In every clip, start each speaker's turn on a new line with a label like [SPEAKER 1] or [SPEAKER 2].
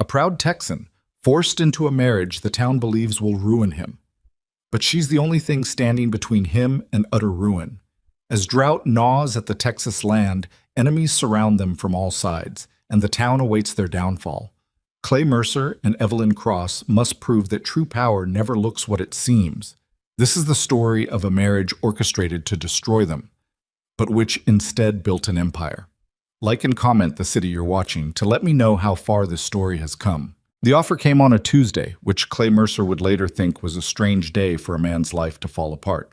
[SPEAKER 1] A proud Texan, forced into a marriage the town believes will ruin him. But she's the only thing standing between him and utter ruin. As drought gnaws at the Texas land, enemies surround them from all sides, and the town awaits their downfall. Clay Mercer and Evelyn Cross must prove that true power never looks what it seems. This is the story of a marriage orchestrated to destroy them, but which instead built an empire. Like and comment the city you're watching to let me know how far this story has come. The offer came on a Tuesday, which Clay Mercer would later think was a strange day for a man's life to fall apart.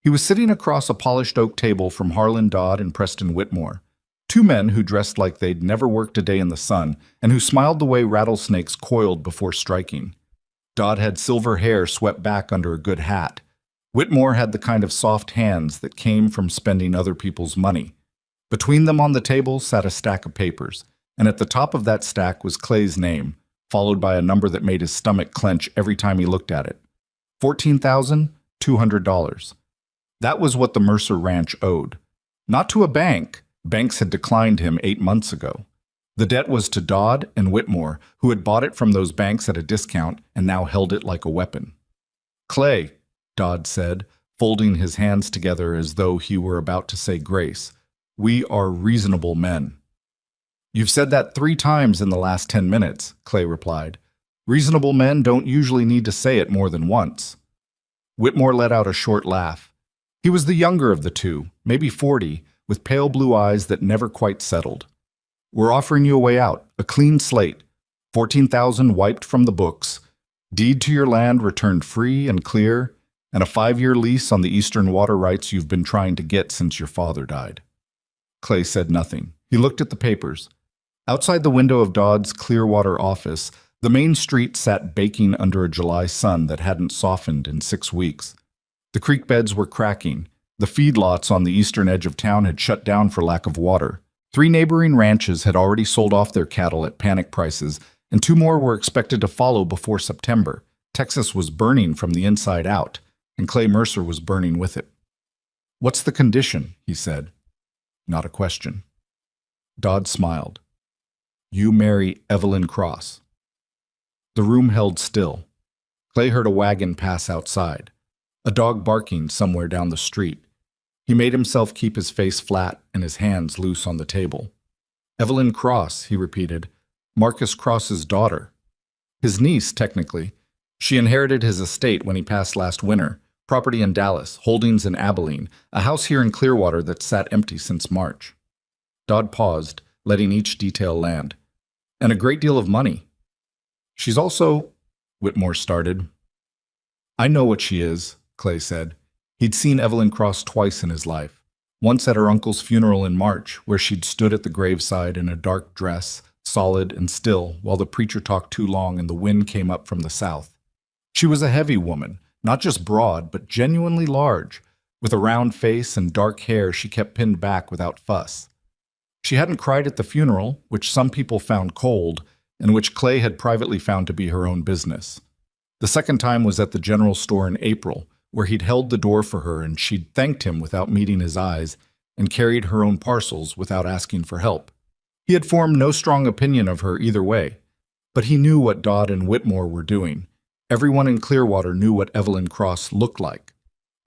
[SPEAKER 1] He was sitting across a polished oak table from Harlan Dodd and Preston Whitmore, two men who dressed like they'd never worked a day in the sun and who smiled the way rattlesnakes coiled before striking. Dodd had silver hair swept back under a good hat. Whitmore had the kind of soft hands that came from spending other people's money. Between them on the table sat a stack of papers, and at the top of that stack was Clay's name, followed by a number that made his stomach clench every time he looked at it. $14,200. That was what the Mercer Ranch owed. Not to a bank. Banks had declined him 8 months ago. The debt was to Dodd and Whitmore, who had bought it from those banks at a discount and now held it like a weapon. "Clay," Dodd said, folding his hands together as though he were about to say grace, "we are reasonable men." "You've said that 3 times in the last 10 minutes, Clay replied. "Reasonable men don't usually need to say it more than once." Whitmore let out a short laugh. He was the younger of the two, maybe 40, with pale blue eyes that never quite settled. "We're offering you a way out, a clean slate, 14,000 wiped from the books, deed to your land returned free and clear, and a 5-year lease on the eastern water rights you've been trying to get since your father died." Clay said nothing. He looked at the papers. Outside the window of Dodd's Clearwater office, the main street sat baking under a July sun that hadn't softened in 6 weeks. The creek beds were cracking. The feedlots on the eastern edge of town had shut down for lack of water. 3 neighboring ranches had already sold off their cattle at panic prices, and 2 more were expected to follow before September. Texas was burning from the inside out, and Clay Mercer was burning with it. "What's the condition?" he said. Not a question. Dodd smiled. "You marry Evelyn Cross." The room held still. Clay heard a wagon pass outside, a dog barking somewhere down the street. He made himself keep his face flat and his hands loose on the table. "Evelyn Cross," he repeated. "Marcus Cross's daughter. His niece, technically. She inherited his estate when he passed last winter, property in Dallas, holdings in Abilene, a house here in Clearwater that sat empty since March." Dodd paused, letting each detail land. "And a great deal of money." "She's also—" Whitmore started. "I know what she is," Clay said. He'd seen Evelyn Cross twice in his life. Once at her uncle's funeral in March, where she'd stood at the graveside in a dark dress, solid and still, while the preacher talked too long and the wind came up from the south. She was a heavy woman, not just broad, but genuinely large. With a round face and dark hair she kept pinned back without fuss. She hadn't cried at the funeral, which some people found cold, and which Clay had privately found to be her own business. The second time was at the general store in April, where he'd held the door for her and she'd thanked him without meeting his eyes and carried her own parcels without asking for help. He had formed no strong opinion of her either way, but he knew what Dodd and Whitmore were doing. Everyone in Clearwater knew what Evelyn Cross looked like.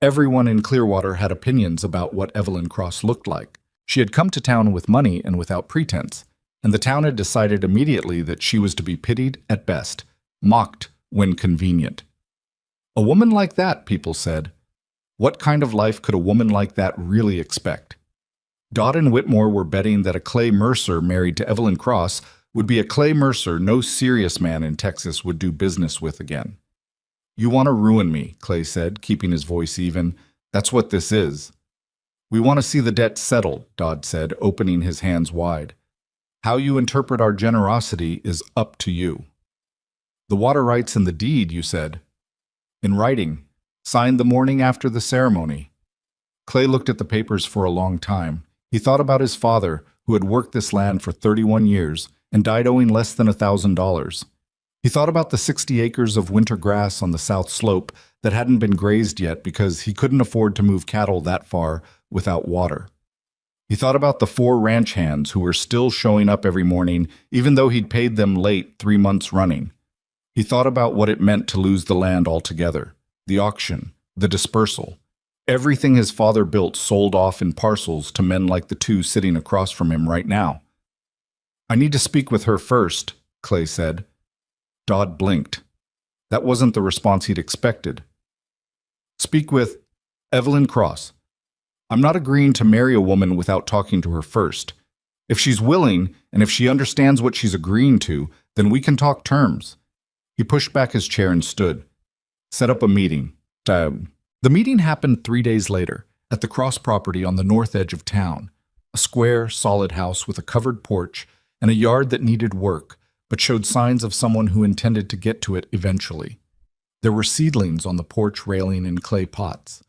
[SPEAKER 1] Everyone in Clearwater had opinions about what Evelyn Cross looked like. She had come to town with money and without pretense, and the town had decided immediately that she was to be pitied at best, mocked when convenient. A woman like that, people said. What kind of life could a woman like that really expect? Dodd and Whitmore were betting that a Clay Mercer married to Evelyn Cross would be a Clay Mercer no serious man in Texas would do business with again. "You want to ruin me," Clay said, keeping his voice even. "That's what this is." "We want to see the debt settled," Dodd said, opening his hands wide. "How you interpret our generosity is up to you." "The water rights and the deed," you said. "In writing, signed the morning after the ceremony." Clay looked at the papers for a long time. He thought about his father, who had worked this land for 31 years and died owing less than $1,000. He thought about the 60 acres of winter grass on the south slope that hadn't been grazed yet because he couldn't afford to move cattle that far without water. He thought about the 4 ranch hands who were still showing up every morning, even though he'd paid them late 3 months running. He thought about what it meant to lose the land altogether, the auction, the dispersal. Everything his father built sold off in parcels to men like the 2 sitting across from him right now. "I need to speak with her first," Clay said. Dodd blinked. That wasn't the response he'd expected. "Speak with Evelyn Cross. I'm not agreeing to marry a woman without talking to her first. If she's willing, and if she understands what she's agreeing to, then we can talk terms." He pushed back his chair and stood. "Set up a meeting." The meeting happened 3 days later, at the Cross property on the north edge of town. A square, solid house with a covered porch and a yard that needed work, but showed signs of someone who intended to get to it eventually. There were seedlings on the porch railing in clay pots,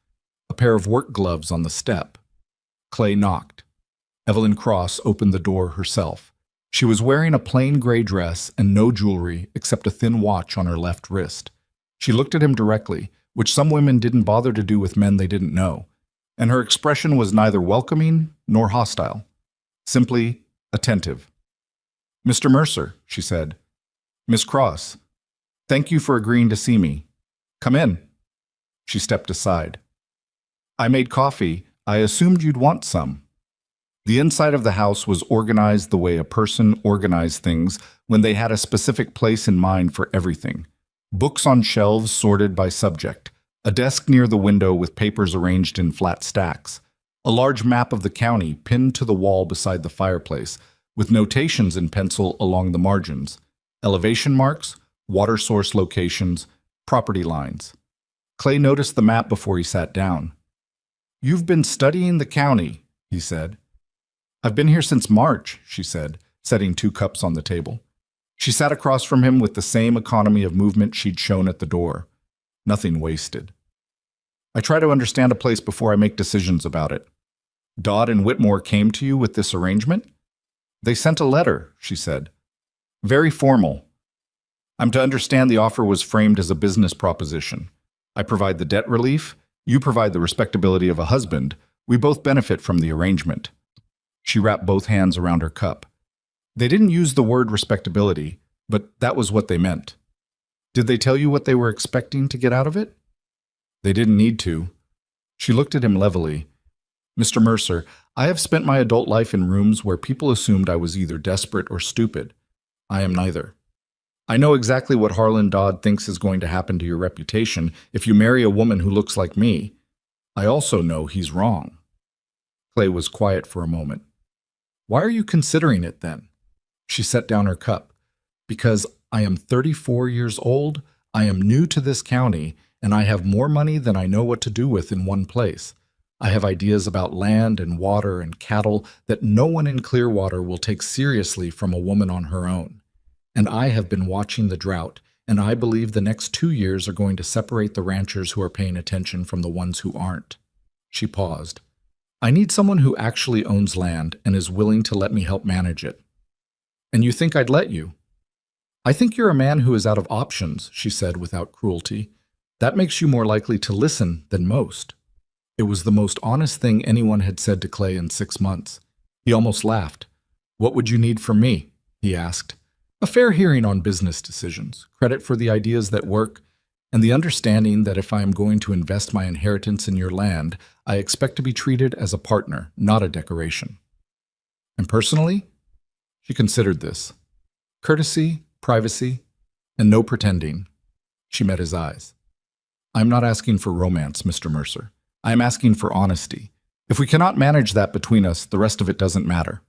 [SPEAKER 1] a pair of work gloves on the step. Clay knocked. Evelyn Cross opened the door herself. She was wearing a plain gray dress and no jewelry except a thin watch on her left wrist. She looked at him directly, which some women didn't bother to do with men they didn't know, and her expression was neither welcoming nor hostile, simply attentive. "Mr. Mercer," she said. "Miss Cross, thank you for agreeing to see me. Come in." She stepped aside. "I made coffee. I assumed you'd want some." The inside of the house was organized the way a person organized things when they had a specific place in mind for everything. Books on shelves sorted by subject, a desk near the window with papers arranged in flat stacks, a large map of the county pinned to the wall beside the fireplace, with notations in pencil along the margins, elevation marks, water source locations, property lines. Clay noticed the map before he sat down. "You've been studying the county," he said. "I've been here since March," she said, setting 2 cups on the table. She sat across from him with the same economy of movement she'd shown at the door. Nothing wasted. "I try to understand a place before I make decisions about it. Dodd and Whitmore came to you with this arrangement?" "They sent a letter," she said. "Very formal. I'm to understand the offer was framed as a business proposition. I provide the debt relief, you provide the respectability of a husband. We both benefit from the arrangement." She wrapped both hands around her cup. They didn't use the word respectability, but that was what they meant. "Did they tell you what they were expecting to get out of it?" "They didn't need to." She looked at him levelly. "Mr. Mercer, I have spent my adult life in rooms where people assumed I was either desperate or stupid. I am neither. I know exactly what Harlan Dodd thinks is going to happen to your reputation if you marry a woman who looks like me. I also know he's wrong." Clay was quiet for a moment. "Why are you considering it then?" She set down her cup. "Because I am 34 years old, I am new to this county, and I have more money than I know what to do with in one place. I have ideas about land and water and cattle that no one in Clearwater will take seriously from a woman on her own. And I have been watching the drought, and I believe the next 2 years are going to separate the ranchers who are paying attention from the ones who aren't." She paused. "I need someone who actually owns land and is willing to let me help manage it." "And you think I'd let you?" "I think you're a man who is out of options," she said without cruelty. "That makes you more likely to listen than most." It was the most honest thing anyone had said to Clay in 6 months. He almost laughed. "What would you need from me?" he asked. "A fair hearing on business decisions, credit for the ideas that work, and the understanding that if I am going to invest my inheritance in your land, I expect to be treated as a partner, not a decoration." "And personally?" She considered this. "Courtesy, privacy, and no pretending." She met his eyes. "I'm not asking for romance, Mr. Mercer. I am asking for honesty. If we cannot manage that between us, the rest of it doesn't matter."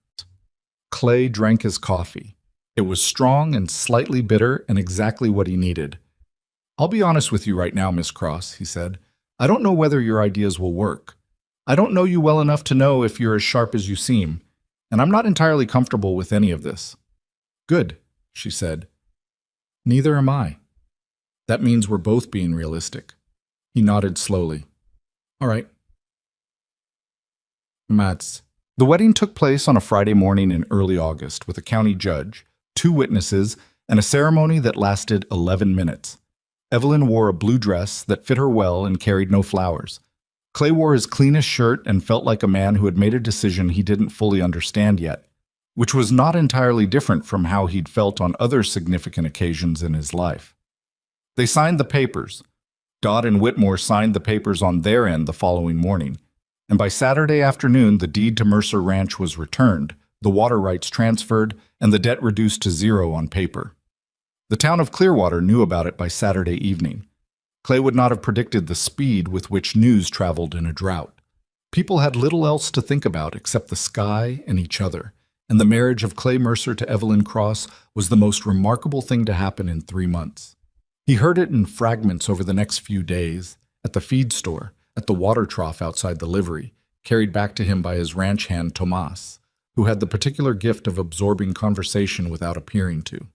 [SPEAKER 1] Clay drank his coffee. It was strong and slightly bitter and exactly what he needed. "I'll be honest with you right now, Miss Cross," he said. "I don't know whether your ideas will work. I don't know you well enough to know if you're as sharp as you seem, and I'm not entirely comfortable with any of this." "Good," she said. "Neither am I. That means we're both being realistic." He nodded slowly. "All right." Mats. The wedding took place on a Friday morning in early August with a county judge, 2 witnesses, and a ceremony that lasted 11 minutes. Evelyn wore a blue dress that fit her well and carried no flowers. Clay wore his cleanest shirt and felt like a man who had made a decision he didn't fully understand yet, which was not entirely different from how he'd felt on other significant occasions in his life. They signed the papers. Dodd and Whitmore signed the papers on their end the following morning, and by Saturday afternoon the deed to Mercer Ranch was returned, the water rights transferred, and the debt reduced to zero on paper. The town of Clearwater knew about it by Saturday evening. Clay would not have predicted the speed with which news traveled in a drought. People had little else to think about except the sky and each other, and the marriage of Clay Mercer to Evelyn Cross was the most remarkable thing to happen in 3 months. He heard it in fragments over the next few days, at the feed store, at the water trough outside the livery, carried back to him by his ranch hand Tomas, who had the particular gift of absorbing conversation without appearing to.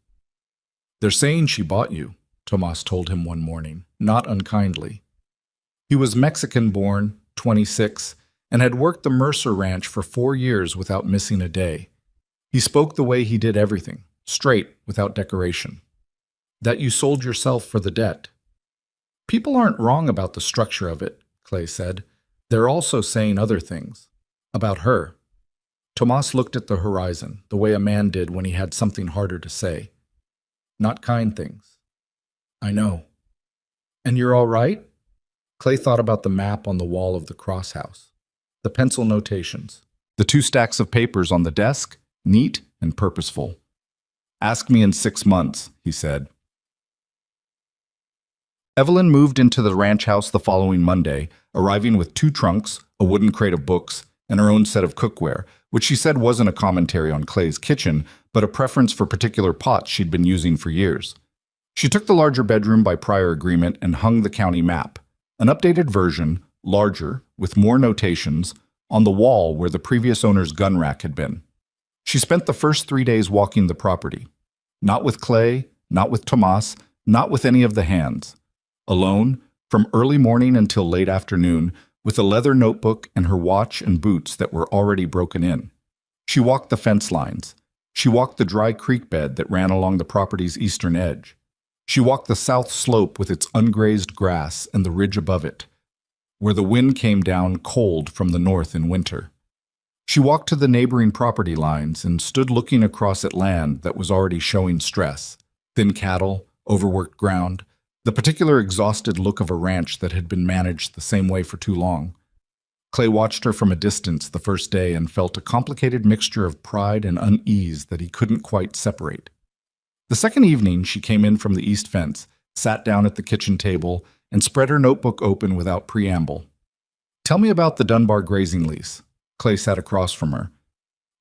[SPEAKER 1] "They're saying she bought you," Tomas told him one morning, not unkindly. He was Mexican-born, 26, and had worked the Mercer Ranch for 4 years without missing a day. He spoke the way he did everything, straight, without decoration. "That you sold yourself for the debt." "People aren't wrong about the structure of it," Clay said. "They're also saying other things. About her." Tomas looked at the horizon, the way a man did when he had something harder to say. "Not kind things." "I know." "And you're all right?" Clay thought about the map on the wall of the Cross house, the pencil notations, the 2 stacks of papers on the desk, neat and purposeful. "Ask me in 6 months," he said. Evelyn moved into the ranch house the following Monday, arriving with 2 trunks, a wooden crate of books, and her own set of cookware, which she said wasn't a commentary on Clay's kitchen, but a preference for particular pots she'd been using for years. She took the larger bedroom by prior agreement and hung the county map, an updated version, larger, with more notations, on the wall where the previous owner's gun rack had been. She spent the first 3 days walking the property. Not with Clay, not with Tomas, not with any of the hands. Alone, from early morning until late afternoon, with a leather notebook and her watch and boots that were already broken in. She walked the fence lines. She walked the dry creek bed that ran along the property's eastern edge. She walked the south slope with its ungrazed grass and the ridge above it, where the wind came down cold from the north in winter. She walked to the neighboring property lines and stood looking across at land that was already showing stress, thin cattle, overworked ground, the particular exhausted look of a ranch that had been managed the same way for too long. Clay watched her from a distance the first day and felt a complicated mixture of pride and unease that he couldn't quite separate. The second evening, she came in from the east fence, sat down at the kitchen table, and spread her notebook open without preamble. "Tell me about the Dunbar grazing lease." Clay sat across from her.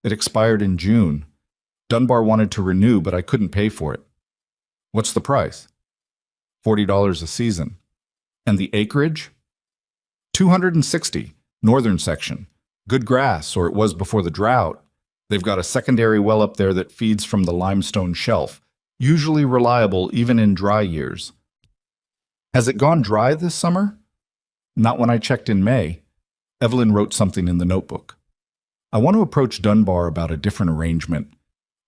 [SPEAKER 1] "It expired in June. Dunbar wanted to renew, but I couldn't pay for it." "What's the price?" $40 a season. "And the acreage?" 260, northern section. Good grass, or it was before the drought. They've got a secondary well up there that feeds from the limestone shelf, usually reliable even in dry years. "Has it gone dry this summer?" "Not when I checked in May." Evelyn wrote something in the notebook. "I want to approach Dunbar about a different arrangement.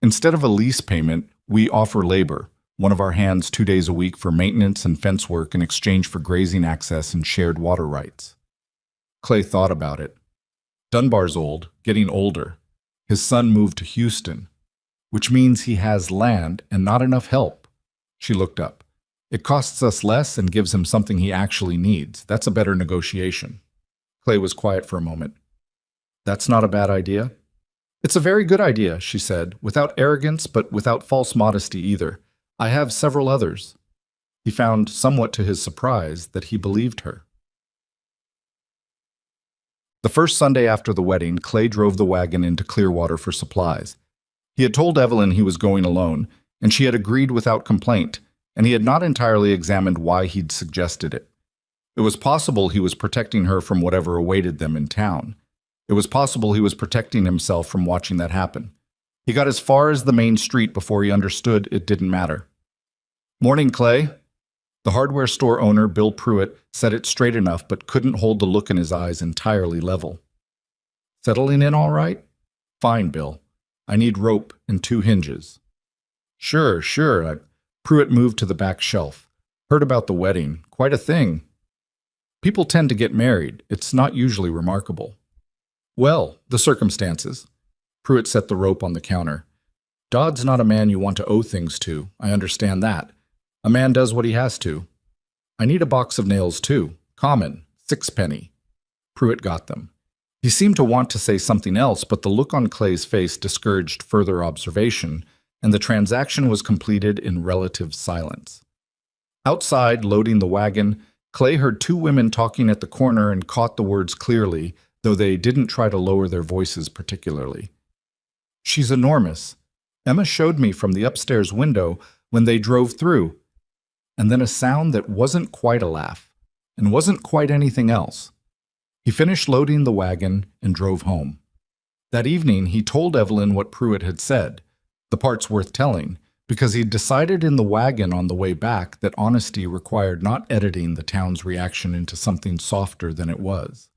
[SPEAKER 1] Instead of a lease payment, we offer labor, one of our hands 2 days a week for maintenance and fence work in exchange for grazing access and shared water rights." Clay thought about it. Dunbar's old, getting older. His son moved to Houston, which means he has land and not enough help. She looked up. "It costs us less and gives him something he actually needs. That's a better negotiation." Clay was quiet for a moment. "That's not a bad idea?" "It's a very good idea," she said, without arrogance but without false modesty either. "I have several others." He found, somewhat to his surprise, that he believed her. The first Sunday after the wedding, Clay drove the wagon into Clearwater for supplies. He had told Evelyn he was going alone, and she had agreed without complaint, and he had not entirely examined why he'd suggested it. It was possible he was protecting her from whatever awaited them in town. It was possible he was protecting himself from watching that happen. He got as far as the main street before he understood it didn't matter. "Morning, Clay." The hardware store owner, Bill Pruitt, said it straight enough but couldn't hold the look in his eyes entirely level. "Settling in all right?" "Fine, Bill. I need rope and 2 hinges." Sure. Pruitt moved to the back shelf. "Heard about the wedding. Quite a thing." People tend to get married. It's not usually remarkable. Well, the circumstances. Pruitt set the rope on the counter. Dodd's not a man you want to owe things to. I understand that. A man does what he has to. I need a box of nails, too. Common. 6 penny. Pruitt got them. He seemed to want to say something else, but the look on Clay's face discouraged further observation, and the transaction was completed in relative silence. Outside, loading the wagon, Clay heard 2 women talking at the corner and caught the words clearly, though they didn't try to lower their voices particularly. She's enormous. Emma showed me from the upstairs window when they drove through. And then a sound that wasn't quite a laugh, and wasn't quite anything else. He finished loading the wagon and drove home. That evening, he told Evelyn what Pruitt had said, the parts worth telling, because he'd decided in the wagon on the way back that honesty required not editing the town's reaction into something softer than it was.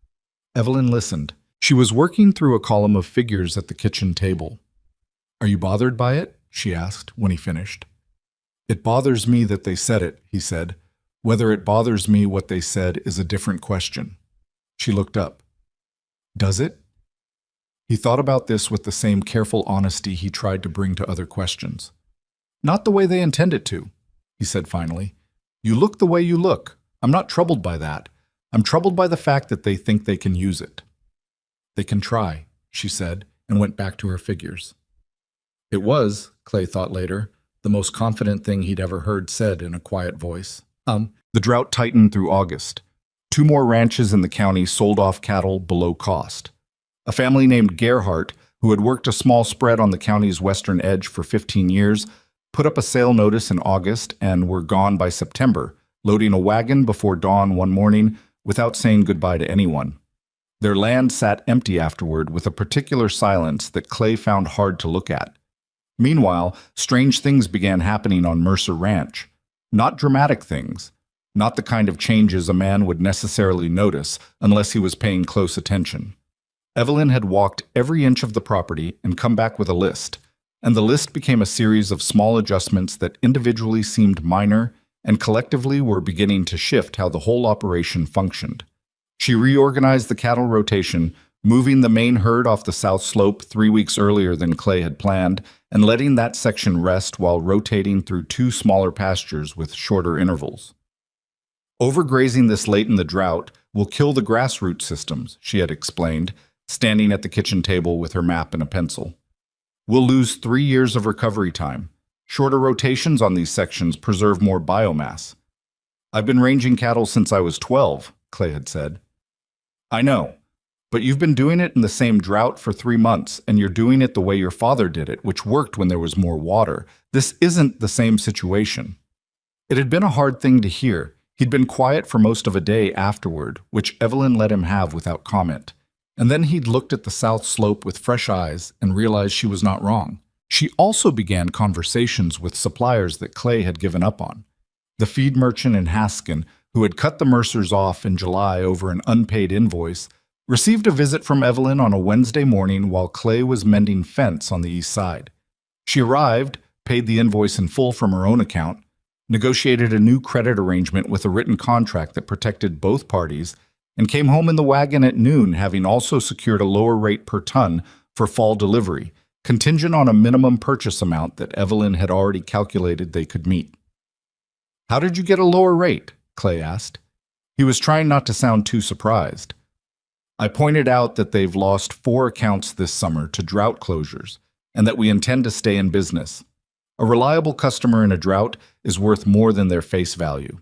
[SPEAKER 1] Evelyn listened. She was working through a column of figures at the kitchen table. "Are you bothered by it?" she asked when he finished. "It bothers me that they said it," he said. "Whether it bothers me what they said is a different question." She looked up. "Does it?" He thought about this with the same careful honesty he tried to bring to other questions. "Not the way they intend it to," he said finally. "You look the way you look. I'm not troubled by that. I'm troubled by the fact that they think they can use it." "They can try," she said, and went back to her figures. It was, Clay thought later, the most confident thing he'd ever heard said in a quiet voice. The drought tightened through August. 2 more ranches in the county sold off cattle below cost. A family named Gerhardt, who had worked a small spread on the county's western edge for 15 years, put up a sale notice in August and were gone by September, loading a wagon before dawn one morning without saying goodbye to anyone. Their land sat empty afterward with a particular silence that Clay found hard to look at. Meanwhile, strange things began happening on Mercer Ranch. Not dramatic things. Not the kind of changes a man would necessarily notice unless he was paying close attention. Evelyn had walked every inch of the property and come back with a list, and the list became a series of small adjustments that individually seemed minor and collectively were beginning to shift how the whole operation functioned. She reorganized the cattle rotation, moving the main herd off the south slope 3 weeks earlier than Clay had planned, and letting that section rest while rotating through 2 smaller pastures with shorter intervals. "Overgrazing this late in the drought will kill the grassroot systems," she had explained, standing at the kitchen table with her map and a pencil. "We'll lose 3 years of recovery time. Shorter rotations on these sections preserve more biomass." "I've been ranging cattle since I was 12, Clay had said. "I know. But you've been doing it in the same drought for 3 months, and you're doing it the way your father did it, which worked when there was more water. This isn't the same situation." It had been a hard thing to hear. He'd been quiet for most of a day afterward, which Evelyn let him have without comment. And then he'd looked at the south slope with fresh eyes and realized she was not wrong. She also began conversations with suppliers that Clay had given up on. The feed merchant in Haskin, who had cut the Mercers off in July over an unpaid invoice, received a visit from Evelyn on a Wednesday morning while Clay was mending fence on the east side. She arrived, paid the invoice in full from her own account, negotiated a new credit arrangement with a written contract that protected both parties, and came home in the wagon at noon, having also secured a lower rate per ton for fall delivery, contingent on a minimum purchase amount that Evelyn had already calculated they could meet. "How did you get a lower rate?" Clay asked. He was trying not to sound too surprised. "I pointed out that they've lost 4 accounts this summer to drought closures, and that we intend to stay in business. A reliable customer in a drought is worth more than their face value."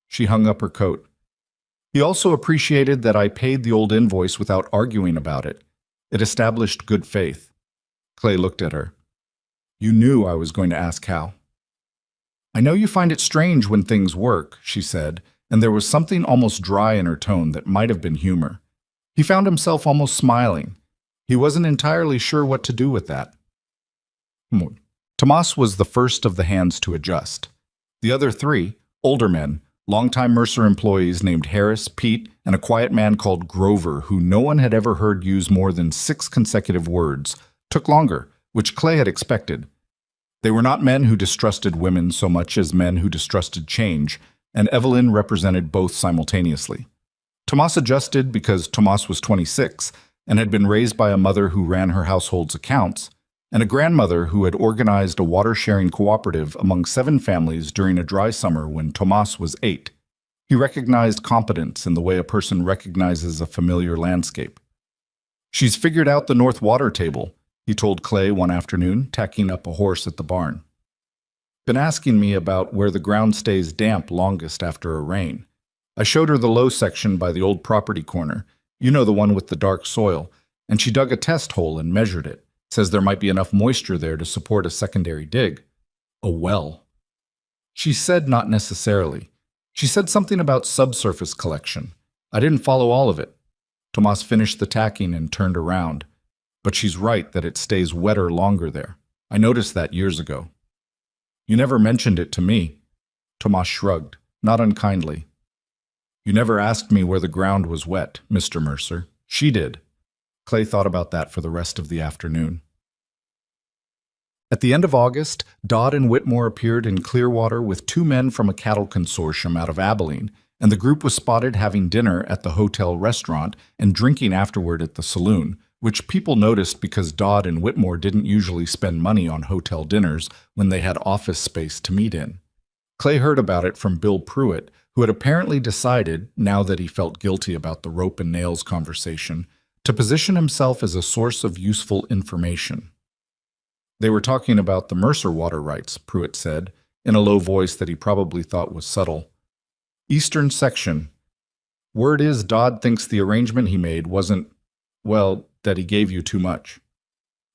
[SPEAKER 1] She hung up her coat. "He also appreciated that I paid the old invoice without arguing about it. It established good faith." Clay looked at her. "You knew I was going to ask how." "I know you find it strange when things work," she said, and there was something almost dry in her tone that might have been humor. He found himself almost smiling. He wasn't entirely sure what to do with that. Tomas was the first of the hands to adjust. The other 3, older men, longtime Mercer employees named Harris, Pete, and a quiet man called Grover, who no one had ever heard use more than 6 consecutive words, took longer, which Clay had expected. They were not men who distrusted women so much as men who distrusted change, and Evelyn represented both simultaneously. Tomas adjusted because Tomas was 26 and had been raised by a mother who ran her household's accounts, and a grandmother who had organized a water-sharing cooperative among 7 families during a dry summer when Tomas was 8. He recognized competence in the way a person recognizes a familiar landscape. "She's figured out the North Water Table," he told Clay one afternoon, tacking up a horse at the barn. "Been asking me about where the ground stays damp longest after a rain. I showed her the low section by the old property corner, you know, the one with the dark soil, and she dug a test hole and measured it. Says there might be enough moisture there to support a secondary dig. A well." "She said not necessarily. She said something about subsurface collection. I didn't follow all of it." Tomas finished the tacking and turned around. "But she's right that it stays wetter longer there. I noticed that years ago." "You never mentioned it to me." Tomas shrugged, not unkindly. "You never asked me where the ground was wet, Mr. Mercer. She did." Clay thought about that for the rest of the afternoon. At the end of August, Dodd and Whitmore appeared in Clearwater with 2 men from a cattle consortium out of Abilene, and the group was spotted having dinner at the hotel restaurant and drinking afterward at the saloon, which people noticed because Dodd and Whitmore didn't usually spend money on hotel dinners when they had office space to meet in. Clay heard about it from Bill Pruitt, who had apparently decided, now that he felt guilty about the rope and nails conversation, to position himself as a source of useful information. "They were talking about the Mercer water rights," Pruitt said, in a low voice that he probably thought was subtle. "Eastern section. Word is Dodd thinks the arrangement he made wasn't, well, that he gave you too much."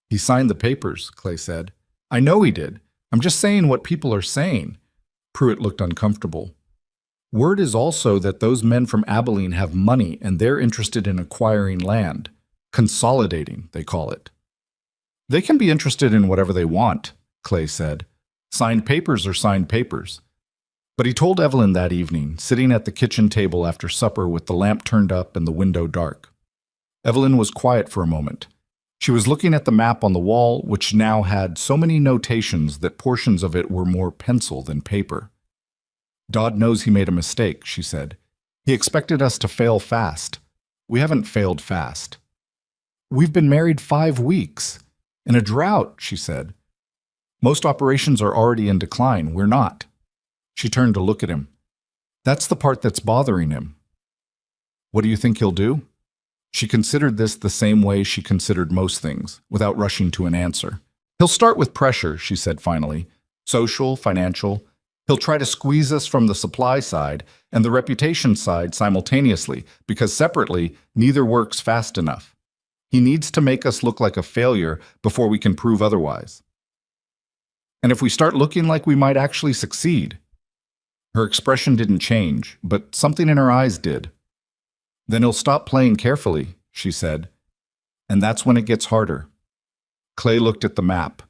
[SPEAKER 1] "He signed the papers," Clay said. "I know he did. I'm just saying what people are saying." Pruitt looked uncomfortable. "Word is also that those men from Abilene have money and they're interested in acquiring land. Consolidating, they call it." "They can be interested in whatever they want," Clay said. "Signed papers are signed papers." But he told Evelyn that evening, sitting at the kitchen table after supper with the lamp turned up and the window dark. Evelyn was quiet for a moment. She was looking at the map on the wall, which now had so many notations that portions of it were more pencil than paper. "Dodd knows he made a mistake," she said. "He expected us to fail fast. We haven't failed fast. We've been married 5 weeks. In a drought," she said. "Most operations are already in decline. We're not." She turned to look at him. "That's the part that's bothering him." "What do you think he'll do?" She considered this the same way she considered most things, without rushing to an answer. "He'll start with pressure," she said finally. "Social, financial. He'll try to squeeze us from the supply side and the reputation side simultaneously, because separately, neither works fast enough. He needs to make us look like a failure before we can prove otherwise. And if we start looking like we might actually succeed." Her expression didn't change, but something in her eyes did. "Then he'll stop playing carefully," she said. "And that's when it gets harder." Clay looked at the map,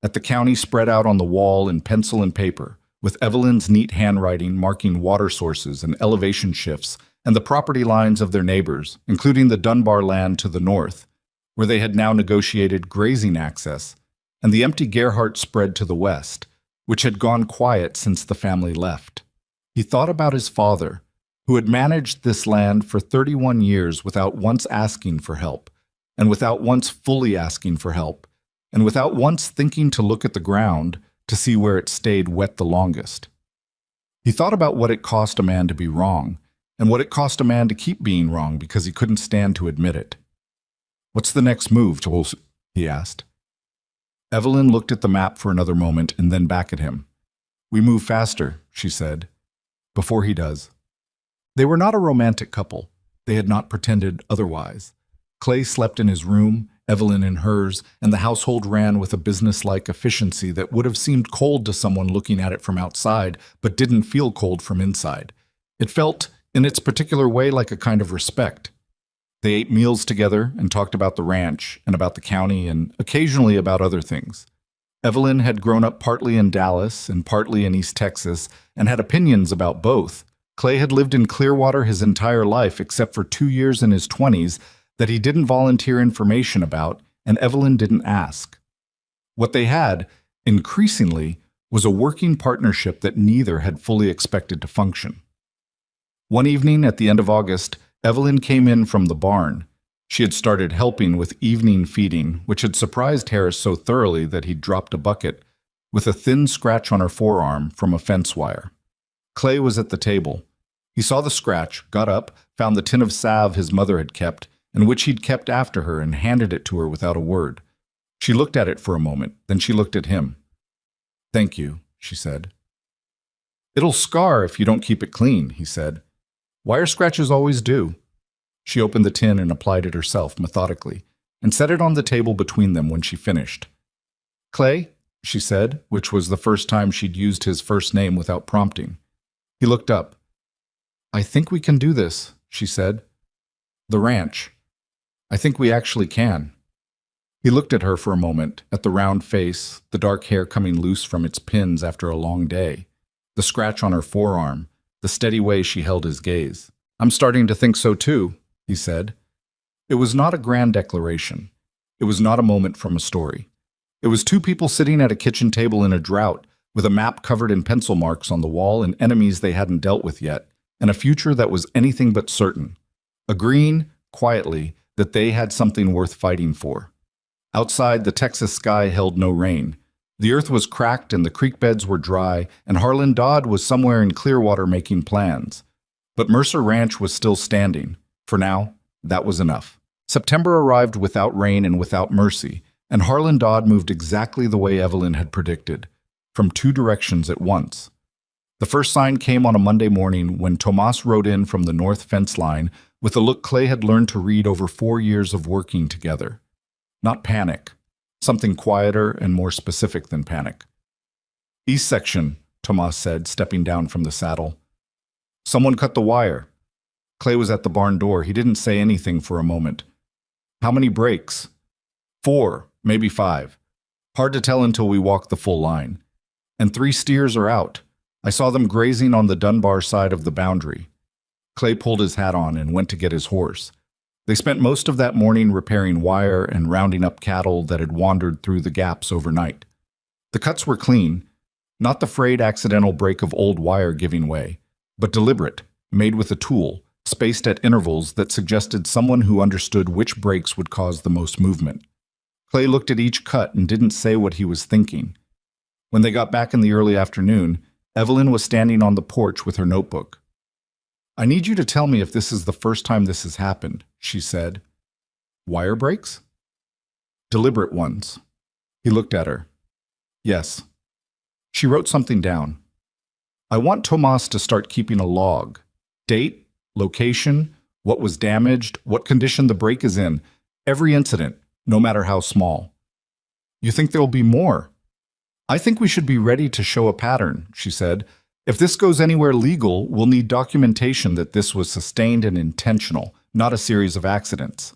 [SPEAKER 1] at the county spread out on the wall in pencil and paper, with Evelyn's neat handwriting marking water sources and elevation shifts and the property lines of their neighbors, including the Dunbar land to the north, where they had now negotiated grazing access, and the empty Gerhardt spread to the west, which had gone quiet since the family left. He thought about his father, who had managed this land for 31 years without once asking for help, and without once fully asking for help, and without once thinking to look at the ground to see where it stayed wet the longest. He thought about what it cost a man to be wrong, and what it cost a man to keep being wrong because he couldn't stand to admit it. "What's the next move, Jules?" he asked. Evelyn looked at the map for another moment and then back at him. "We move faster," she said, "before he does." They were not a romantic couple. They had not pretended otherwise. Clay slept in his room, Evelyn in hers, and the household ran with a business-like efficiency that would have seemed cold to someone looking at it from outside, but didn't feel cold from inside. It felt, in its particular way, like a kind of respect. They ate meals together and talked about the ranch and about the county and occasionally about other things. Evelyn had grown up partly in Dallas and partly in East Texas and had opinions about both. Clay had lived in Clearwater his entire life except for 2 years in his 20s that he didn't volunteer information about, and Evelyn didn't ask. What they had, increasingly, was a working partnership that neither had fully expected to function. One evening at the end of August, Evelyn came in from the barn. She had started helping with evening feeding, which had surprised Harris so thoroughly that he'd dropped a bucket, with a thin scratch on her forearm from a fence wire. Clay was at the table. He saw the scratch, got up, found the tin of salve his mother had kept, and which he'd kept after her, and handed it to her without a word. She looked at it for a moment, then she looked at him. "Thank you," she said. "It'll scar if you don't keep it clean," he said. "Wire scratches always do." She opened the tin and applied it herself methodically, and set it on the table between them when she finished. "Clay," she said, which was the first time she'd used his first name without prompting. He looked up. "I think we can do this," she said. "The ranch. I think we actually can." He looked at her for a moment, at the round face, the dark hair coming loose from its pins after a long day, the scratch on her forearm, the steady way she held his gaze. "I'm starting to think so too," he said. It was not a grand declaration. It was not a moment from a story. It was two people sitting at a kitchen table in a drought, with a map covered in pencil marks on the wall and enemies they hadn't dealt with yet, and a future that was anything but certain, agreeing, quietly, that they had something worth fighting for. Outside, the Texas sky held no rain. The earth was cracked and the creek beds were dry, and Harlan Dodd was somewhere in Clearwater making plans. But Mercer Ranch was still standing. For now, that was enough. September arrived without rain and without mercy, and Harlan Dodd moved exactly the way Evelyn had predicted, from two directions at once. The first sign came on a Monday morning when Tomas rode in from the north fence line with a look Clay had learned to read over 4 years of working together. Not panic, something quieter and more specific than panic. "East section," Tomas said, stepping down from the saddle. "Someone cut the wire." Clay was at the barn door. He didn't say anything for a moment. "How many breaks?" 4, maybe 5. Hard to tell until we walk the full line. "And 3 steers are out. I saw them grazing on the Dunbar side of the boundary." Clay pulled his hat on and went to get his horse. They spent most of that morning repairing wire and rounding up cattle that had wandered through the gaps overnight. The cuts were clean, not the frayed accidental break of old wire giving way, but deliberate, made with a tool, spaced at intervals that suggested someone who understood which breaks would cause the most movement. Clay looked at each cut and didn't say what he was thinking. When they got back in the early afternoon, Evelyn was standing on the porch with her notebook. "I need you to tell me if this is the first time this has happened," she said. "Wire breaks?" "Deliberate ones." He looked at her. "Yes." She wrote something down. "I want Tomas to start keeping a log. Date, location, what was damaged, what condition the break is in, every incident, no matter how small." "You think there will be more?" "I think we should be ready to show a pattern," she said. "If this goes anywhere legal, we'll need documentation that this was sustained and intentional, not a series of accidents."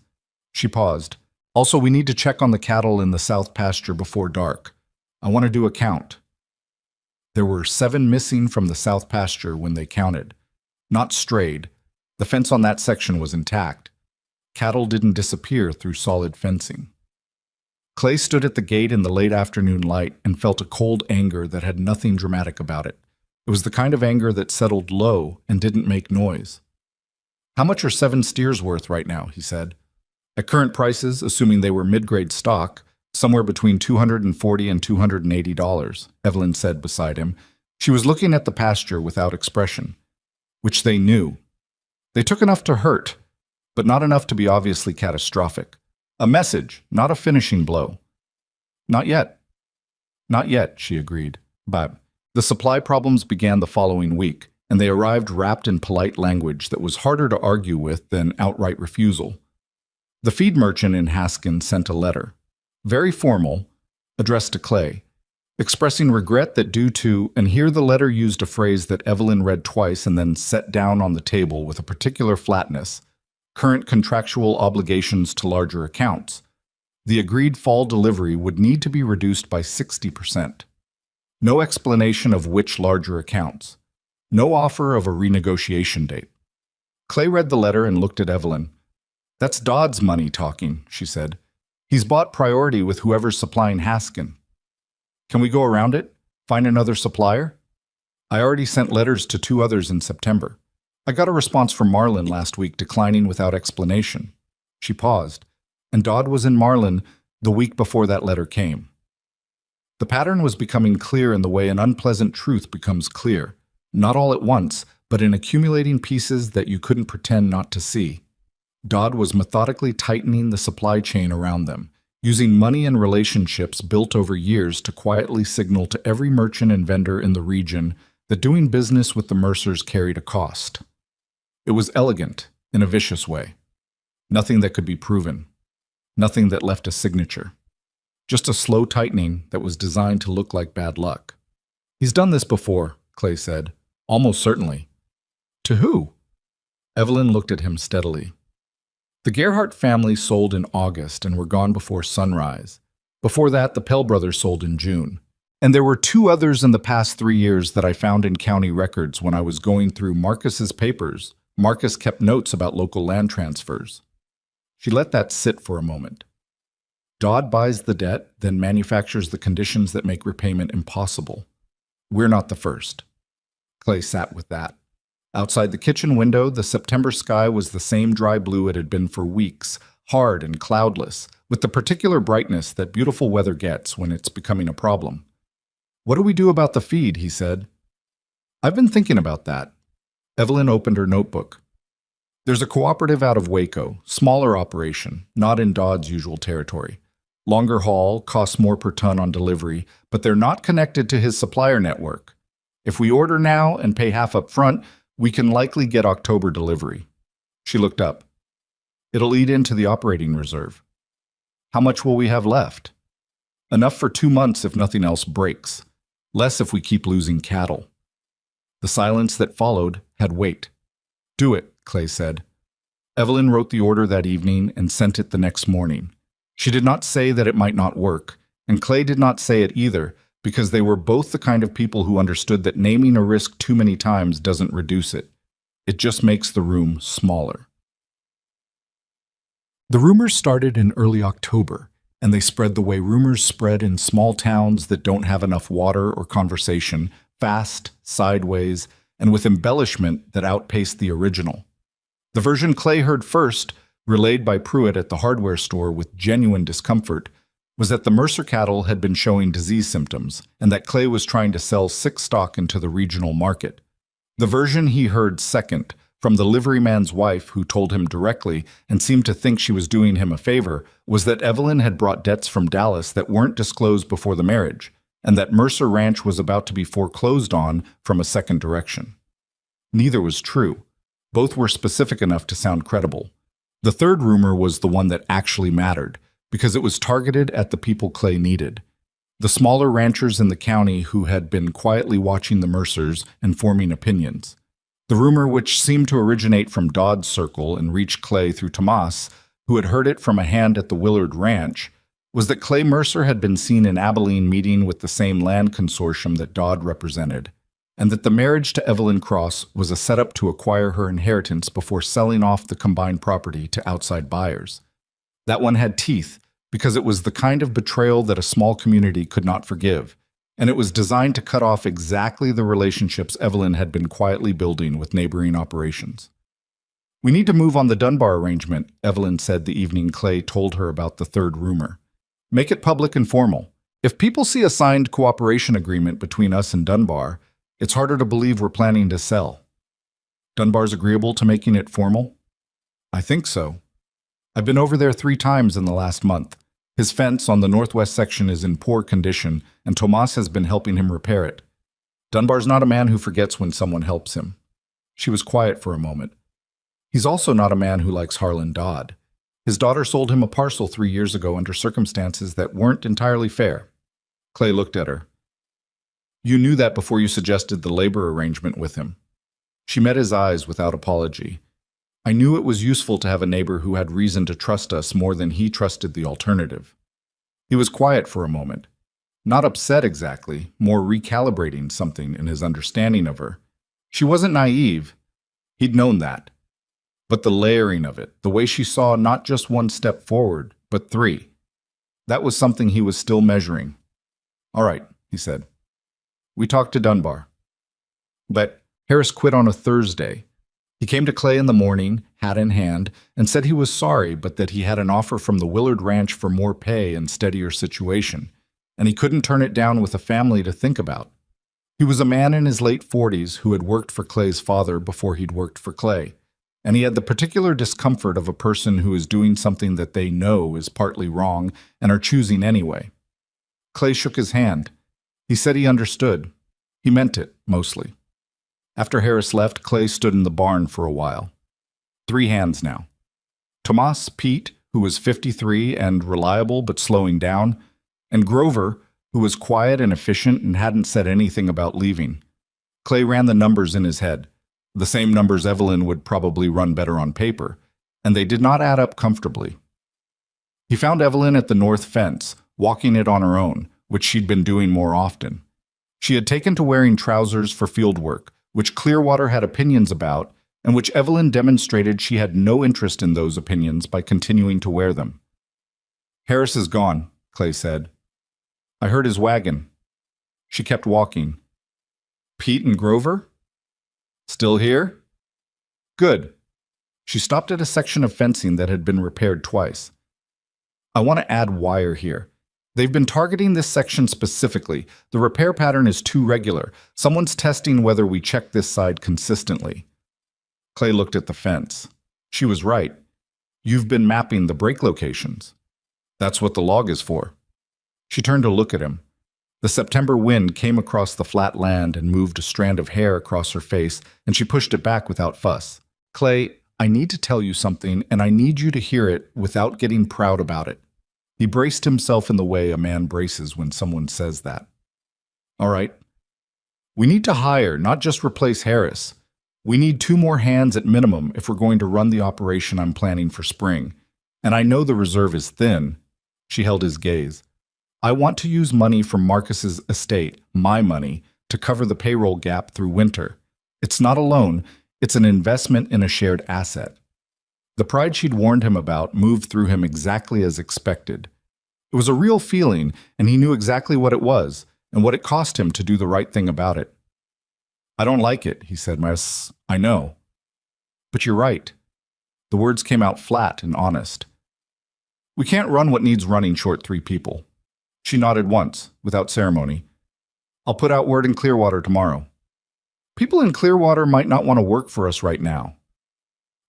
[SPEAKER 1] She paused. "Also, we need to check on the cattle in the south pasture before dark. I want to do a count." There were 7 missing from the south pasture when they counted. Not strayed. The fence on that section was intact. Cattle didn't disappear through solid fencing. Clay stood at the gate in the late afternoon light and felt a cold anger that had nothing dramatic about it. It was the kind of anger that settled low and didn't make noise. "How much are 7 steers worth right now?" he said. "At current prices, assuming they were mid-grade stock, somewhere between $240 and $280, Evelyn said beside him. She was looking at the pasture without expression. "Which they knew. They took enough to hurt, but not enough to be obviously catastrophic. A message, not a finishing blow." "Not yet." "Not yet," she agreed. "But the supply problems began the following week, and they arrived wrapped in polite language that was harder to argue with than outright refusal. The feed merchant in Haskin sent a letter, very formal, addressed to Clay, expressing regret that due to, and here the letter used a phrase that Evelyn read twice and then set down on the table with a particular flatness, current contractual obligations to larger accounts, the agreed fall delivery would need to be reduced by 60%. No explanation of which larger accounts. No offer of a renegotiation date. Clay read the letter and looked at Evelyn. "That's Dodd's money talking," she said. "He's bought priority with whoever's supplying Haskin. Can we go around it? Find another supplier? I already sent letters to 2 others in September. I got a response from Marlin last week declining without explanation. She paused, and Dodd was in Marlin the week before that letter came. The pattern was becoming clear in the way an unpleasant truth becomes clear, not all at once, but in accumulating pieces that you couldn't pretend not to see. Dodd was methodically tightening the supply chain around them, using money and relationships built over years to quietly signal to every merchant and vendor in the region that doing business with the Mercers carried a cost. It was elegant, in a vicious way. Nothing that could be proven. Nothing that left a signature. Just a slow tightening that was designed to look like bad luck. He's done this before, Clay said. Almost certainly. To who? Evelyn looked at him steadily. The Gerhardt family sold in August and were gone before sunrise. Before that, the Pell brothers sold in June. And there were 2 others in the past 3 years that I found in county records when I was going through Marcus's papers. Marcus kept notes about local land transfers. She let that sit for a moment. Dodd buys the debt, then manufactures the conditions that make repayment impossible. We're not the first. Clay sat with that. Outside the kitchen window, the September sky was the same dry blue it had been for weeks, hard and cloudless, with the particular brightness that beautiful weather gets when it's becoming a problem. What do we do about the feed? He said. I've been thinking about that. Evelyn opened her notebook. There's a cooperative out of Waco, smaller operation, not in Dodd's usual territory. Longer haul, costs more per ton on delivery, but they're not connected to his supplier network. If we order now and pay half up front, we can likely get October delivery. She looked up. It'll eat into the operating reserve. How much will we have left? Enough for 2 months if nothing else breaks. Less if we keep losing cattle. The silence that followed had weight. Do it, Clay said. Evelyn wrote the order that evening and sent it the next morning. She did not say that it might not work, and Clay did not say it either, because they were both the kind of people who understood that naming a risk too many times doesn't reduce it. It just makes the room smaller. The rumors started in early October, and they spread the way rumors spread in small towns that don't have enough water or conversation, fast, sideways, and with embellishment that outpaced the original. The version Clay heard first, relayed by Pruitt at the hardware store with genuine discomfort, was that the Mercer cattle had been showing disease symptoms and that Clay was trying to sell sick stock into the regional market. The version he heard second, from the liveryman's wife who told him directly and seemed to think she was doing him a favor, was that Evelyn had brought debts from Dallas that weren't disclosed before the marriage, and that Mercer Ranch was about to be foreclosed on from a second direction. Neither was true. Both were specific enough to sound credible. The third rumor was the one that actually mattered, because it was targeted at the people Clay needed. The smaller ranchers in the county who had been quietly watching the Mercers and forming opinions. The rumor, which seemed to originate from Dodd's circle and reach Clay through Tomas, who had heard it from a hand at the Willard Ranch, was that Clay Mercer had been seen in Abilene meeting with the same land consortium that Dodd represented, and that the marriage to Evelyn Cross was a setup to acquire her inheritance before selling off the combined property to outside buyers. That one had teeth, because it was the kind of betrayal that a small community could not forgive, and it was designed to cut off exactly the relationships Evelyn had been quietly building with neighboring operations. We need to move on the Dunbar arrangement, Evelyn said the evening Clay told her about the third rumor. Make it public and formal. If people see a signed cooperation agreement between us and Dunbar, it's harder to believe we're planning to sell. Dunbar's agreeable to making it formal? I think so. I've been over there 3 times in the last month. His fence on the northwest section is in poor condition, and Tomas has been helping him repair it. Dunbar's not a man who forgets when someone helps him. She was quiet for a moment. He's also not a man who likes Harlan Dodd. His daughter sold him a parcel 3 years ago under circumstances that weren't entirely fair. Clay looked at her. You knew that before you suggested the labor arrangement with him. She met his eyes without apology. I knew it was useful to have a neighbor who had reason to trust us more than he trusted the alternative. He was quiet for a moment. Not upset exactly, more recalibrating something in his understanding of her. She wasn't naive. He'd known that. But the layering of it, the way she saw not just 1 step forward, but 3. That was something he was still measuring. All right, he said. We talked to Dunbar. But Harris quit on a Thursday. He came to Clay in the morning, hat in hand, and said he was sorry, but that he had an offer from the Willard Ranch for more pay and steadier situation, and he couldn't turn it down with a family to think about. He was a man in his late 40s who had worked for Clay's father before he'd worked for Clay, and he had the particular discomfort of a person who is doing something that they know is partly wrong and are choosing anyway. Clay shook his hand. He said he understood. He meant it, mostly. After Harris left, Clay stood in the barn for a while. 3 hands now. Tomas, Pete, who was 53 and reliable but slowing down, and Grover, who was quiet and efficient and hadn't said anything about leaving. Clay ran the numbers in his head, the same numbers Evelyn would probably run better on paper, and they did not add up comfortably. He found Evelyn at the north fence, walking it on her own, which she'd been doing more often. She had taken to wearing trousers for field work, which Clearwater had opinions about, and which Evelyn demonstrated she had no interest in those opinions by continuing to wear them. "Harris is gone," Clay said. "I heard his wagon." She kept walking. "Pete and Grover? Still here?" "Good." She stopped at a section of fencing that had been repaired twice. "I want to add wire here. They've been targeting this section specifically. The repair pattern is too regular. Someone's testing whether we check this side consistently." Clay looked at the fence. She was right. "You've been mapping the break locations. That's what the log is for." She turned to look at him. The September wind came across the flat land and moved a strand of hair across her face, and she pushed it back without fuss. "Clay, I need to tell you something, and I need you to hear it without getting proud about it." He braced himself in the way a man braces when someone says that. "All right. We need to hire, not just replace Harris. We need 2 more hands at minimum if we're going to run the operation I'm planning for spring. And I know the reserve is thin." She held his gaze. "I want to use money from Marcus's estate, my money, to cover the payroll gap through winter. It's not a loan, it's an investment in a shared asset." The pride she'd warned him about moved through him exactly as expected. It was a real feeling, and he knew exactly what it was, and what it cost him to do the right thing about it. "I don't like it," he said. "I know. But you're right." The words came out flat and honest. "We can't run what needs running short 3 people." She nodded once, without ceremony. "I'll put out word in Clearwater tomorrow." "People in Clearwater might not want to work for us right now."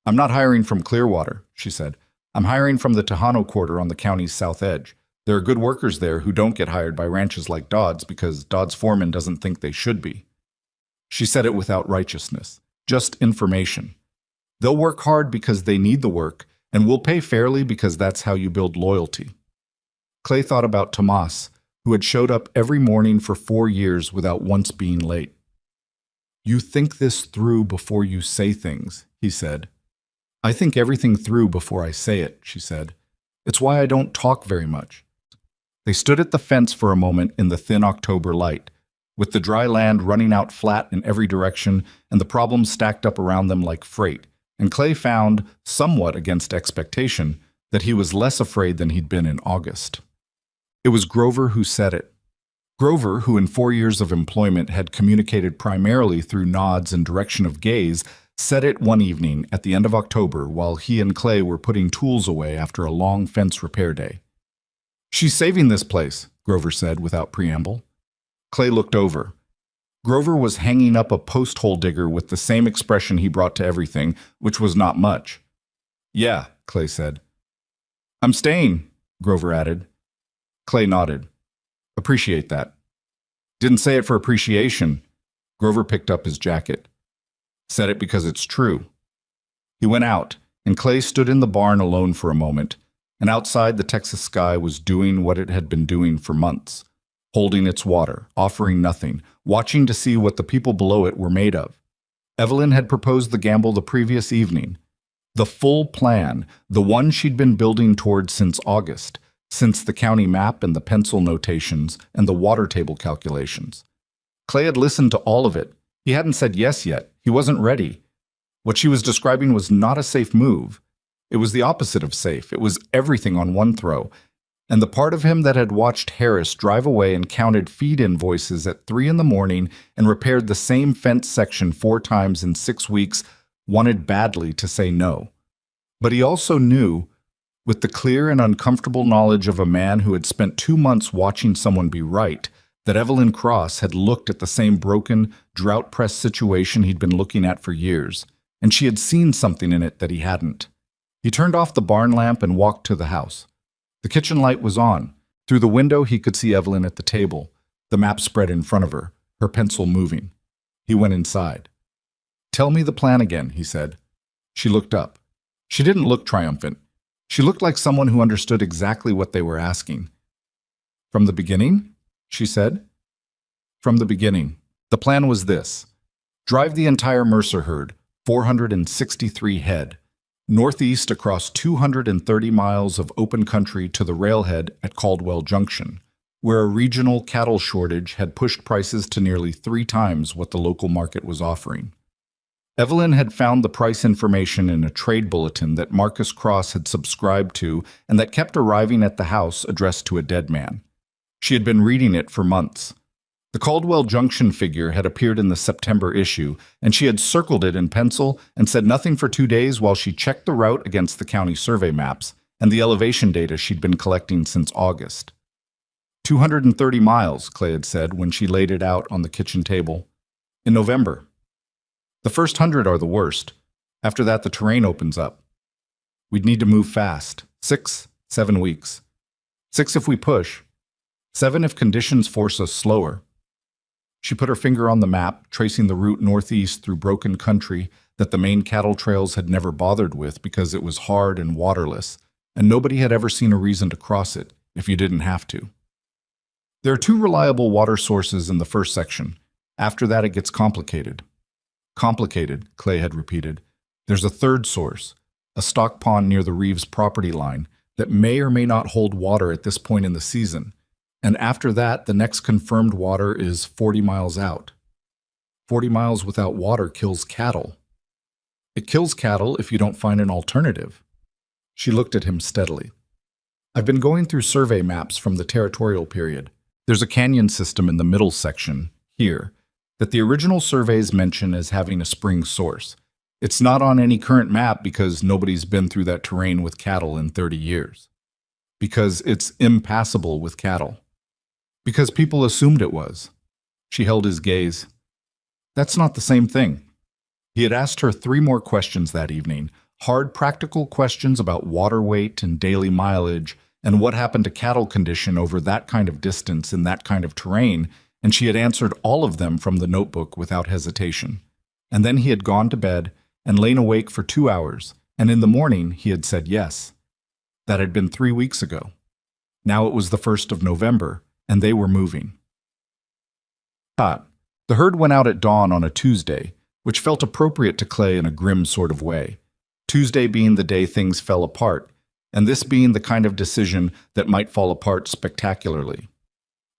[SPEAKER 1] "I'm not hiring from Clearwater," she said. "I'm hiring from the Tejano Quarter on the county's south edge. There are good workers there who don't get hired by ranches like Dodd's because Dodd's foreman doesn't think they should be." She said it without righteousness, just information. "They'll work hard because they need the work, and we'll pay fairly because that's how you build loyalty." Clay thought about Tomas, who had showed up every morning for 4 years without once being late. "You think this through before you say things," he said. "I think everything through before I say it," she said. "It's why I don't talk very much." They stood at the fence for a moment in the thin October light, with the dry land running out flat in every direction and the problems stacked up around them like freight, and Clay found, somewhat against expectation, that he was less afraid than he'd been in August. It was Grover who said it. Grover, who in 4 years of employment had communicated primarily through nods and direction of gaze, said it one evening at the end of October while he and Clay were putting tools away after a long fence repair day. "She's saving this place," Grover said without preamble. Clay looked over. Grover was hanging up a post hole digger with the same expression he brought to everything, which was not much. "Yeah," Clay said. "I'm staying," Grover added. Clay nodded. "Appreciate that." "Didn't say it for appreciation." Grover picked up his jacket. "Said it because it's true." He went out, and Clay stood in the barn alone for a moment, and outside the Texas sky was doing what it had been doing for months, holding its water, offering nothing, watching to see what the people below it were made of. Evelyn had proposed the gamble the previous evening. The full plan, the one she'd been building toward since August, since the county map and the pencil notations and the water table calculations. Clay had listened to all of it. He hadn't said yes yet. He wasn't ready. What she was describing was not a safe move. It was the opposite of safe. It was everything on one throw. And the part of him that had watched Harris drive away and counted feed invoices at 3 in the morning and repaired the same fence section 4 times in 6 weeks wanted badly to say no. But he also knew, with the clear and uncomfortable knowledge of a man who had spent 2 months watching someone be right, that Evelyn Cross had looked at the same broken, drought-pressed situation he'd been looking at for years, and she had seen something in it that he hadn't. He turned off the barn lamp and walked to the house. The kitchen light was on. Through the window he could see Evelyn at the table, the map spread in front of her, her pencil moving. He went inside. "Tell me the plan again," he said. She looked up. She didn't look triumphant. She looked like someone who understood exactly what they were asking. "From the beginning?" she said. "From the beginning. The plan was this. Drive the entire Mercer herd, 463 head, northeast across 230 miles of open country to the railhead at Caldwell Junction, where a regional cattle shortage had pushed prices to nearly 3 times what the local market was offering. Evelyn had found the price information in a trade bulletin that Marcus Cross had subscribed to and that kept arriving at the house addressed to a dead man. She had been reading it for months. The Caldwell Junction figure had appeared in the September issue, and she had circled it in pencil and said nothing for 2 days while she checked the route against the county survey maps and the elevation data she'd been collecting since August. 230 miles, Clay had said when she laid it out on the kitchen table. In November. The first 100 are the worst. After that, the terrain opens up. We'd need to move fast. 6, 7 weeks. 6 if we push. 7 if conditions force us slower. She put her finger on the map, tracing the route northeast through broken country that the main cattle trails had never bothered with because it was hard and waterless, and nobody had ever seen a reason to cross it if you didn't have to. There are 2 reliable water sources in the first section. After that, it gets complicated. Complicated, Clay had repeated. There's a 3rd source, a stock pond near the Reeves property line that may or may not hold water at this point in the season. And after that, the next confirmed water is 40 miles out. 40 miles without water kills cattle. It kills cattle if you don't find an alternative. She looked at him steadily. I've been going through survey maps from the territorial period. There's a canyon system in the middle section, here, that the original surveys mention as having a spring source. It's not on any current map because nobody's been through that terrain with cattle in 30 years. Because it's impassable with cattle. Because people assumed it was. She held his gaze. That's not the same thing. He had asked her 3 more questions that evening, hard practical questions about water weight and daily mileage and what happened to cattle condition over that kind of distance in that kind of terrain, and she had answered all of them from the notebook without hesitation. And then he had gone to bed and lain awake for 2 hours, and in the morning he had said yes. That had been 3 weeks ago. Now it was the 1st of November, and they were moving. The herd went out at dawn on a Tuesday, which felt appropriate to Clay in a grim sort of way. Tuesday being the day things fell apart, and this being the kind of decision that might fall apart spectacularly.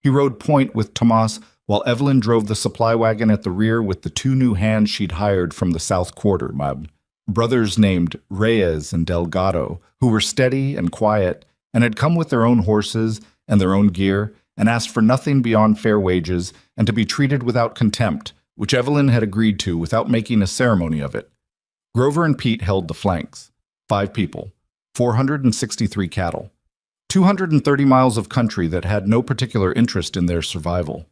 [SPEAKER 1] He rode point with Tomas while Evelyn drove the supply wagon at the rear with the 2 new hands she'd hired from the South Quarter, brothers named Reyes and Delgado, who were steady and quiet and had come with their own horses and their own gear and asked for nothing beyond fair wages and to be treated without contempt, which Evelyn had agreed to without making a ceremony of it. Grover and Pete held the flanks. 5 people, 463 cattle, 230 miles of country that had no particular interest in their survival.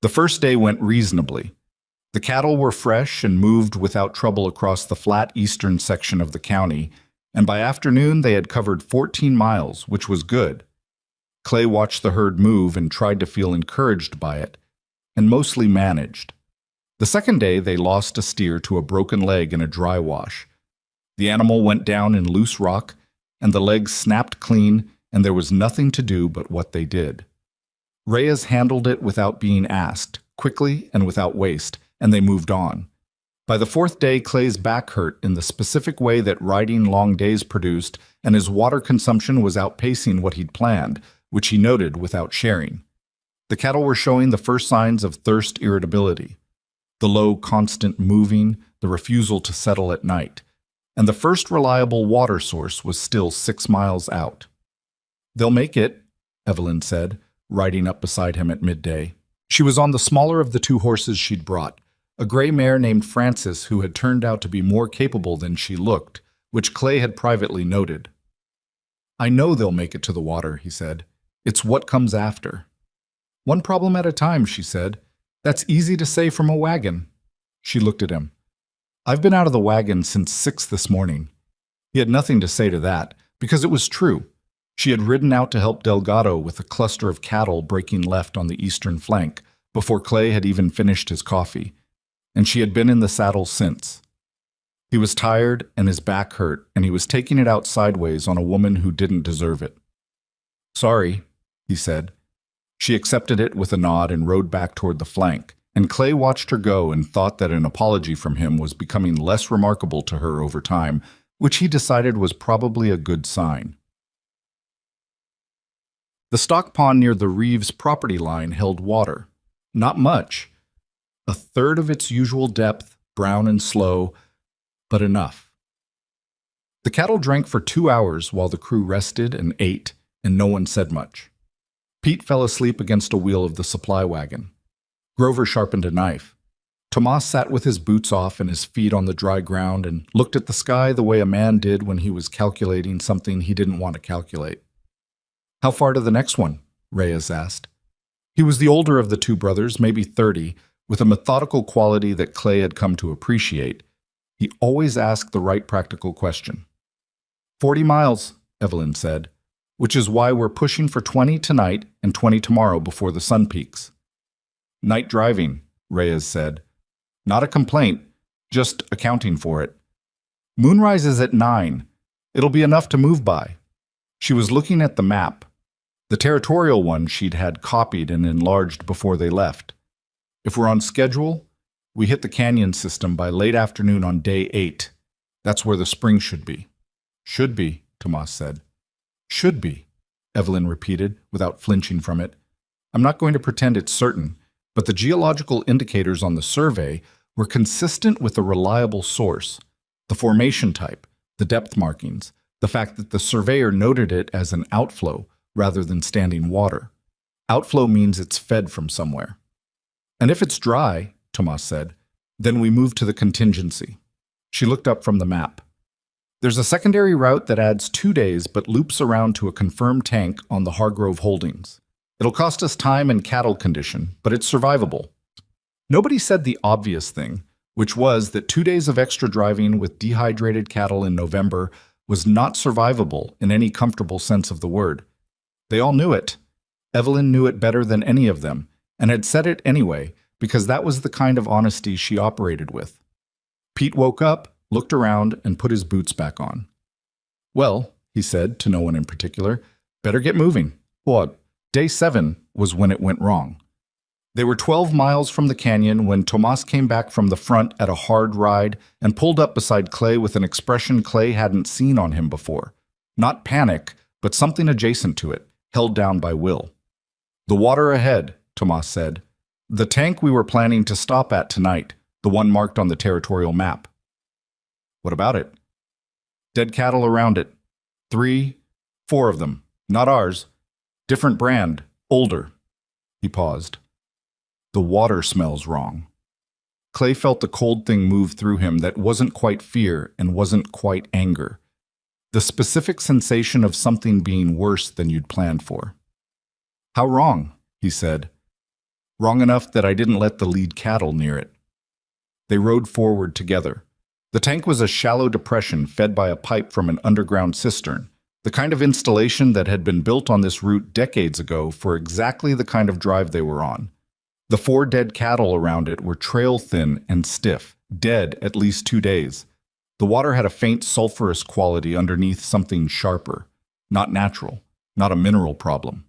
[SPEAKER 1] The first day went reasonably. The cattle were fresh and moved without trouble across the flat eastern section of the county, and by afternoon they had covered 14 miles, which was good. Clay watched the herd move and tried to feel encouraged by it, and mostly managed. The second day they lost a steer to a broken leg in a dry wash. The animal went down in loose rock, and the leg snapped clean, and there was nothing to do but what they did. Reyes handled it without being asked, quickly and without waste, and they moved on. By the 4th day, Clay's back hurt in the specific way that riding long days produced, and his water consumption was outpacing what he'd planned, which he noted without sharing. The cattle were showing the first signs of thirst irritability, the low, constant moving, the refusal to settle at night, and the first reliable water source was still 6 miles out. They'll make it, Evelyn said, riding up beside him at midday. She was on the smaller of the 2 horses she'd brought, a gray mare named Frances who had turned out to be more capable than she looked, which Clay had privately noted. "I know they'll make it to the water," he said. "It's what comes after." "One problem at a time," she said. "That's easy to say from a wagon." She looked at him. "I've been out of the wagon since 6 this morning." He had nothing to say to that, because it was true. She had ridden out to help Delgado with a cluster of cattle breaking left on the eastern flank before Clay had even finished his coffee, and she had been in the saddle since. He was tired and his back hurt, and he was taking it out sideways on a woman who didn't deserve it. "Sorry," he said. She accepted it with a nod and rode back toward the flank, and Clay watched her go and thought that an apology from him was becoming less remarkable to her over time, which he decided was probably a good sign. The stock pond near the Reeves property line held water. Not much. A third of its usual depth, brown and slow, but enough. The cattle drank for 2 hours while the crew rested and ate, and no one said much. Pete fell asleep against a wheel of the supply wagon. Grover sharpened a knife. Tomas sat with his boots off and his feet on the dry ground and looked at the sky the way a man did when he was calculating something he didn't want to calculate. "How far to the next one?" Reyes asked. He was the older of the two brothers, maybe 30, with a methodical quality that Clay had come to appreciate. He always asked the right practical question. 40 miles, Evelyn said, which is why we're pushing for 20 tonight and 20 tomorrow before the sun peaks. Night driving, Reyes said. Not a complaint, just accounting for it. Moonrise is at 9. It'll be enough to move by. She was looking at the map, the territorial one she'd had copied and enlarged before they left. If we're on schedule, we hit the canyon system by late afternoon on day 8. That's where the spring should be. Should be, Tomas said. Should be, Evelyn repeated without flinching from it. I'm not going to pretend it's certain, but the geological indicators on the survey were consistent with a reliable source. The formation type, the depth markings, the fact that the surveyor noted it as an outflow rather than standing water. Outflow means it's fed from somewhere. And if it's dry, Tomas said, then we move to the contingency. She looked up from the map. There's a secondary route that adds 2 days but loops around to a confirmed tank on the Hargrove Holdings. It'll cost us time and cattle condition, but it's survivable. Nobody said the obvious thing, which was that 2 days of extra driving with dehydrated cattle in November was not survivable in any comfortable sense of the word. They all knew it. Evelyn knew it better than any of them, and had said it anyway, because that was the kind of honesty she operated with. Pete woke up, looked around, and put his boots back on. Well, he said, to no one in particular, better get moving. What? Day 7 was when it went wrong. They were 12 miles from the canyon when Tomas came back from the front at a hard ride and pulled up beside Clay with an expression Clay hadn't seen on him before. Not panic, but something adjacent to it, held down by will. The water ahead, Tomas said. The tank we were planning to stop at tonight, the one marked on the territorial map. What about it? Dead cattle around it. 3, 4 of them. Not ours. Different brand. Older. He paused. The water smells wrong. Clay felt the cold thing move through him that wasn't quite fear and wasn't quite anger. The specific sensation of something being worse than you'd planned for. How wrong? He said. Wrong enough that I didn't let the lead cattle near it. They rode forward together. The tank was a shallow depression fed by a pipe from an underground cistern, the kind of installation that had been built on this route decades ago for exactly the kind of drive they were on. The 4 dead cattle around it were trail-thin and stiff, dead at least 2 days. The water had a faint sulfurous quality underneath something sharper, not natural, not a mineral problem.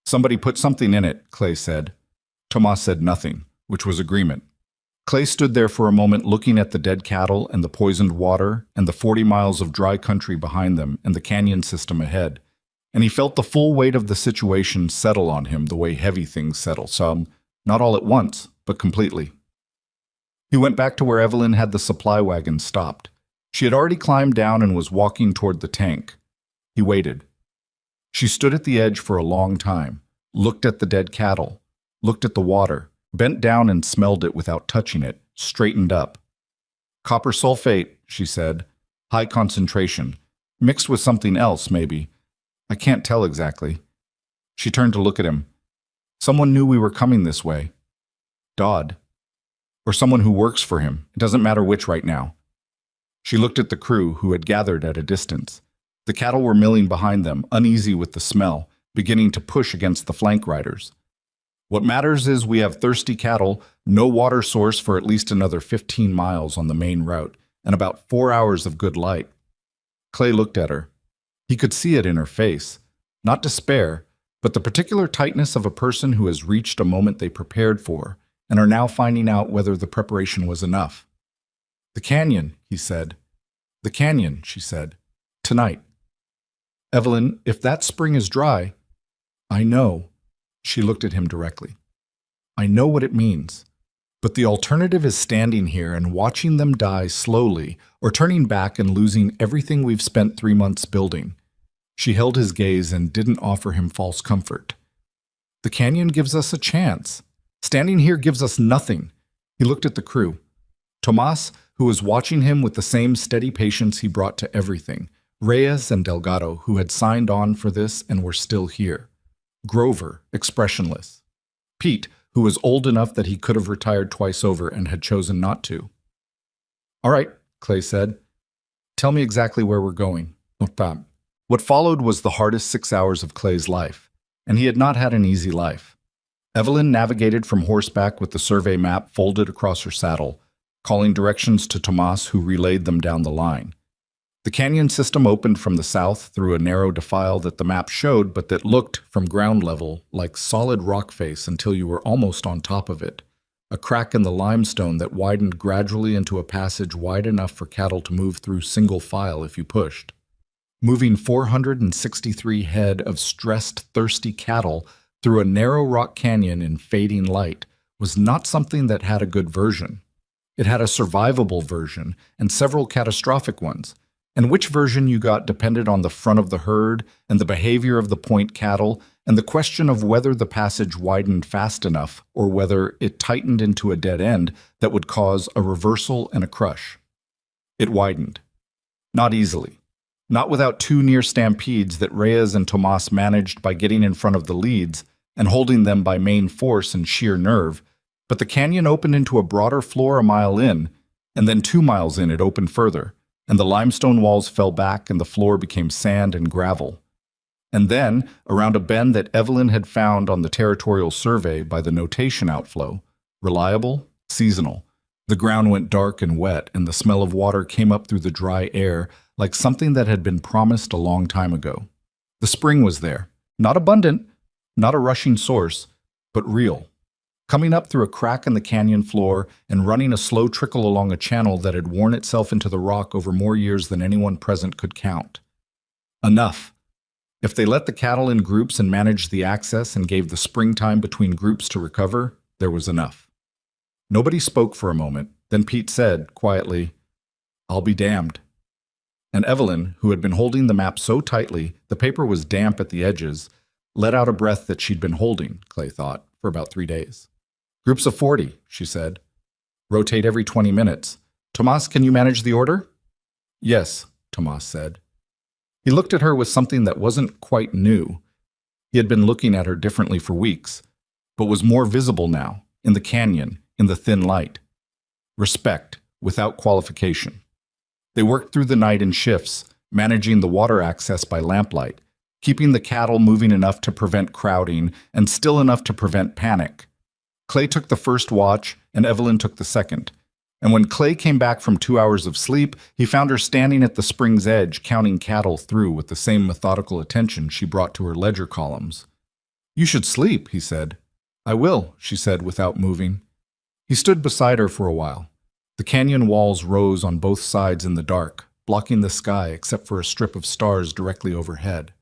[SPEAKER 1] Somebody put something in it, Clay said. Tomas said nothing, which was agreement. Clay stood there for a moment looking at the dead cattle and the poisoned water and the 40 miles of dry country behind them and the canyon system ahead, and he felt the full weight of the situation settle on him the way heavy things settle, some, not all at once, but completely. He went back to where Evelyn had the supply wagon stopped. She had already climbed down and was walking toward the tank. He waited. She stood at the edge for a long time, looked at the dead cattle, looked at the water, bent down and smelled it without touching it, straightened up. Copper sulfate, she said. High concentration. Mixed with something else, maybe. I can't tell exactly. She turned to look at him. Someone knew we were coming this way. Dodd. Or someone who works for him. It doesn't matter which right now. She looked at the crew, who had gathered at a distance. The cattle were milling behind them, uneasy with the smell, beginning to push against the flank riders. What matters is we have thirsty cattle, no water source for at least another 15 miles on the main route, and about 4 hours of good light. Clay looked at her. He could see it in her face. Not despair, but the particular tightness of a person who has reached a moment they prepared for and are now finding out whether the preparation was enough. The canyon, he said. The canyon, she said. Tonight. Evelyn, if that spring is dry, I know. She looked at him directly. I know what it means. But the alternative is standing here and watching them die slowly or turning back and losing everything we've spent 3 months building. She held his gaze and didn't offer him false comfort. The canyon gives us a chance. Standing here gives us nothing. He looked at the crew. Tomas, who was watching him with the same steady patience he brought to everything. Reyes and Delgado, who had signed on for this and were still here. Grover, expressionless. Pete, who was old enough that he could have retired twice over and had chosen not to. All right, Clay said. Tell me exactly where we're going. What followed was the hardest 6 hours of Clay's life, and he had not had an easy life. Evelyn navigated from horseback with the survey map folded across her saddle, calling directions to Tomas, who relayed them down the line. The canyon system opened from the south through a narrow defile that the map showed, but that looked, from ground level, like solid rock face until you were almost on top of it, a crack in the limestone that widened gradually into a passage wide enough for cattle to move through single file if you pushed. Moving 463 head of stressed, thirsty cattle through a narrow rock canyon in fading light was not something that had a good version. It had a survivable version and several catastrophic ones, and which version you got depended on the front of the herd and the behavior of the point cattle and the question of whether the passage widened fast enough or whether it tightened into a dead end that would cause a reversal and a crush. It widened. Not easily. Not without 2 near stampedes that Reyes and Tomas managed by getting in front of the leads and holding them by main force and sheer nerve, but the canyon opened into a broader floor a mile in, and then 2 miles in it opened further, and the limestone walls fell back and the floor became sand and gravel. And then, around a bend that Evelyn had found on the territorial survey by the notation outflow, reliable, seasonal, the ground went dark and wet, and the smell of water came up through the dry air like something that had been promised a long time ago. The spring was there, not abundant, not a rushing source, but real, coming up through a crack in the canyon floor and running a slow trickle along a channel that had worn itself into the rock over more years than anyone present could count. Enough. If they let the cattle in groups and managed the access and gave the springtime between groups to recover, there was enough. Nobody spoke for a moment. Then Pete said, quietly, "I'll be damned." And Evelyn, who had been holding the map so tightly the paper was damp at the edges, let out a breath that she'd been holding, Clay thought, for about 3 days. "Groups of 40, she said. "Rotate every 20 minutes. Tomas, can you manage the order?" "Yes," Tomas said. He looked at her with something that wasn't quite new. He had been looking at her differently for weeks, but was more visible now, in the canyon, in the thin light. Respect, without qualification. They worked through the night in shifts, managing the water access by lamplight, keeping the cattle moving enough to prevent crowding and still enough to prevent panic. Clay took the first watch, and Evelyn took the second. And when Clay came back from 2 hours of sleep, he found her standing at the spring's edge, counting cattle through with the same methodical attention she brought to her ledger columns. "You should sleep," he said. "I will," she said without moving. He stood beside her for a while. The canyon walls rose on both sides in the dark, blocking the sky except for a strip of stars directly overhead.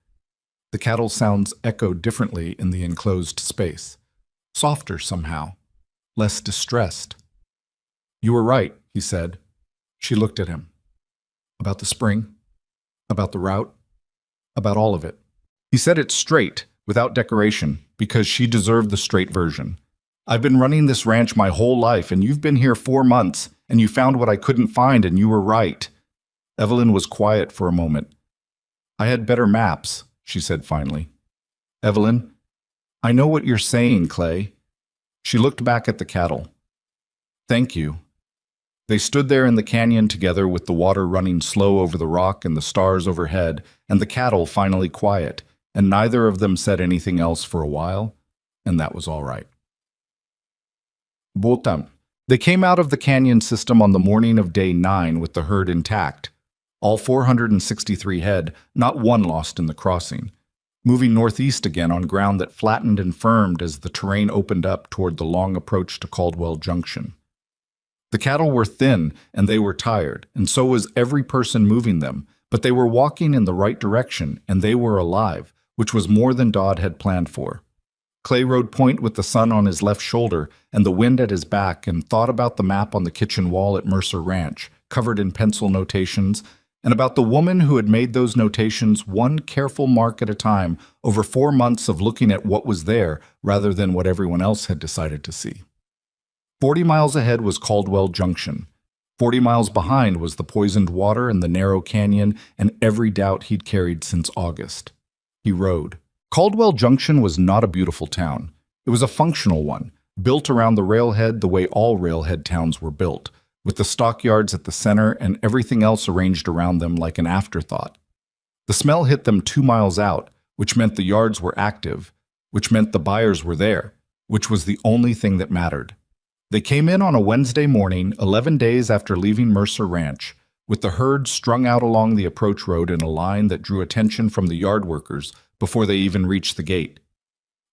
[SPEAKER 1] The cattle sounds echoed differently in the enclosed space. Softer somehow, less distressed. "You were right," he said. She looked at him. "About the spring? About the route? About all of it." He said it straight, without decoration, because she deserved the straight version. I've been running this ranch my whole life, and you've been here 4 months, and you found what I couldn't find, and you were right." Evelyn was quiet for a moment. "I had better maps," she said finally. "Evelyn, I know what you're saying, Clay." She looked back at the cattle. "Thank you." They stood there in the canyon together with the water running slow over the rock and the stars overhead, and the cattle finally quiet, and neither of them said anything else for a while, and that was all right. Botam. They came out of the canyon system on the morning of day 9 with the herd intact. All 463 head, not one lost in the crossing. Moving northeast again on ground that flattened and firmed as the terrain opened up toward the long approach to Caldwell Junction. The cattle were thin and they were tired, and so was every person moving them, but they were walking in the right direction and they were alive, which was more than Dodd had planned for. Clay rode point with the sun on his left shoulder and the wind at his back and thought about the map on the kitchen wall at Mercer Ranch, covered in pencil notations, and about the woman who had made those notations one careful mark at a time over 4 months of looking at what was there rather than what everyone else had decided to see. 40 miles ahead was Caldwell Junction. 40 miles behind was the poisoned water and the narrow canyon and every doubt he'd carried since August. He rode. Caldwell Junction was not a beautiful town. It was a functional one, built around the railhead the way all railhead towns were built, with the stockyards at the center and everything else arranged around them like an afterthought. The smell hit them 2 miles out, which meant the yards were active, which meant the buyers were there, which was the only thing that mattered. They came in on a Wednesday morning, 11 days after leaving Mercer Ranch, with the herd strung out along the approach road in a line that drew attention from the yard workers before they even reached the gate.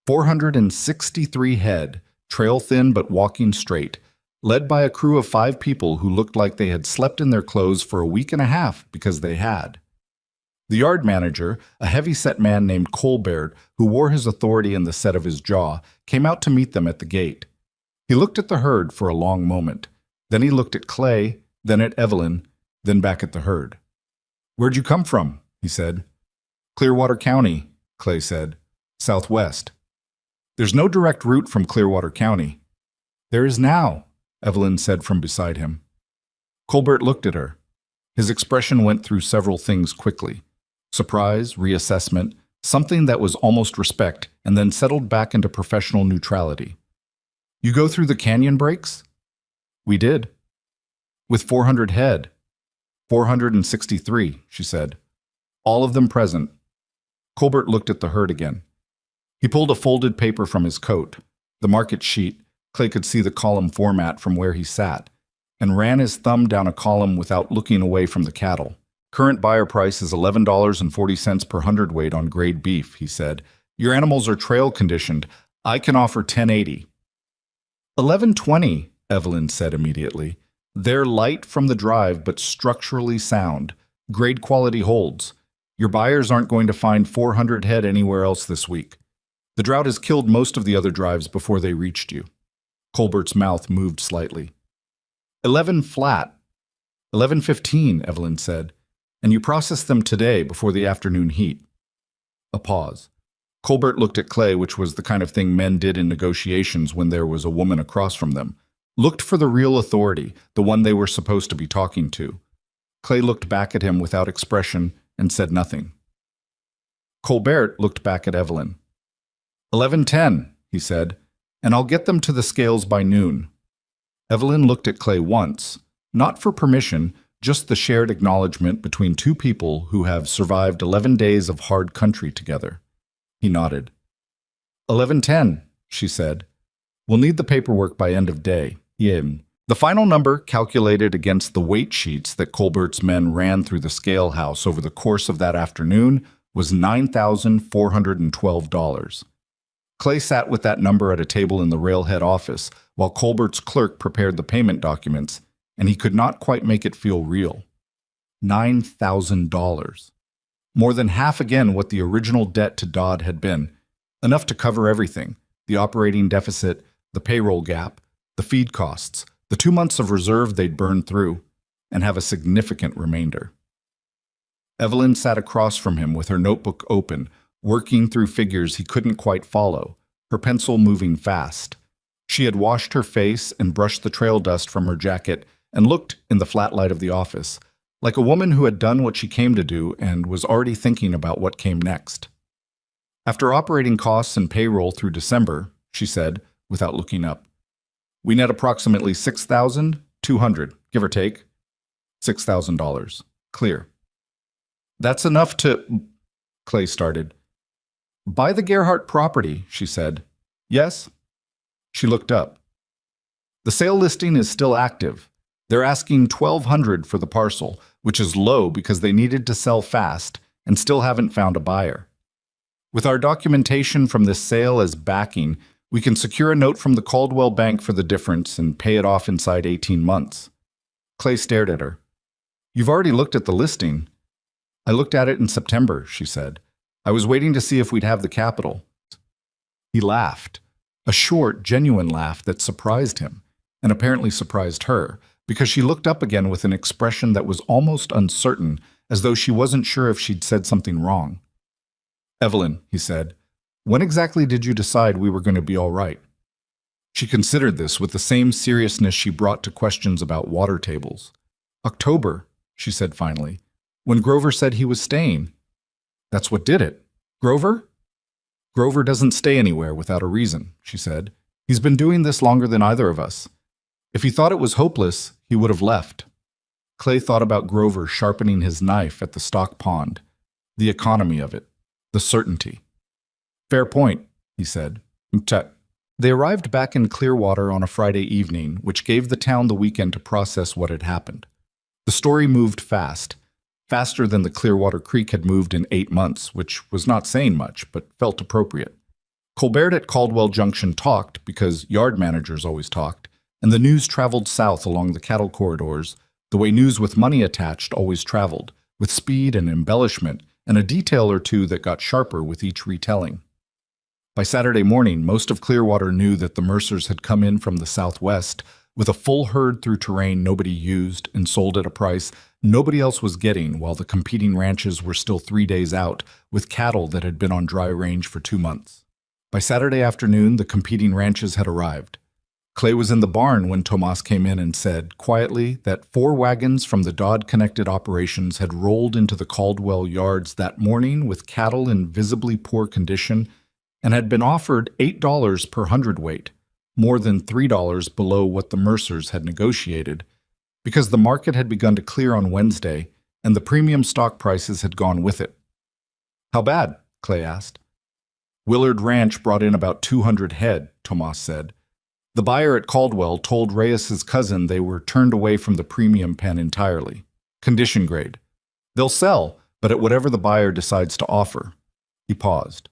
[SPEAKER 1] 463 head, trail thin but walking straight, led by a crew of 5 people who looked like they had slept in their clothes for a week and a half because they had. The yard manager, a heavy-set man named Colbert, who wore his authority in the set of his jaw, came out to meet them at the gate. He looked at the herd for a long moment. Then he looked at Clay, then at Evelyn, then back at the herd. "Where'd you come from?" he said. "Clearwater County," Clay said. "Southwest." "There's no direct route from Clearwater County." "There is now," Evelyn said from beside him. Colbert looked at her. His expression went through several things quickly. Surprise, reassessment, something that was almost respect, and then settled back into professional neutrality. "You go through the canyon breaks?" "We did." "With 400 head?" 463, she said. "All of them present." Colbert looked at the herd again. He pulled a folded paper from his coat, the market sheet. Clay could see the column format from where he sat, and ran his thumb down a column without looking away from the cattle. "Current buyer price is $11.40 per hundredweight on grade beef," he said. "Your animals are trail conditioned. I can offer $10.80. $11.20, Evelyn said immediately. "They're light from the drive, but structurally sound. Grade quality holds. Your buyers aren't going to find 400 head anywhere else this week. The drought has killed most of the other drives before they reached you." Colbert's mouth moved slightly. 11 flat. 11.15, Evelyn said. "And you processed them today before the afternoon heat." A pause. Colbert looked at Clay, which was the kind of thing men did in negotiations when there was a woman across from them. Looked for the real authority, the one they were supposed to be talking to. Clay looked back at him without expression and said nothing. Colbert looked back at Evelyn. 11:10, he said, "and I'll get them to the scales by noon." Evelyn looked at Clay once, not for permission, just the shared acknowledgement between two people who have survived 11 days of hard country together. He nodded. 11:10, she said. "We'll need the paperwork by end of day." The final number, calculated against the weight sheets that Colbert's men ran through the scale house over the course of that afternoon, was $9,412. Clay sat with that number at a table in the railhead office while Colbert's clerk prepared the payment documents, and he could not quite make it feel real. $9,000. More than half again what the original debt to Dodd had been, enough to cover everything, the operating deficit, the payroll gap, the feed costs, the 2 months of reserve they'd burned through, and have a significant remainder. Evelyn sat across from him with her notebook open, working through figures he couldn't quite follow, her pencil moving fast. She had washed her face and brushed the trail dust from her jacket and looked, in the flat light of the office, like a woman who had done what she came to do and was already thinking about what came next. After operating costs and payroll through December, she said, without looking up, we net approximately $6,200, give or take. $6,000. Clear. That's enough to... Clay started. Buy the Gerhardt property, she said. Yes? She looked up. The sale listing is still active. They're asking $1,200 for the parcel, which is low because they needed to sell fast and still haven't found a buyer. With our documentation from this sale as backing, we can secure a note from the Caldwell Bank for the difference and pay it off inside 18 months. Clay stared at her. You've already looked at the listing. I looked at it in September, she said. I was waiting to see if we'd have the capital. He laughed, a short, genuine laugh that surprised him, and apparently surprised her, because she looked up again with an expression that was almost uncertain, as though she wasn't sure if she'd said something wrong. Evelyn, he said, when exactly did you decide we were going to be all right? She considered this with the same seriousness she brought to questions about water tables. October, she said finally, when Grover said he was staying. That's what did it. Grover? Grover doesn't stay anywhere without a reason, she said. He's been doing this longer than either of us. If he thought it was hopeless, he would have left. Clay thought about Grover sharpening his knife at the stock pond, the economy of it, the certainty. Fair point, he said. They arrived back in Clearwater on a Friday evening, which gave the town the weekend to process what had happened. The story moved fast, faster than the Clearwater Creek had moved in 8 months, which was not saying much, but felt appropriate. Colbert at Caldwell Junction talked, because yard managers always talked, and the news traveled south along the cattle corridors, the way news with money attached always traveled, with speed and embellishment, and a detail or two that got sharper with each retelling. By Saturday morning, most of Clearwater knew that the Mercers had come in from the southwest with a full herd through terrain nobody used and sold at a price nobody else was getting, while the competing ranches were still 3 days out with cattle that had been on dry range for 2 months. By Saturday afternoon, the competing ranches had arrived. Clay was in the barn when Tomas came in and said, quietly, that 4 wagons from the Dodd-connected operations had rolled into the Caldwell yards that morning with cattle in visibly poor condition and had been offered $8 per hundredweight, more than $3 below what the Mercers had negotiated, because the market had begun to clear on Wednesday and the premium stock prices had gone with it. How bad? Clay asked. Willard Ranch brought in about 200 head, Tomas said. The buyer at Caldwell told Reyes's cousin they were turned away from the premium pen entirely. Condition grade. They'll sell, but at whatever the buyer decides to offer. He paused.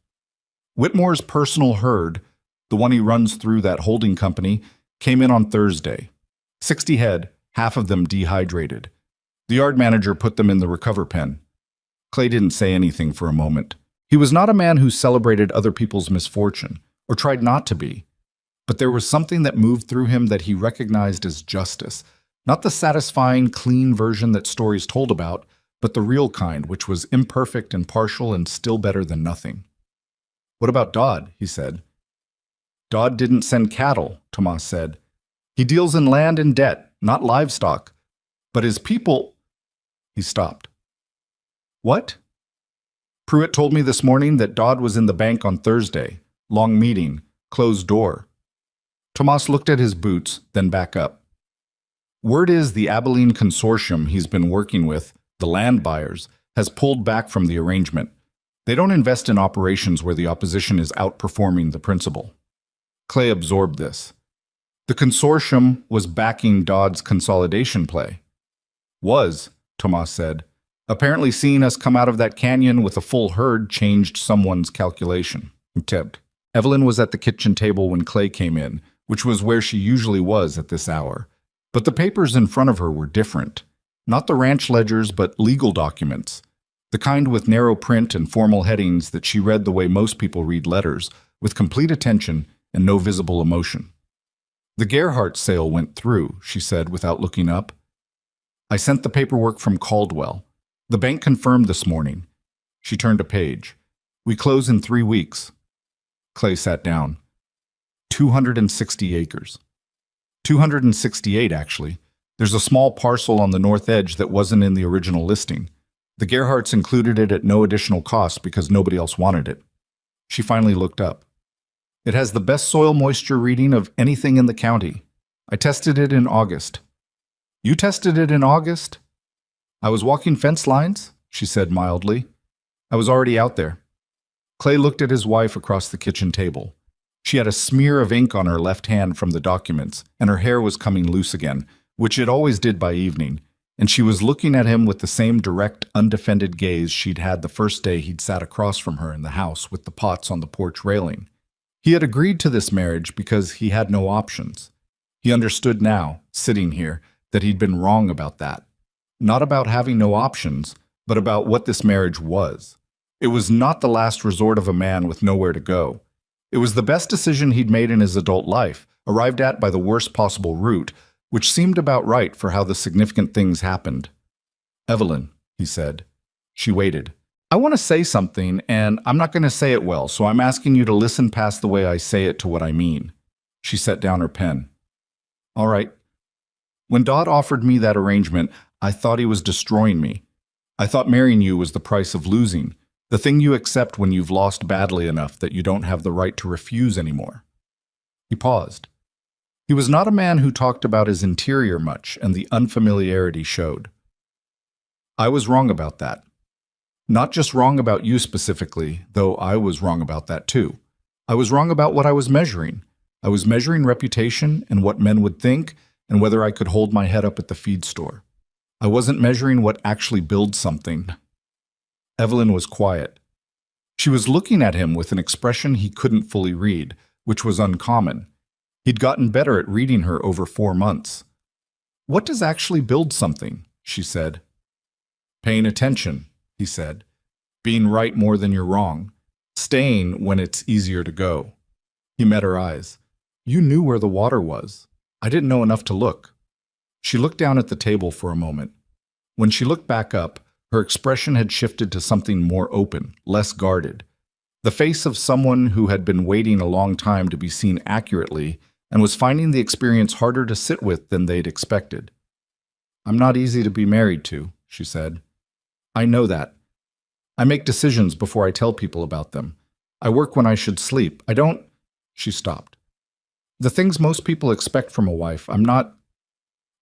[SPEAKER 1] Whitmore's personal herd, the one he runs through that holding company, came in on Thursday. 60 head, half of them dehydrated. The yard manager put them in the recover pen. Clay didn't say anything for a moment. He was not a man who celebrated other people's misfortune, or tried not to be. But there was something that moved through him that he recognized as justice, not the satisfying, clean version that stories told about, but the real kind, which was imperfect and partial and still better than nothing. What about Dodd? He said. Dodd didn't send cattle, Tomas said. He deals in land and debt, not livestock. But his people... He stopped. What? Pruitt told me this morning that Dodd was in the bank on Thursday. Long meeting. Closed door. Tomas looked at his boots, then back up. Word is the Abilene consortium he's been working with, the land buyers, has pulled back from the arrangement. They don't invest in operations where the opposition is outperforming the principal. Clay absorbed this. The consortium was backing Dodd's consolidation play. Was, Tomas said. Apparently seeing us come out of that canyon with a full herd changed someone's calculation. Evelyn was at the kitchen table when Clay came in, which was where she usually was at this hour. But the papers in front of her were different. Not the ranch ledgers, but legal documents. The kind with narrow print and formal headings that she read the way most people read letters, with complete attention and no visible emotion. The Gerhardt sale went through, she said without looking up. I sent the paperwork from Caldwell. The bank confirmed this morning. She turned a page. We close in 3 weeks. Clay sat down. 260 acres. 268, actually. There's a small parcel on the north edge that wasn't in the original listing. The Gerhardts included it at no additional cost because nobody else wanted it. She finally looked up. It has the best soil moisture reading of anything in the county. I tested it in August. You tested it in August? I was walking fence lines, she said mildly. I was already out there. Clay looked at his wife across the kitchen table. She had a smear of ink on her left hand from the documents, and her hair was coming loose again, which it always did by evening, and she was looking at him with the same direct, undefended gaze she'd had the first day he'd sat across from her in the house with the pots on the porch railing. He had agreed to this marriage because he had no options. He understood now, sitting here, that he'd been wrong about that. Not about having no options, but about what this marriage was. It was not the last resort of a man with nowhere to go. It was the best decision he'd made in his adult life, arrived at by the worst possible route, which seemed about right for how the significant things happened. Evelyn, he said. She waited. I want to say something, and I'm not going to say it well, so I'm asking you to listen past the way I say it to what I mean. She set down her pen. All right. When Dodd offered me that arrangement, I thought he was destroying me. I thought marrying you was the price of losing, the thing you accept when you've lost badly enough that you don't have the right to refuse anymore. He paused. He was not a man who talked about his interior much, and the unfamiliarity showed. I was wrong about that. Not just wrong about you specifically, though I was wrong about that too. I was wrong about what I was measuring. I was measuring reputation and what men would think and whether I could hold my head up at the feed store. I wasn't measuring what actually builds something. Evelyn was quiet. She was looking at him with an expression he couldn't fully read, which was uncommon. He'd gotten better at reading her over 4 months. What does actually build something? She said. Paying attention, he said. Being right more than you're wrong. Staying when it's easier to go. He met her eyes. You knew where the water was. I didn't know enough to look. She looked down at the table for a moment. When she looked back up, her expression had shifted to something more open, less guarded. The face of someone who had been waiting a long time to be seen accurately and was finding the experience harder to sit with than they'd expected. I'm not easy to be married to, she said. I know that. I make decisions before I tell people about them. I work when I should sleep. I don't... She stopped. The things most people expect from a wife, I'm not...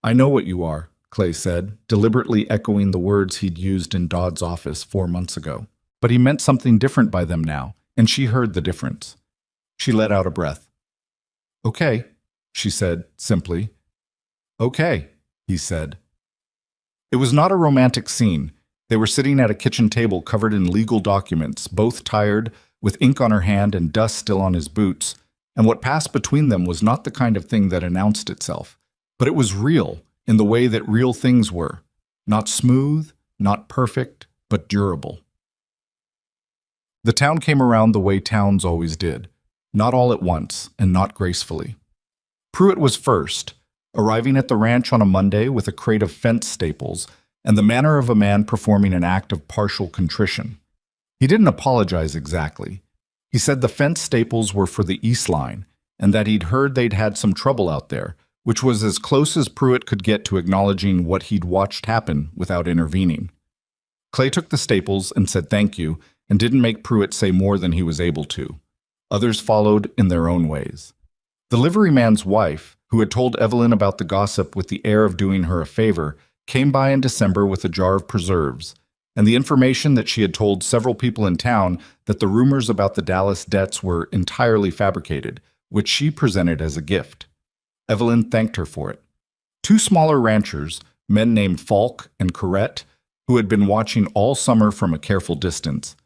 [SPEAKER 1] I know what you are, Clay said, deliberately echoing the words he'd used in Dodd's office 4 months ago. But he meant something different by them now, and she heard the difference. She let out a breath. Okay, she said simply. Okay, he said. It was not a romantic scene. They were sitting at a kitchen table covered in legal documents, both tired, with ink on her hand and dust still on his boots, and what passed between them was not the kind of thing that announced itself, but it was real in the way that real things were, not smooth, not perfect, but durable. The town came around the way towns always did, not all at once and not gracefully. Pruitt was first, arriving at the ranch on a Monday with a crate of fence staples and the manner of a man performing an act of partial contrition. He didn't apologize exactly. He said the fence staples were for the East Line and that he'd heard they'd had some trouble out there, which was as close as Pruitt could get to acknowledging what he'd watched happen without intervening. Clay took the staples and said thank you and didn't make Pruitt say more than he was able to. Others followed in their own ways. The liveryman's wife, who had told Evelyn about the gossip with the air of doing her a favor, came by in December with a jar of preserves, and the information that she had told several people in town that the rumors about the Dallas debts were entirely fabricated, which she presented as a gift. Evelyn thanked her for it. 2 smaller ranchers, men named Falk and Corrette, who had been watching all summer from a careful distance,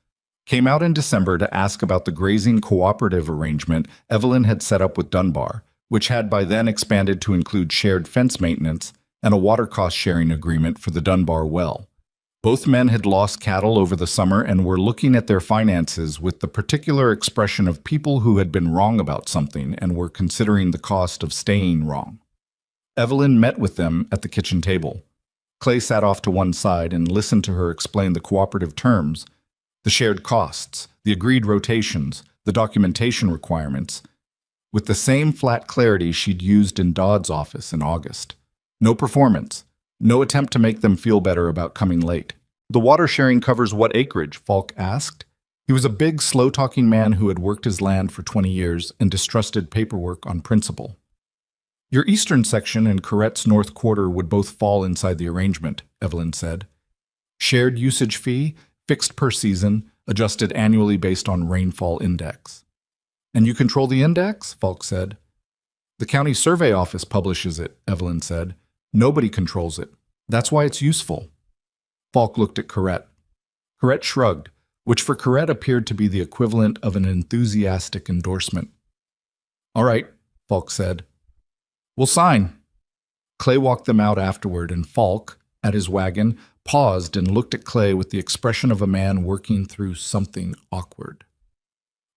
[SPEAKER 1] came out in December to ask about the grazing cooperative arrangement Evelyn had set up with Dunbar, which had by then expanded to include shared fence maintenance and a water cost sharing agreement for the Dunbar well. Both men had lost cattle over the summer and were looking at their finances with the particular expression of people who had been wrong about something and were considering the cost of staying wrong. Evelyn met with them at the kitchen table. Clay sat off to one side and listened to her explain the cooperative terms, the shared costs, the agreed rotations, the documentation requirements. with the same flat clarity she'd used in Dodd's office in August. No performance, no attempt to make them feel better about coming late. The water sharing covers what acreage? Falk asked. He was a big, slow-talking man who had worked his land for 20 years and distrusted paperwork on principle. Your eastern section and Corret's north quarter would both fall inside the arrangement, Evelyn said. Shared usage fee, fixed per season, adjusted annually based on rainfall index. And you control the index? Falk said. The county survey office publishes it, Evelyn said. Nobody controls it. That's why it's useful. Falk looked at Corret. Corret shrugged, which for Corret appeared to be the equivalent of an enthusiastic endorsement. All right, Falk said. We'll sign. Clay walked them out afterward, and Falk, at his wagon, paused and looked at Clay with the expression of a man working through something awkward.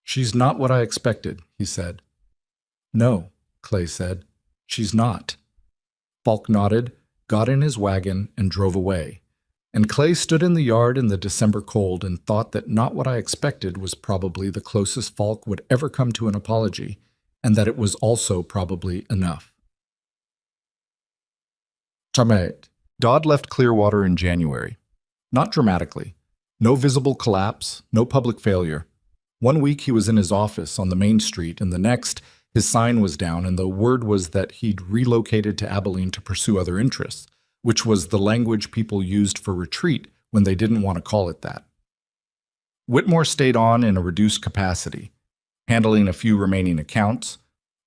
[SPEAKER 1] She's not what I expected, he said. No, Clay said. She's not. Falk nodded, got in his wagon, and drove away. And Clay stood in the yard in the December cold and thought that not what I expected was probably the closest Falk would ever come to an apology, and that it was also probably enough. Tamet. Dodd left Clearwater in January. Not dramatically. No visible collapse, no public failure. 1 week he was in his office on the main street, and the next, his sign was down, and the word was that he'd relocated to Abilene to pursue other interests, which was the language people used for retreat when they didn't want to call it that. Whitmore stayed on in a reduced capacity, handling a few remaining accounts,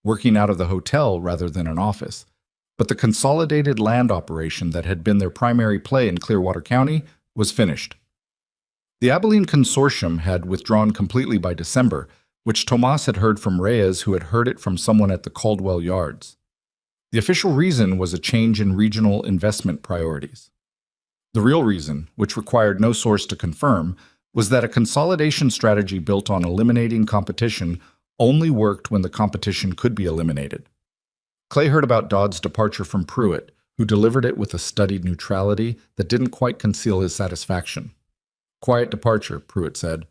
[SPEAKER 1] working out of the hotel rather than an office, but the consolidated land operation that had been their primary play in Clearwater County was finished. The Abilene Consortium had withdrawn completely by December, which Tomas had heard from Reyes, who had heard it from someone at the Caldwell Yards. The official reason was a change in regional investment priorities. The real reason, which required no source to confirm, was that a consolidation strategy built on eliminating competition only worked when the competition could be eliminated. Clay heard about Dodd's departure from Pruitt, who delivered it with a studied neutrality that didn't quite conceal his satisfaction. Quiet departure, Pruitt said.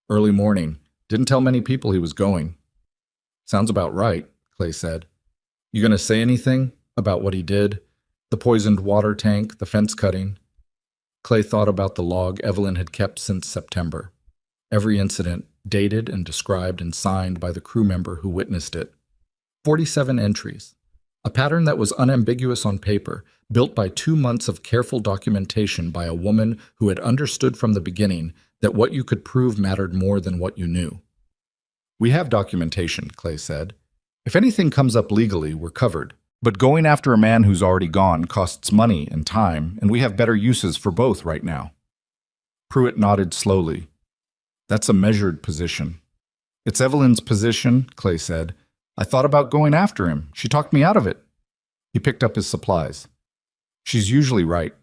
[SPEAKER 1] Early morning. Didn't tell many people he was going. Sounds about right, Clay said. You going to say anything about what he did? The poisoned water tank, the fence cutting? Clay thought about the log Evelyn had kept since September. Every incident, dated and described and signed by the crew member who witnessed it. 47 entries. A pattern that was unambiguous on paper, built by 2 months of careful documentation by a woman who had understood from the beginning that what you could prove mattered more than what you knew. We have documentation, Clay said. If anything comes up legally, we're covered. But going after a man who's already gone costs money and time, and we have better uses for both right now. Pruitt nodded slowly. That's a measured position. It's Evelyn's position, Clay said. I thought about going after him. She talked me out of it. He picked up his supplies. She's usually right.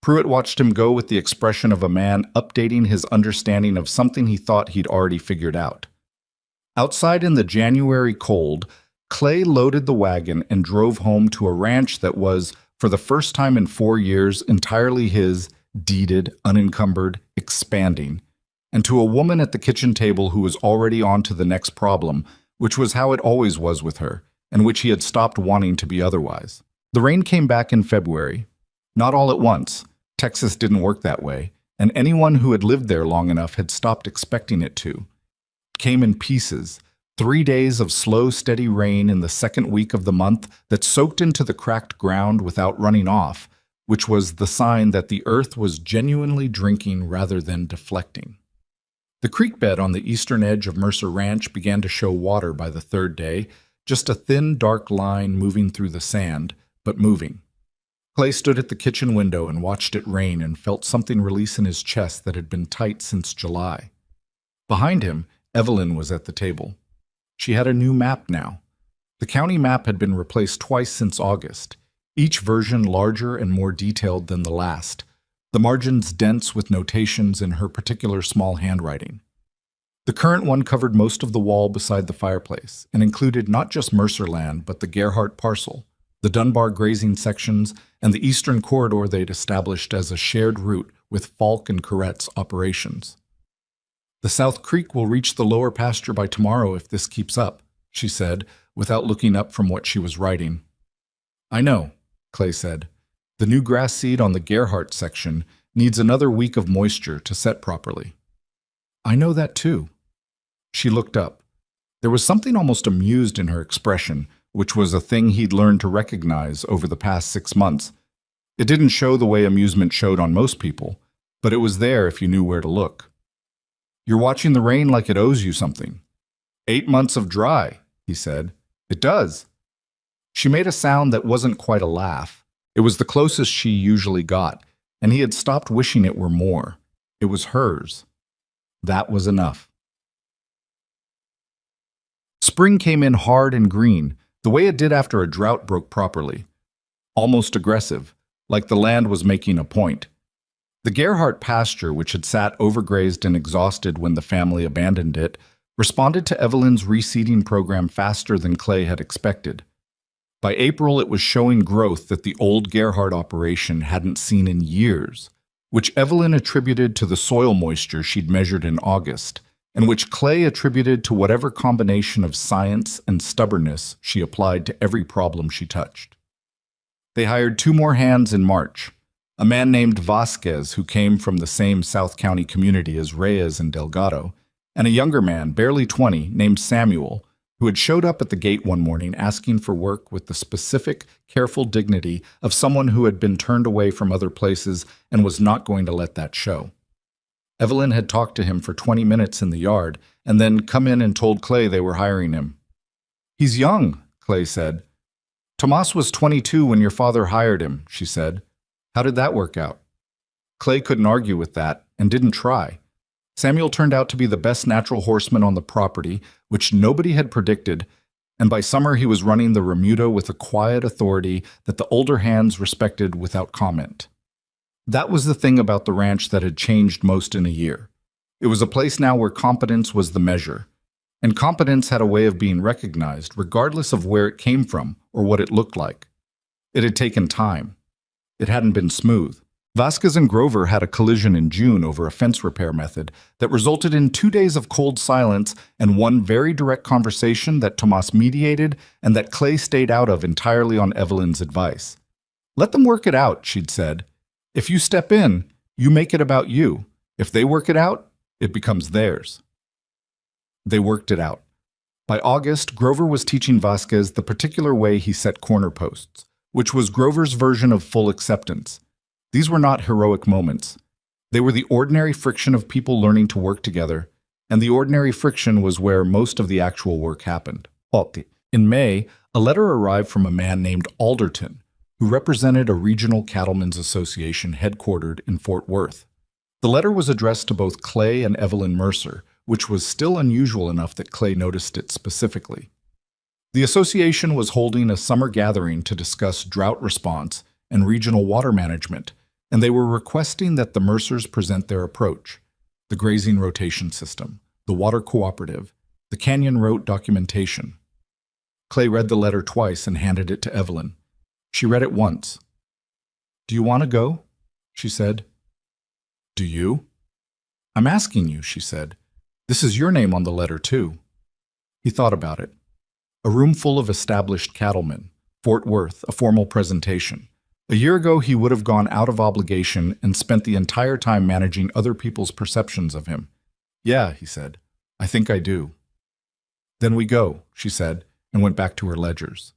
[SPEAKER 1] Pruitt watched him go with the expression of a man updating his understanding of something he thought he'd already figured out. Outside in the January cold, Clay loaded the wagon and drove home to a ranch that was, for the first time in 4 years, entirely his, deeded, unencumbered, expanding, and to a woman at the kitchen table who was already on to the next problem, which was how it always was with her, and which he had stopped wanting to be otherwise. The rain came back in February. Not all at once. Texas didn't work that way, and anyone who had lived there long enough had stopped expecting it to. It came in pieces, 3 days of slow, steady rain in the second week of the month that soaked into the cracked ground without running off, which was the sign that the earth was genuinely drinking rather than deflecting. The creek bed on the eastern edge of Mercer Ranch began to show water by the third day, just a thin, dark line moving through the sand, but moving. Clay stood at the kitchen window and watched it rain and felt something release in his chest that had been tight since July. Behind him, Evelyn was at the table. She had a new map now. The county map had been replaced twice since August, each version larger and more detailed than the last, the margins dense with notations in her particular small handwriting. The current one covered most of the wall beside the fireplace and included not just Mercer land, but the Gerhardt parcel, the Dunbar grazing sections, and the eastern corridor they'd established as a shared route with Falk and Corret's operations. The South Creek will reach the lower pasture by tomorrow if this keeps up, she said, without looking up from what she was writing. I know, Clay said. The new grass seed on the Gerhardt section needs another week of moisture to set properly. I know that too. She looked up. There was something almost amused in her expression, which was a thing he'd learned to recognize over the past 6 months. It didn't show the way amusement showed on most people, but it was there if you knew where to look. You're watching the rain like it owes you something. 8 months of dry, he said. It does. She made a sound that wasn't quite a laugh. It was the closest she usually got, and he had stopped wishing it were more. It was hers. That was enough. Spring came in hard and green, the way it did after a drought broke properly. Almost aggressive, like the land was making a point. The Gerhardt pasture, which had sat overgrazed and exhausted when the family abandoned it, responded to Evelyn's reseeding program faster than Clay had expected. By April, it was showing growth that the old Gerhardt operation hadn't seen in years, which Evelyn attributed to the soil moisture she'd measured in August, and which Clay attributed to whatever combination of science and stubbornness she applied to every problem she touched. They hired 2 more hands in March, a man named Vasquez who came from the same South County community as Reyes and Delgado, and a younger man, barely 20, named Samuel, who had showed up at the gate one morning asking for work with the specific, careful dignity of someone who had been turned away from other places and was not going to let that show. Evelyn had talked to him for 20 minutes in the yard and then come in and told Clay they were hiring him. He's young, Clay said. Tomas was 22 when your father hired him, she said. How did that work out? Clay couldn't argue with that and didn't try. Samuel turned out to be the best natural horseman on the property, which nobody had predicted, and by summer he was running the remuda with a quiet authority that the older hands respected without comment. That was the thing about the ranch that had changed most in a year. It was a place now where competence was the measure, and competence had a way of being recognized regardless of where it came from or what it looked like. It had taken time. It hadn't been smooth. Vasquez and Grover had a collision in June over a fence repair method that resulted in 2 days of cold silence and one very direct conversation that Tomas mediated and that Clay stayed out of entirely on Evelyn's advice. Let them work it out, she'd said. If you step in, you make it about you. If they work it out, it becomes theirs. They worked it out. By August, Grover was teaching Vasquez the particular way he set corner posts, which was Grover's version of full acceptance. These were not heroic moments. They were the ordinary friction of people learning to work together, and the ordinary friction was where most of the actual work happened. In May, a letter arrived from a man named Alderton, who represented a regional cattlemen's association headquartered in Fort Worth. The letter was addressed to both Clay and Evelyn Mercer, which was still unusual enough that Clay noticed it specifically. The association was holding a summer gathering to discuss drought response and regional water management, and they were requesting that the Mercers present their approach: the grazing rotation system, the water cooperative, the Canyon Route documentation. Clay read the letter twice and handed it to Evelyn. She read it once. Do you want to go? She said. Do you? I'm asking you, she said. This is your name on the letter, too. He thought about it. A room full of established cattlemen, Fort Worth, a formal presentation. A year ago, he would have gone out of obligation and spent the entire time managing other people's perceptions of him. Yeah, he said. I think I do. Then we go, she said, and went back to her ledgers.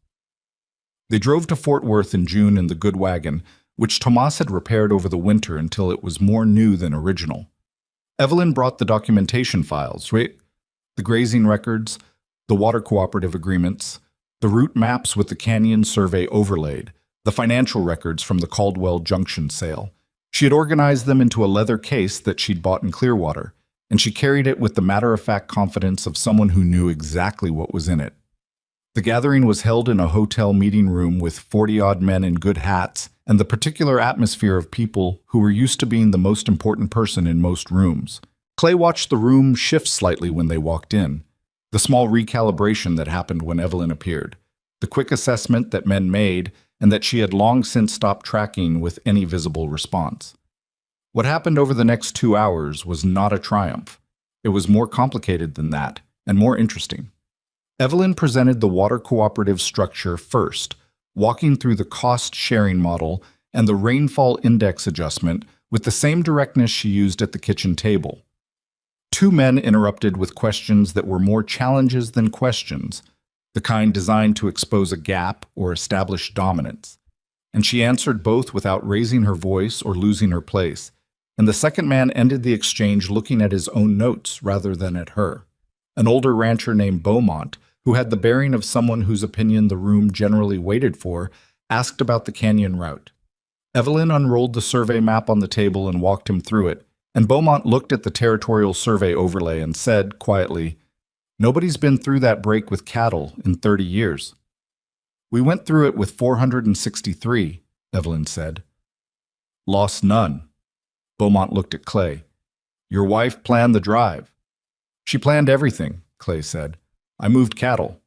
[SPEAKER 1] They drove to Fort Worth in June in the good wagon, which Tomas had repaired over the winter until it was more new than original. Evelyn brought the documentation files, the grazing records, the water cooperative agreements, the route maps with the canyon survey overlaid, the financial records from the Caldwell Junction sale. She had organized them into a leather case that she'd bought in Clearwater, and she carried it with the matter-of-fact confidence of someone who knew exactly what was in it. The gathering was held in a hotel meeting room with 40-odd men in good hats and the particular atmosphere of people who were used to being the most important person in most rooms. Clay watched the room shift slightly when they walked in, the small recalibration that happened when Evelyn appeared, the quick assessment that men made and that she had long since stopped tracking with any visible response. What happened over the next 2 hours was not a triumph. It was more complicated than that, and more interesting. Evelyn presented the water cooperative structure first, walking through the cost-sharing model and the rainfall index adjustment with the same directness she used at the kitchen table. Two men interrupted with questions that were more challenges than questions, the kind designed to expose a gap or establish dominance. And she answered both without raising her voice or losing her place, and the second man ended the exchange looking at his own notes rather than at her. An older rancher named Beaumont, who had the bearing of someone whose opinion the room generally waited for, asked about the canyon route. Evelyn unrolled the survey map on the table and walked him through it, and Beaumont looked at the territorial survey overlay and said, quietly, "Nobody's been through that break with cattle in 30 years. "We went through it with 463, Evelyn said. "Lost none." Beaumont looked at Clay. "Your wife planned the drive." "She planned everything," Clay said. "I moved cattle."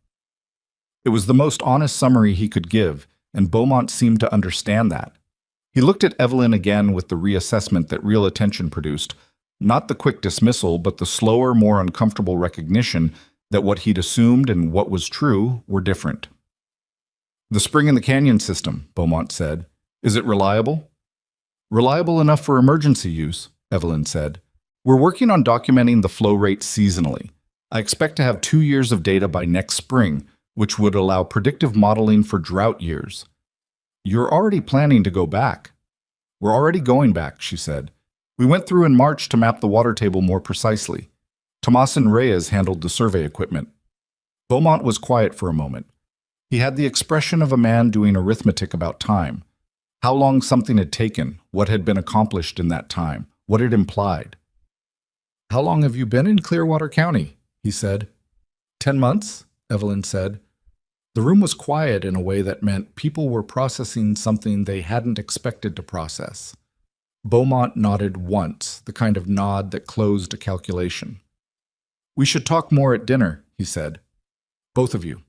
[SPEAKER 1] It was the most honest summary he could give, and Beaumont seemed to understand that. He looked at Evelyn again with the reassessment that real attention produced, not the quick dismissal, but the slower, more uncomfortable recognition that what he'd assumed and what was true were different. "The spring in the canyon system," Beaumont said. "Is it reliable?" "Reliable enough for emergency use," Evelyn said. "We're working on documenting the flow rate seasonally. I expect to have 2 years of data by next spring, which would allow predictive modeling for drought years." "You're already planning to go back." "We're already going back," she said. "We went through in March to map the water table more precisely. Tomas and Reyes handled the survey equipment." Beaumont was quiet for a moment. He had the expression of a man doing arithmetic about time. How long something had taken, what had been accomplished in that time, what it implied. "How long have you been in Clearwater County?" he said. 10 months, Evelyn said. The room was quiet in a way that meant people were processing something they hadn't expected to process. Beaumont nodded once, the kind of nod that closed a calculation. "We should talk more at dinner," he said. "Both of you."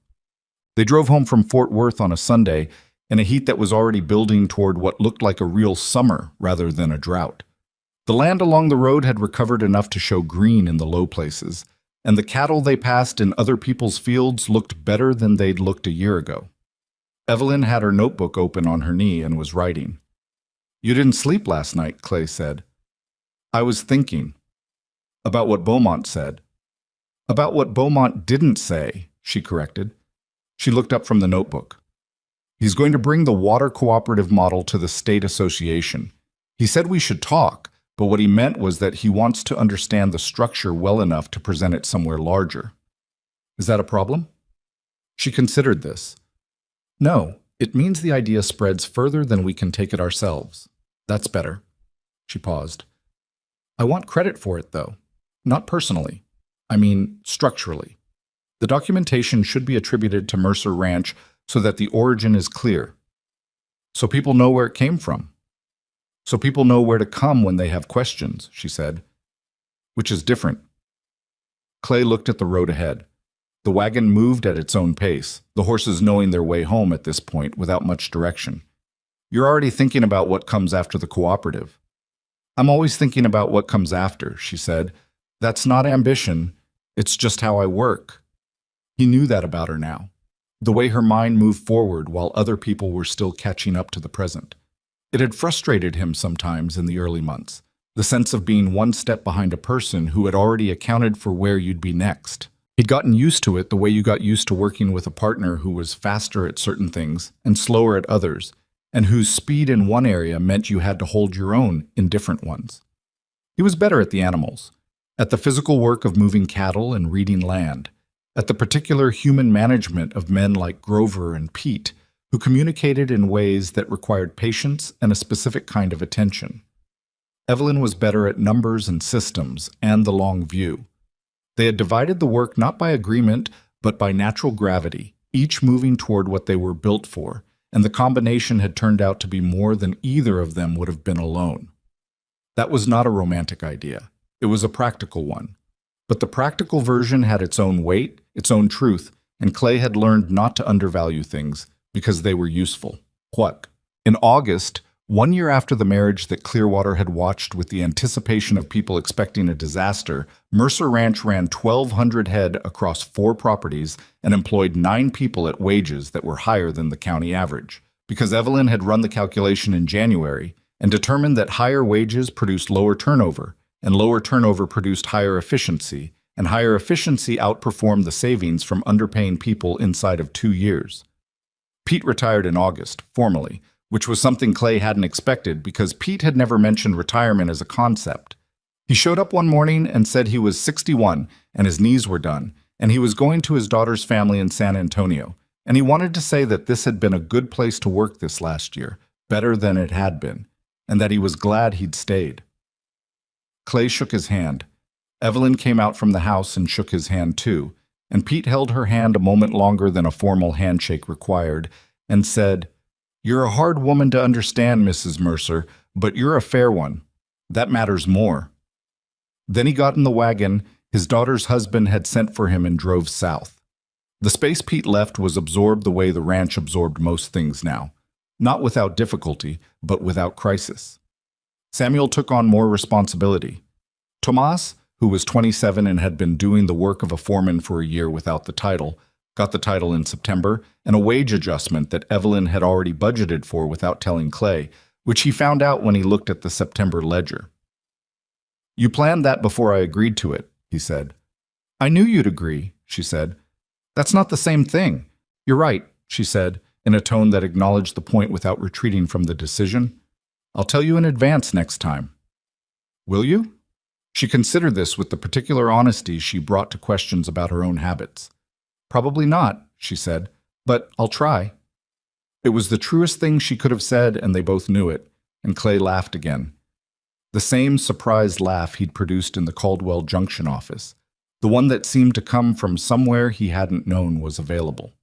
[SPEAKER 1] They drove home from Fort Worth on a Sunday, in a heat that was already building toward what looked like a real summer rather than a drought. The land along the road had recovered enough to show green in the low places, and the cattle they passed in other people's fields looked better than they'd looked a year ago. Evelyn had her notebook open on her knee and was writing. "You didn't sleep last night," Clay said. "I was thinking." "About what Beaumont said." "About what Beaumont didn't say," she corrected. She looked up from the notebook. "He's going to bring the water cooperative model to the state association. He said we should talk, but what he meant was that he wants to understand the structure well enough to present it somewhere larger." "Is that a problem?" She considered this. "No, it means the idea spreads further than we can take it ourselves. That's better." She paused. "I want credit for it, though. Not personally. I mean, structurally. The documentation should be attributed to Mercer Ranch so that the origin is clear. So people know where it came from. So people know where to come when they have questions," she said. "Which is different." Clay looked at the road ahead. The wagon moved at its own pace, the horses knowing their way home at this point without much direction. "You're already thinking about what comes after the cooperative." "I'm always thinking about what comes after," she said. "That's not ambition. It's just how I work." He knew that about her now. The way her mind moved forward while other people were still catching up to the present. It had frustrated him sometimes in the early months, the sense of being one step behind a person who had already accounted for where you'd be next. He'd gotten used to it the way you got used to working with a partner who was faster at certain things and slower at others, and whose speed in one area meant you had to hold your own in different ones. He was better at the animals, at the physical work of moving cattle and reading land, at the particular human management of men like Grover and Pete, who communicated in ways that required patience and a specific kind of attention. Evelyn was better at numbers and systems and the long view. They had divided the work not by agreement, but by natural gravity, each moving toward what they were built for, and the combination had turned out to be more than either of them would have been alone. That was not a romantic idea. It was a practical one. But the practical version had its own weight, its own truth, and Clay had learned not to undervalue things, because they were useful. What? In August, 1 year after the marriage that Clearwater had watched with the anticipation of people expecting a disaster, Mercer Ranch ran 1,200 head across 4 properties and employed 9 people at wages that were higher than the county average. Because Evelyn had run the calculation in January and determined that higher wages produced lower turnover, and lower turnover produced higher efficiency, and higher efficiency outperformed the savings from underpaying people inside of 2 years. Pete retired in August, formally, which was something Clay hadn't expected because Pete had never mentioned retirement as a concept. He showed up one morning and said he was 61 and his knees were done, and he was going to his daughter's family in San Antonio, and he wanted to say that this had been a good place to work this last year, better than it had been, and that he was glad he'd stayed. Clay shook his hand. Evelyn came out from the house and shook his hand too, and Pete held her hand a moment longer than a formal handshake required and said, "You're a hard woman to understand, Mrs. Mercer, but you're a fair one. That matters more." Then he got in the wagon his daughter's husband had sent for him and drove south. The space Pete left was absorbed the way the ranch absorbed most things now, not without difficulty, but without crisis. Samuel took on more responsibility. Tomas, who was 27 and had been doing the work of a foreman for a year without the title, got the title in September, and a wage adjustment that Evelyn had already budgeted for without telling Clay, which he found out when he looked at the September ledger. "You planned that before I agreed to it," he said. "I knew you'd agree," she said. "That's not the same thing." "You're right," she said, in a tone that acknowledged the point without retreating from the decision. "I'll tell you in advance next time." "Will you?" She considered this with the particular honesty she brought to questions about her own habits. "Probably not," she said, "but I'll try." It was the truest thing she could have said, and they both knew it, and Clay laughed again. The same surprised laugh he'd produced in the Caldwell Junction office, the one that seemed to come from somewhere he hadn't known was available.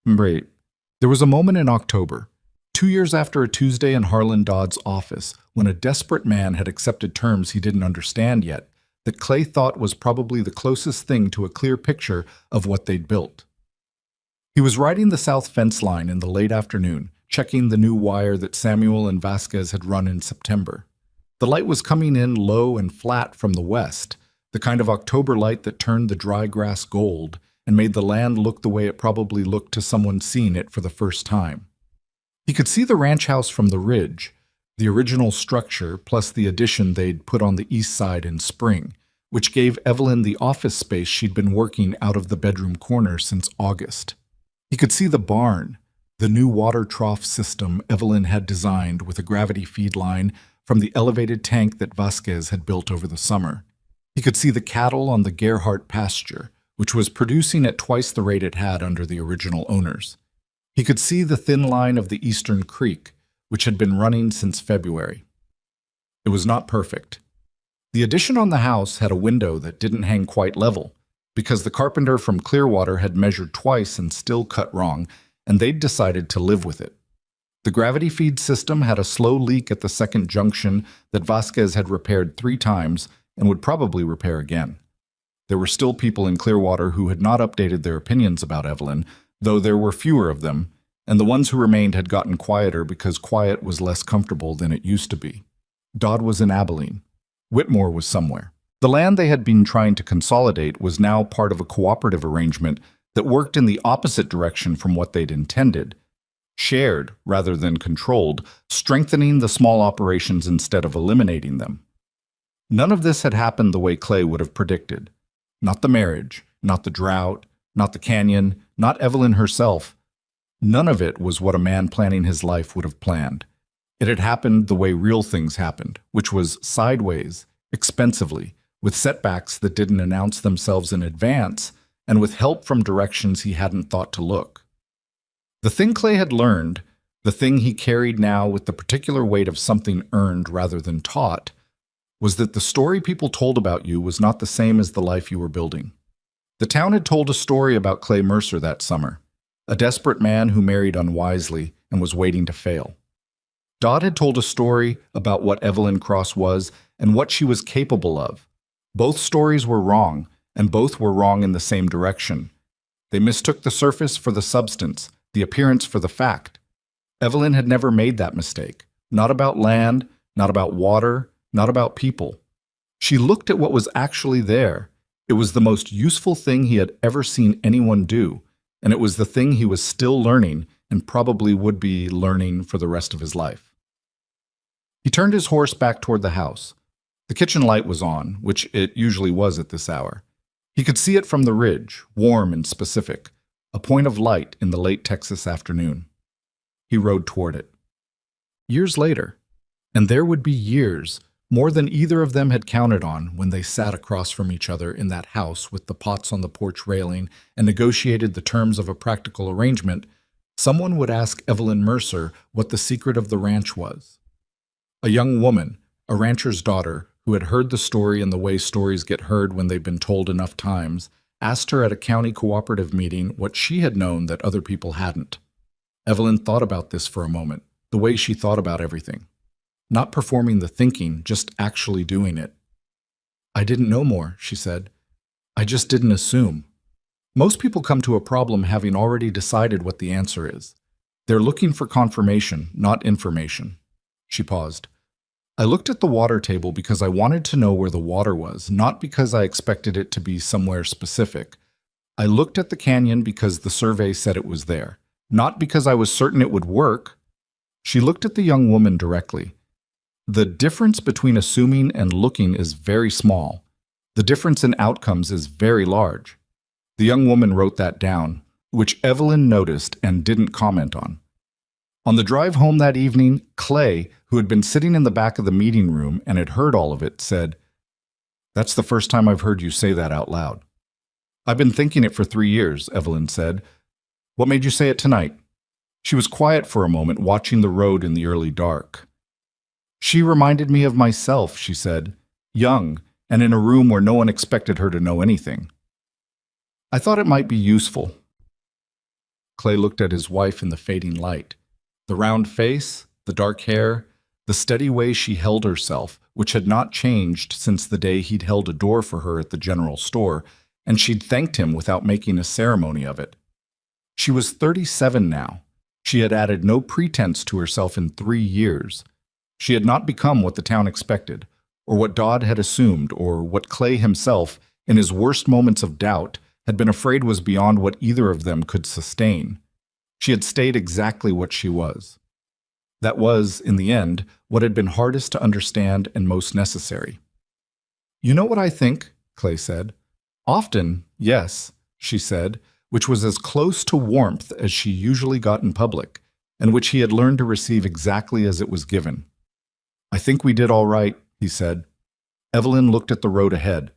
[SPEAKER 1] Right. There was a moment in October, 2 years after a Tuesday in Harlan Dodd's office, when a desperate man had accepted terms he didn't understand yet, that Clay thought was probably the closest thing to a clear picture of what they'd built. He was riding the south fence line in the late afternoon, checking the new wire that Samuel and Vasquez had run in September. The light was coming in low and flat from the west, the kind of October light that turned the dry grass gold and made the land look the way it probably looked to someone seeing it for the first time. He could see the ranch house from the ridge, the original structure plus the addition they'd put on the east side in spring, which gave Evelyn the office space she'd been working out of the bedroom corner since August. He could see the barn, the new water trough system Evelyn had designed with a gravity feed line from the elevated tank that Vasquez had built over the summer. He could see the cattle on the Gerhardt pasture, which was producing at twice the rate it had under the original owners. He could see the thin line of the Eastern Creek, which had been running since February. It was not perfect. The addition on the house had a window that didn't hang quite level, because the carpenter from Clearwater had measured twice and still cut wrong, and they'd decided to live with it. The gravity feed system had a slow leak at the second junction that Vasquez had repaired 3 times and would probably repair again. There were still people in Clearwater who had not updated their opinions about Evelyn, though there were fewer of them, and the ones who remained had gotten quieter because quiet was less comfortable than it used to be. Dodd was in Abilene. Whitmore was somewhere. The land they had been trying to consolidate was now part of a cooperative arrangement that worked in the opposite direction from what they'd intended, shared rather than controlled, strengthening the small operations instead of eliminating them. None of this had happened the way Clay would have predicted. Not the marriage, not the drought, not the canyon, not Evelyn herself. None of it was what a man planning his life would have planned. It had happened the way real things happened, which was sideways, expensively, with setbacks that didn't announce themselves in advance, and with help from directions he hadn't thought to look. The thing Clay had learned, the thing he carried now with the particular weight of something earned rather than taught, was that the story people told about you was not the same as the life you were building. The town had told a story about Clay Mercer that summer, a desperate man who married unwisely and was waiting to fail. Dodd had told a story about what Evelyn Cross was and what she was capable of. Both stories were wrong, and both were wrong in the same direction. They mistook the surface for the substance, the appearance for the fact. Evelyn had never made that mistake. Not about land, not about water, not about people. She looked at what was actually there. It was the most useful thing he had ever seen anyone do, and it was the thing he was still learning and probably would be learning for the rest of his life. He turned his horse back toward the house. The kitchen light was on, which it usually was at this hour. He could see it from the ridge, warm and specific, a point of light in the late Texas afternoon. He rode toward it. Years later, and there would be years, more than either of them had counted on when they sat across from each other in that house with the pots on the porch railing and negotiated the terms of a practical arrangement, someone would ask Evelyn Mercer what the secret of the ranch was. A young woman, a rancher's daughter, who had heard the story in the way stories get heard when they've been told enough times, asked her at a county cooperative meeting what she had known that other people hadn't. Evelyn thought about this for a moment, the way she thought about everything. Not performing the thinking, just actually doing it. "I didn't know more," she said. "I just didn't assume." Most people come to a problem having already decided what the answer is. They're looking for confirmation, not information. She paused. "I looked at the water table because I wanted to know where the water was, not because I expected it to be somewhere specific. I looked at the canyon because the survey said it was there, not because I was certain it would work." She looked at the young woman directly. The difference between assuming and looking is very small. The difference in outcomes is very large. The young woman wrote that down, which Evelyn noticed and didn't comment on. On the drive home that evening, Clay, who had been sitting in the back of the meeting room and had heard all of it, said, "That's the first time I've heard you say that out loud." "I've been thinking it for 3 years," Evelyn said. "What made you say it tonight?" She was quiet for a moment, watching the road in the early dark. "She reminded me of myself," she said, "young, and in a room where no one expected her to know anything. I thought it might be useful." Clay looked at his wife in the fading light. The round face, the dark hair, the steady way she held herself, which had not changed since the day he'd held a door for her at the general store, and she'd thanked him without making a ceremony of it. She was 37 now. She had added no pretense to herself in 3 years. She had not become what the town expected, or what Dodd had assumed, or what Clay himself, in his worst moments of doubt, had been afraid was beyond what either of them could sustain. She had stayed exactly what she was. That was, in the end, what had been hardest to understand and most necessary. "You know what I think?" Clay said. "Often, yes," she said, which was as close to warmth as she usually got in public, and which he had learned to receive exactly as it was given. "I think we did all right," he said. Evelyn looked at the road ahead.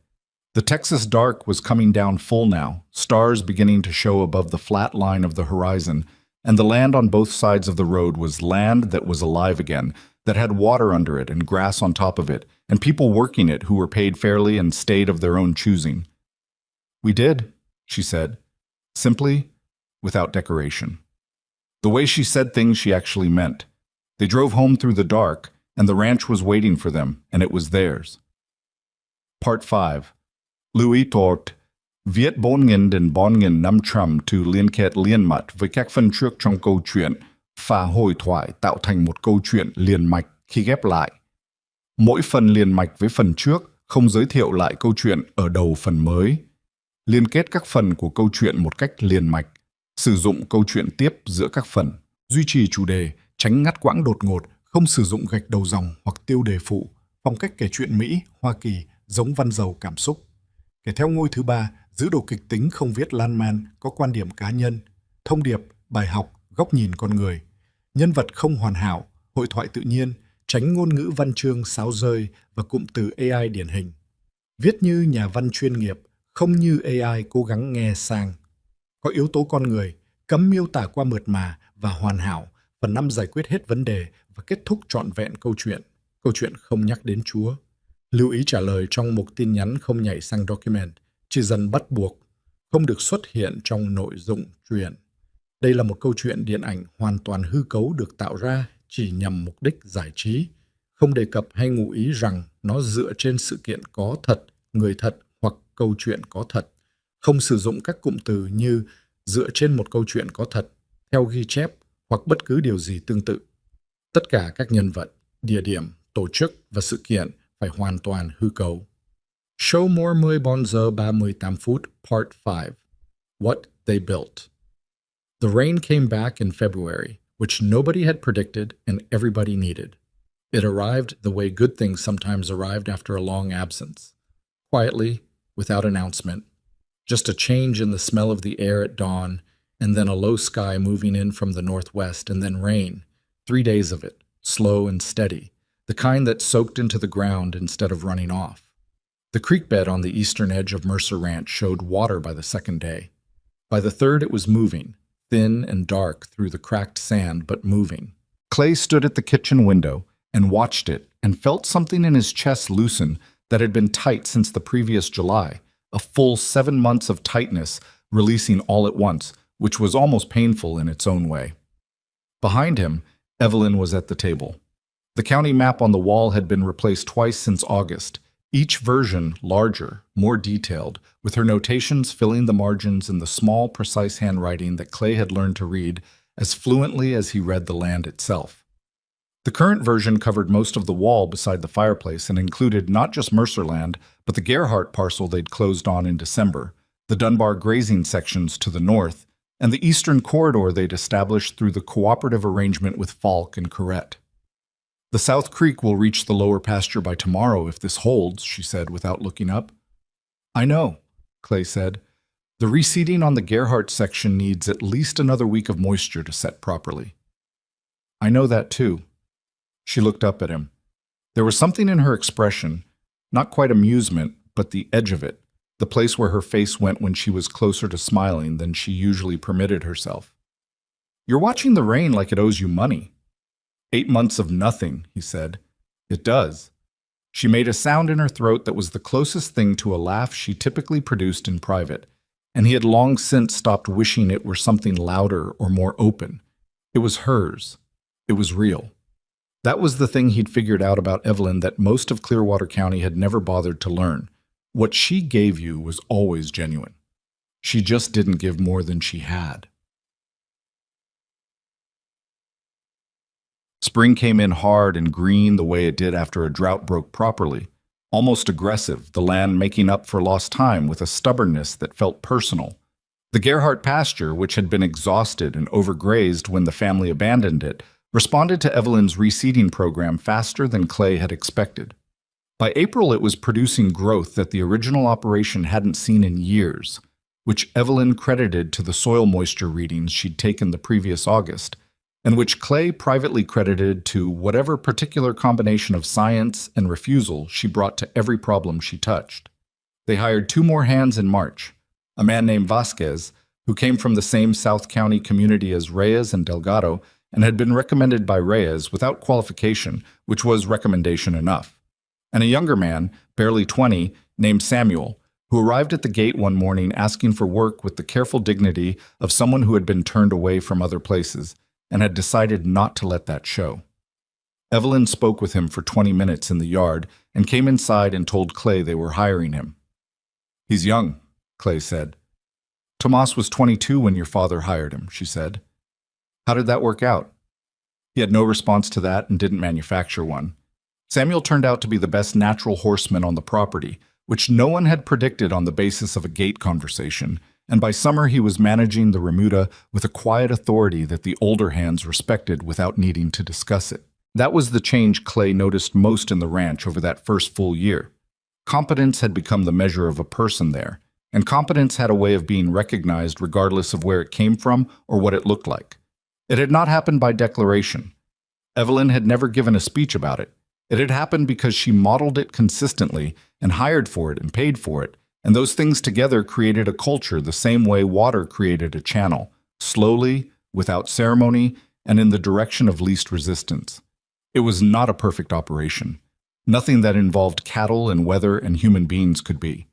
[SPEAKER 1] The Texas dark was coming down full now, stars beginning to show above the flat line of the horizon, and the land on both sides of the road was land that was alive again, that had water under it and grass on top of it, and people working it who were paid fairly and stayed of their own choosing. "We did," she said, simply, without decoration. The way she said things she actually meant. They drove home through the dark, and the ranch was waiting for them, and it was theirs. Part 5. Louis Tort viết 4.500 từ liên kết liên mạch với các phần trước trong câu chuyện và hội thoại tạo thành một câu chuyện liền mạch khi ghép lại. Mỗi phần liền mạch với phần trước không giới thiệu lại câu chuyện ở đầu phần mới. Liên kết các phần của câu chuyện một cách liền mạch, sử dụng câu chuyện tiếp giữa các phần, duy trì chủ đề, tránh ngắt quãng đột ngột, không sử dụng gạch đầu dòng hoặc tiêu đề phụ, phong cách kể chuyện Mỹ, Hoa Kỳ, giống văn giàu cảm xúc. Kể theo ngôi thứ 3, giữ độ kịch tính không viết lan man, có quan điểm cá nhân, thông điệp, bài học, góc nhìn con người. Nhân vật không hoàn hảo, hội thoại tự nhiên, tránh ngôn ngữ văn chương sáo rơi và cụm từ AI điển hình. Viết như nhà văn chuyên nghiệp, không như AI cố gắng nghe sang. Có yếu tố con người, cấm miêu tả qua mượt mà và hoàn hảo, phần 5 giải quyết hết vấn đề và kết thúc trọn vẹn câu chuyện. Câu chuyện không nhắc đến Chúa. Lưu ý trả lời trong mục tin nhắn không nhảy sang document, chỉ dần bắt buộc, không được xuất hiện trong nội dung truyện. Đây là một câu chuyện điện ảnh hoàn toàn hư cấu được tạo ra chỉ nhằm mục đích giải trí, không đề cập hay ngụ ý rằng nó dựa trên sự kiện có thật, người thật hoặc câu chuyện có thật. Không sử dụng các cụm từ như dựa trên một câu chuyện có thật, theo ghi chép
[SPEAKER 2] hoặc bất cứ điều gì tương tự. Tất cả các nhân vật, địa điểm, tổ chức và sự kiện phải hoàn toàn hư cấu. Show more 14 giờ 38 phút Part 5. What they built. The rain came back in February, which nobody had predicted and everybody needed. It arrived the way good things sometimes arrived after a long absence. Quietly, without announcement. Just a change in the smell of the air at dawn, and then a low sky moving in from the northwest, and then rain. 3 days of it, slow and steady, the kind that soaked into the ground instead of running off. The creek bed on the eastern edge of Mercer Ranch showed water by the second day. By the third, it was moving, thin and dark through the cracked sand, but moving.
[SPEAKER 1] Clay stood at the kitchen window and watched it and felt something in his chest loosen that had been tight since the previous July, a full 7 months of tightness releasing all at once, which was almost painful in its own way. Behind him, Evelyn was at the table. The county map on the wall had been replaced twice since August, each version larger, more detailed, with her notations filling the margins in the small, precise handwriting that Clay had learned to read as fluently as he read the land itself. The current version covered most of the wall beside the fireplace and included not just Mercer land, but the Gerhardt parcel they'd closed on in December, the Dunbar grazing sections to the north, and the eastern corridor they'd established through the cooperative arrangement with Falk and Corrette. The South Creek will reach the lower pasture by tomorrow if this holds, she said without looking up. I know, Clay said. The reseeding on the Gerhardt section needs at least another week of moisture to set properly. I know that too. She looked up at him. There was something in her expression, not quite amusement, but the edge of it, the place where her face went when she was closer to smiling than she usually permitted herself. You're watching the rain like it owes you money. 8 months of nothing, he said. It does. She made a sound in her throat that was the closest thing to a laugh she typically produced in private, and he had long since stopped wishing it were something louder or more open. It was hers. It was real. That was the thing he'd figured out about Evelyn that most of Clearwater County had never bothered to learn. What she gave you was always genuine. She just didn't give more than she had. Spring came in hard and green the way it did after a drought broke properly, almost aggressive, the land making up for lost time with a stubbornness that felt personal. The Gerhardt pasture, which had been exhausted and overgrazed when the family abandoned it, responded to Evelyn's reseeding program faster than Clay had expected. By April, it was producing growth that the original operation hadn't seen in years, which Evelyn credited to the soil moisture readings she'd taken the previous August, and which Clay privately credited to whatever particular combination of science and refusal she brought to every problem she touched. They hired 2 more hands in March, a man named Vasquez, who came from the same South County community as Reyes and Delgado and had been recommended by Reyes without qualification, which was recommendation enough, and a younger man, barely 20, named Samuel, who arrived at the gate one morning asking for work with the careful dignity of someone who had been turned away from other places and had decided not to let that show. Evelyn spoke with him for 20 minutes in the yard and came inside and told Clay they were hiring him. He's young, Clay said. Tomas was 22 when your father hired him, she said. How did that work out? He had no response to that and didn't manufacture one. Samuel turned out to be the best natural horseman on the property, which no one had predicted on the basis of a gate conversation, and by summer he was managing the remuda with a quiet authority that the older hands respected without needing to discuss it. That was the change Clay noticed most in the ranch over that first full year. Competence had become the measure of a person there, and competence had a way of being recognized regardless of where it came from or what it looked like. It had not happened by declaration. Evelyn had never given a speech about it. It had happened because she modeled it consistently and hired for it and paid for it, and those things together created a culture the same way water created a channel, slowly, without ceremony, and in the direction of least resistance. It was not a perfect operation. Nothing that involved cattle and weather and human beings could be.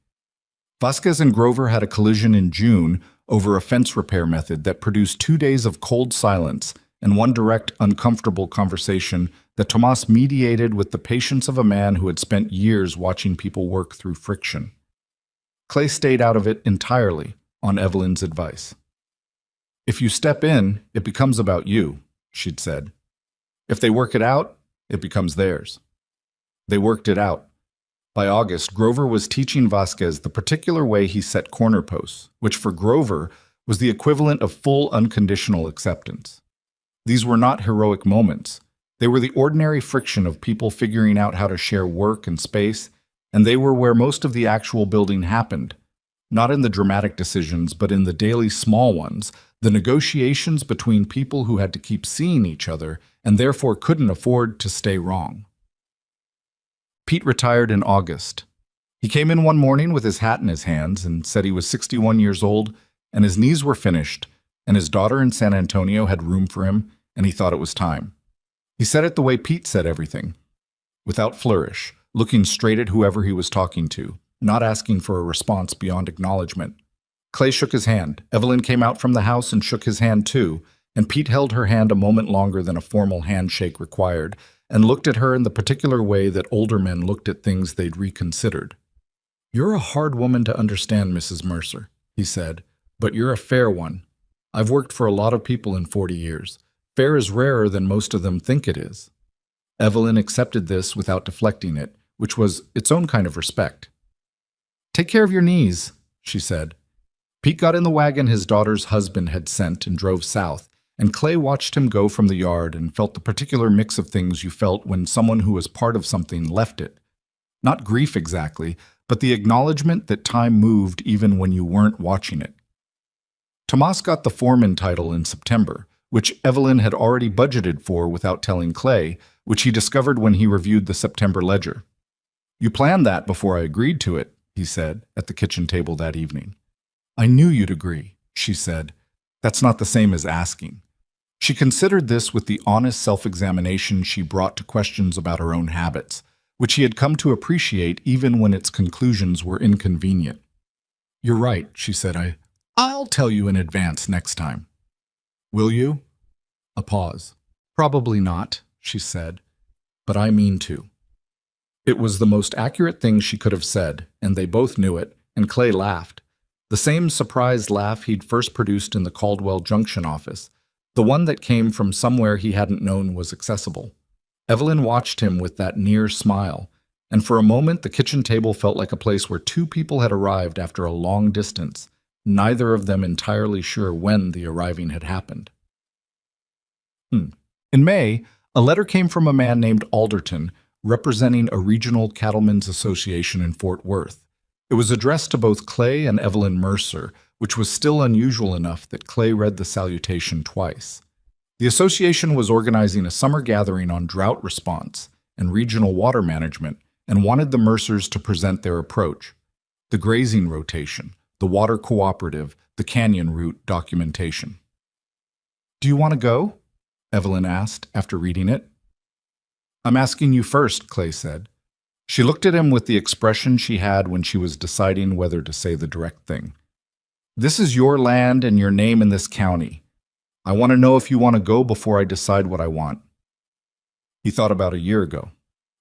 [SPEAKER 1] Vasquez and Grover had a collision in June over a fence repair method that produced 2 days of cold silence and one direct, uncomfortable conversation that Tomas mediated with the patience of a man who had spent years watching people work through friction. Clay stayed out of it entirely, on Evelyn's advice. If you step in, it becomes about you, she'd said. If they work it out, it becomes theirs. They worked it out. By August, Grover was teaching Vasquez the particular way he set corner posts, which for Grover was the equivalent of full unconditional acceptance. These were not heroic moments. They were the ordinary friction of people figuring out how to share work and space, and they were where most of the actual building happened. Not in the dramatic decisions, but in the daily small ones, the negotiations between people who had to keep seeing each other and therefore couldn't afford to stay wrong. Pete retired in August. He came in one morning with his hat in his hands and said he was 61 years old and his knees were finished, and his daughter in San Antonio had room for him, and he thought it was time. He said it the way Pete said everything, without flourish, looking straight at whoever he was talking to, not asking for a response beyond acknowledgement. Clay shook his hand. Evelyn came out from the house and shook his hand too, and Pete held her hand a moment longer than a formal handshake required, and looked at her in the particular way that older men looked at things they'd reconsidered. "You're a hard woman to understand, Mrs. Mercer," he said, "but you're a fair one. I've worked for a lot of people in 40 years. Fair is rarer than most of them think it is." Evelyn accepted this without deflecting it, which was its own kind of respect. "Take care of your knees," she said. Pete got in the wagon his daughter's husband had sent and drove south, and Clay watched him go from the yard and felt the particular mix of things you felt when someone who was part of something left it. Not grief exactly, but the acknowledgement that time moved even when you weren't watching it. Tomas got the foreman title in September, which Evelyn had already budgeted for without telling Clay, which he discovered when he reviewed the September ledger. "You planned that before I agreed to it," he said, at the kitchen table that evening. "I knew you'd agree," she said. "That's not the same as asking." She considered this with the honest self-examination she brought to questions about her own habits, which he had come to appreciate even when its conclusions were inconvenient. "You're right," she said. I'll tell you in advance next time." "Will you?" A pause. "Probably not," she said, "but I mean to." It was the most accurate thing she could have said, and they both knew it, and Clay laughed. The same surprised laugh he'd first produced in the Caldwell Junction office, the one that came from somewhere he hadn't known was accessible. Evelyn watched him with that near smile, and for a moment the kitchen table felt like a place where two people had arrived after a long distance, neither of them entirely sure when the arriving had happened. In May, a letter came from a man named Alderton, representing a regional cattlemen's association in Fort Worth. It was addressed to both Clay and Evelyn Mercer, which was still unusual enough that Clay read the salutation twice. The association was organizing a summer gathering on drought response and regional water management and wanted the Mercers to present their approach: the grazing rotation, the water cooperative, the canyon route documentation. "Do you want to go?" Evelyn asked after reading it. "I'm asking you first," Clay said. She looked at him with the expression she had when she was deciding whether to say the direct thing. "This is your land and your name in this county. I want to know if you want to go before I decide what I want." He thought about a year ago.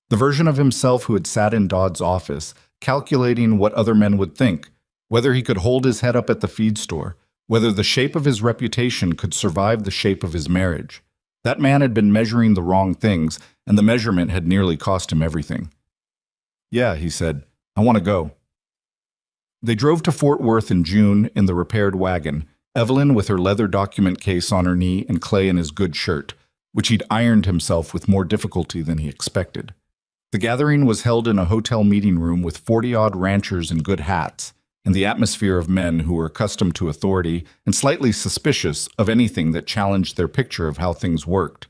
[SPEAKER 1] The version of himself who had sat in Dodd's office, calculating what other men would think, whether he could hold his head up at the feed store, whether the shape of his reputation could survive the shape of his marriage. That man had been measuring the wrong things, and the measurement had nearly cost him everything. "Yeah," he said, "I want to go." They drove to Fort Worth in June in the repaired wagon, Evelyn with her leather document case on her knee and Clay in his good shirt, which he'd ironed himself with more difficulty than he expected. The gathering was held in a hotel meeting room with 40-odd ranchers in good hats, and the atmosphere of men who were accustomed to authority and slightly suspicious of anything that challenged their picture of how things worked.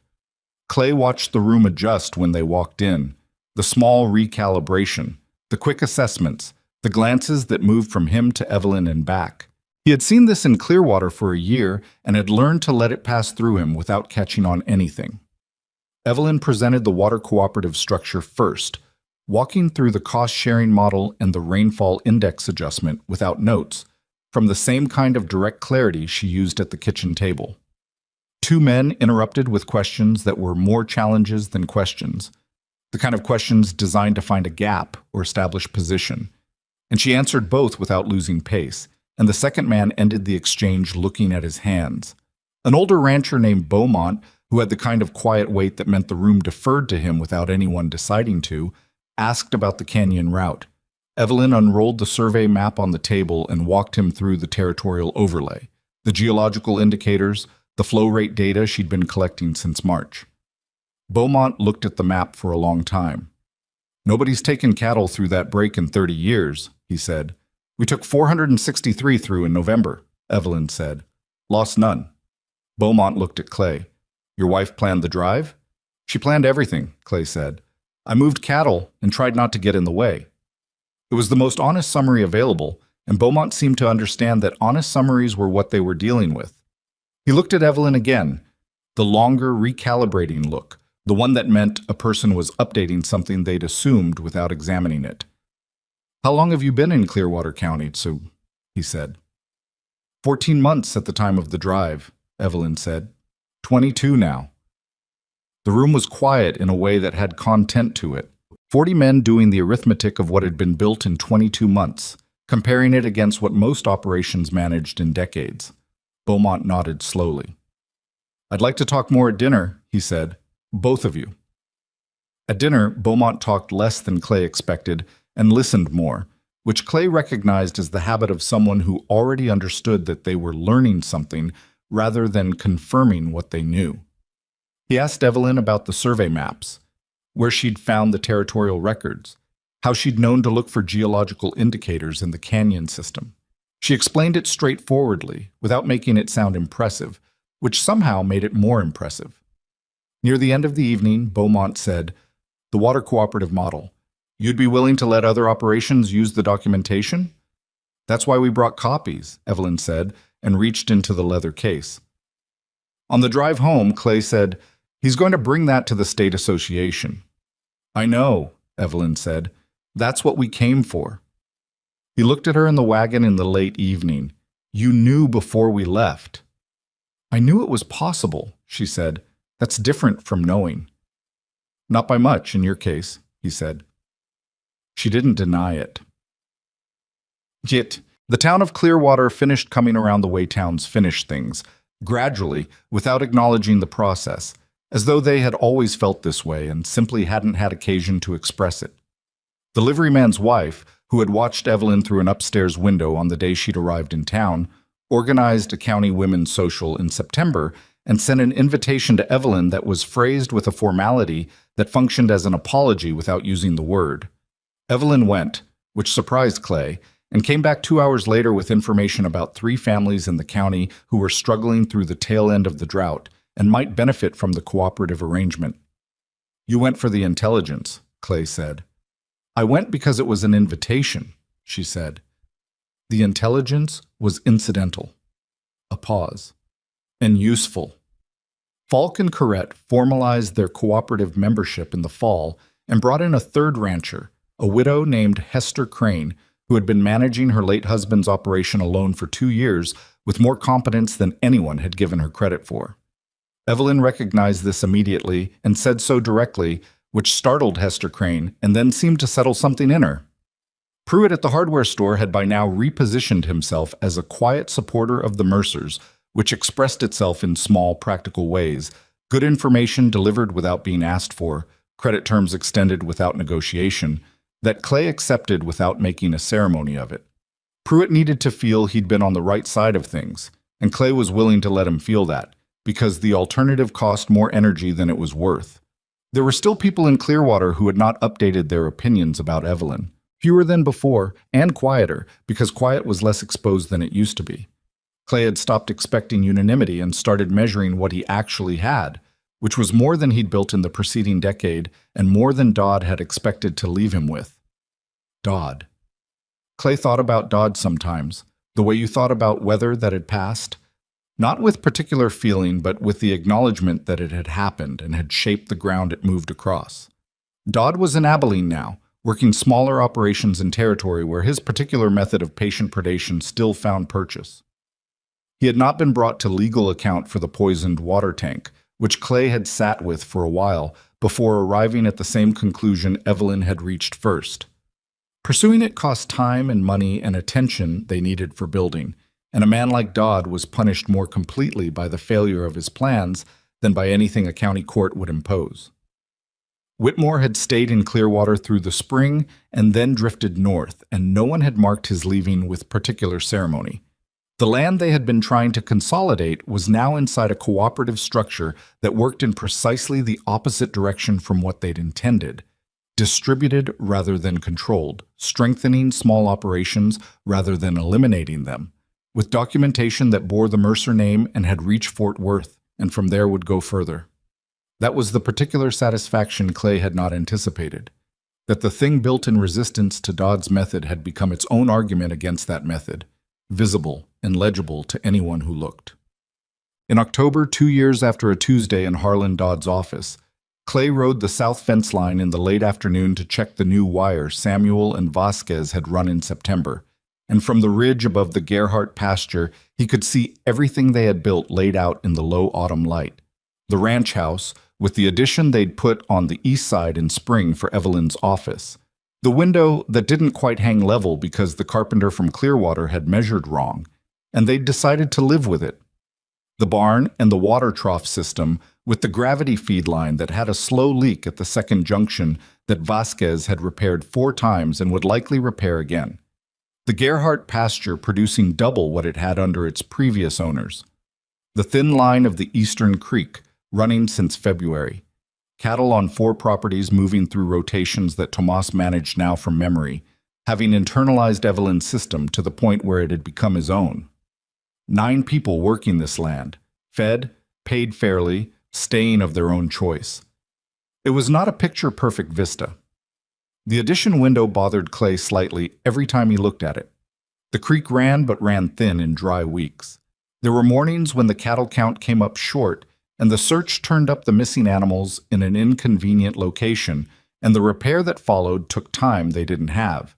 [SPEAKER 1] Clay watched the room adjust when they walked in, the small recalibration, the quick assessments, the glances that moved from him to Evelyn and back. He had seen this in Clearwater for a year and had learned to let it pass through him without catching on anything. Evelyn presented the water cooperative structure first, walking through the cost-sharing model and the rainfall index adjustment without notes, from the same kind of direct clarity she used at the kitchen table. Two men interrupted with questions that were more challenges than questions, the kind of questions designed to find a gap or establish position, and she answered both without losing pace, and the second man ended the exchange looking at his hands, An older rancher named Beaumont, who had the kind of quiet wait that meant the room deferred to him without anyone deciding to, asked about the canyon route. Evelyn unrolled the survey map on the table and walked him through the territorial overlay, the geological indicators, the flow rate data she'd been collecting since March. Beaumont looked at the map for a long time. "Nobody's taken cattle through that break in 30 years, he said. "We took 463 through in November," Evelyn said. "Lost none." Beaumont looked at Clay. "Your wife planned the drive?" "She planned everything," Clay said. "I moved cattle and tried not to get in the way." It was the most honest summary available, and Beaumont seemed to understand that honest summaries were what they were dealing with. He looked at Evelyn again, the longer, recalibrating look, the one that meant a person was updating something they'd assumed without examining it. "How long have you been in Clearwater County, Sue?" he said. 14 months at the time of the drive, Evelyn said. 22 now. The room was quiet in a way that had content to it. 40 men doing the arithmetic of what had been built in 22 months, comparing it against what most operations managed in decades. Beaumont nodded slowly. "I'd like to talk more at dinner," he said. "Both of you." At dinner, Beaumont talked less than Clay expected and listened more, which Clay recognized as the habit of someone who already understood that they were learning something rather than confirming what they knew. He asked Evelyn about the survey maps, where she'd found the territorial records, how she'd known to look for geological indicators in the canyon system. She explained it straightforwardly, without making it sound impressive, which somehow made it more impressive. Near the end of the evening, Beaumont said, "The water cooperative model. You'd be willing to let other operations use the documentation?" "That's why we brought copies," Evelyn said, and reached into the leather case. On the drive home, Clay said, "He's going to bring that to the state association." "I know," Evelyn said. "That's what we came for." He looked at her in the wagon in the late evening. "You knew before we left." "I knew it was possible," she said. "That's different from knowing." "Not by much in your case," he said. She didn't deny it. Yet, the town of Clearwater finished coming around the way towns finish things, gradually, without acknowledging the process, as though they had always felt this way and simply hadn't had occasion to express it. The liveryman's wife, who had watched Evelyn through an upstairs window on the day she'd arrived in town, organized a county women's social in September and sent an invitation to Evelyn that was phrased with a formality that functioned as an apology without using the word. Evelyn went, which surprised Clay, and came back 2 hours later with information about 3 families in the county who were struggling through the tail end of the drought and might benefit from the cooperative arrangement. "You went for the intelligence," Clay said. "I went because it was an invitation," she said. The intelligence was incidental. A pause. And useful. Falk and Corrette formalized their cooperative membership in the fall and brought in a third rancher, a widow named Hester Crane, who had been managing her late husband's operation alone for 2 years with more competence than anyone had given her credit for. Evelyn recognized this immediately and said so directly, which startled Hester Crane and then seemed to settle something in her. Pruitt at the hardware store had by now repositioned himself as a quiet supporter of the Mercers, which expressed itself in small, practical ways: good information delivered without being asked for, credit terms extended without negotiation, that Clay accepted without making a ceremony of it. Pruitt needed to feel he'd been on the right side of things, and Clay was willing to let him feel that, because the alternative cost more energy than it was worth. There were still people in Clearwater who had not updated their opinions about Evelyn. Fewer than before, and quieter, because quiet was less exposed than it used to be. Clay had stopped expecting unanimity and started measuring what he actually had, which was more than he'd built in the preceding decade and more than Dodd had expected to leave him with. Dodd. Clay thought about Dodd sometimes, the way you thought about weather that had passed. Not with particular feeling, but with the acknowledgement that it had happened and had shaped the ground it moved across. Dodd was in Abilene now, working smaller operations in territory where his particular method of patient predation still found purchase. He had not been brought to legal account for the poisoned water tank, which Clay had sat with for a while before arriving at the same conclusion Evelyn had reached first. Pursuing it cost time and money and attention they needed for building, and a man like Dodd was punished more completely by the failure of his plans than by anything a county court would impose. Whitmore had stayed in Clearwater through the spring and then drifted north, and no one had marked his leaving with particular ceremony. The land they had been trying to consolidate was now inside a cooperative structure that worked in precisely the opposite direction from what they'd intended. Distributed rather than controlled, strengthening small operations rather than eliminating them, with documentation that bore the Mercer name and had reached Fort Worth, and from there would go further. That was the particular satisfaction Clay had not anticipated, that the thing built in resistance to Dodd's method had become its own argument against that method, visible and legible to anyone who looked. In October, 2 years after a Tuesday in Harlan Dodd's office, Clay rode the south fence line in the late afternoon to check the new wire Samuel and Vasquez had run in September, and from the ridge above the Gerhardt pasture, he could see everything they had built laid out in the low autumn light. The ranch house, with the addition they'd put on the east side in spring for Evelyn's office. The window that didn't quite hang level because the carpenter from Clearwater had measured wrong, and they'd decided to live with it. The barn and the water trough system with the gravity feed line that had a slow leak at the second junction that Vasquez had repaired 4 times and would likely repair again. The Gerhardt pasture producing double what it had under its previous owners. The thin line of the Eastern Creek, running since February. Cattle on 4 properties moving through rotations that Tomas managed now from memory, having internalized Evelyn's system to the point where it had become his own. 9 people working this land, fed, paid fairly, staying of their own choice. It was not a picture-perfect vista. The addition window bothered Clay slightly every time he looked at it. The creek ran but ran thin in dry weeks. There were mornings when the cattle count came up short, and the search turned up the missing animals in an inconvenient location, and the repair that followed took time they didn't have.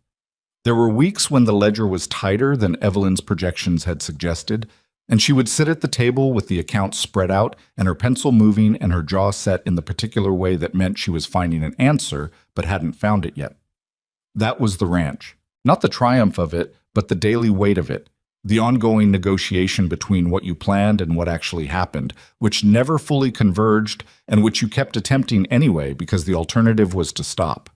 [SPEAKER 1] There were weeks when the ledger was tighter than Evelyn's projections had suggested, and she would sit at the table with the accounts spread out and her pencil moving and her jaw set in the particular way that meant she was finding an answer but hadn't found it yet. That was the ranch. Not the triumph of it, but the daily weight of it. The ongoing negotiation between what you planned and what actually happened, which never fully converged and which you kept attempting anyway because the alternative was to stop.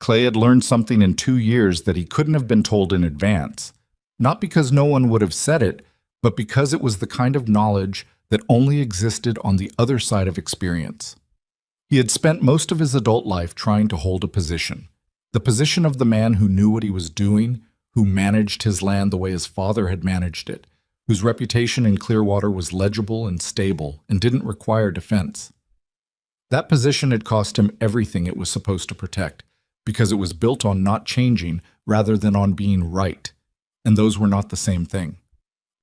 [SPEAKER 1] Clay had learned something in 2 years that he couldn't have been told in advance, not because no one would have said it, but because it was the kind of knowledge that only existed on the other side of experience. He had spent most of his adult life trying to hold a position, the position of the man who knew what he was doing, who managed his land the way his father had managed it, whose reputation in Clearwater was legible and stable and didn't require defense. That position had cost him everything it was supposed to protect, because it was built on not changing rather than on being right, and those were not the same thing.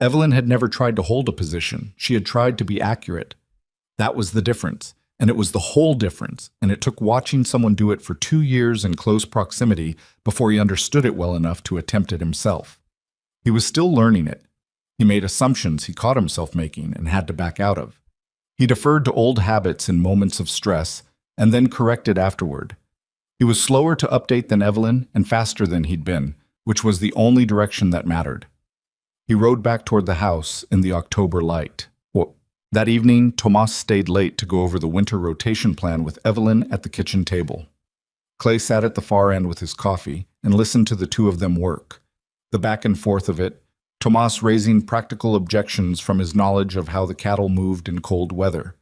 [SPEAKER 1] Evelyn had never tried to hold a position. She had tried to be accurate. That was the difference, and it was the whole difference, and it took watching someone do it for 2 years in close proximity before he understood it well enough to attempt it himself. He was still learning it. He made assumptions he caught himself making and had to back out of. He deferred to old habits in moments of stress and then corrected afterward. He was slower to update than Evelyn and faster than he'd been, which was the only direction that mattered. He rode back toward the house in the October light. That evening, Tomas stayed late to go over the winter rotation plan with Evelyn at the kitchen table. Clay sat at the far end with his coffee and listened to the two of them work. The back and forth of it, Tomas raising practical objections from his knowledge of how the cattle moved in cold weather.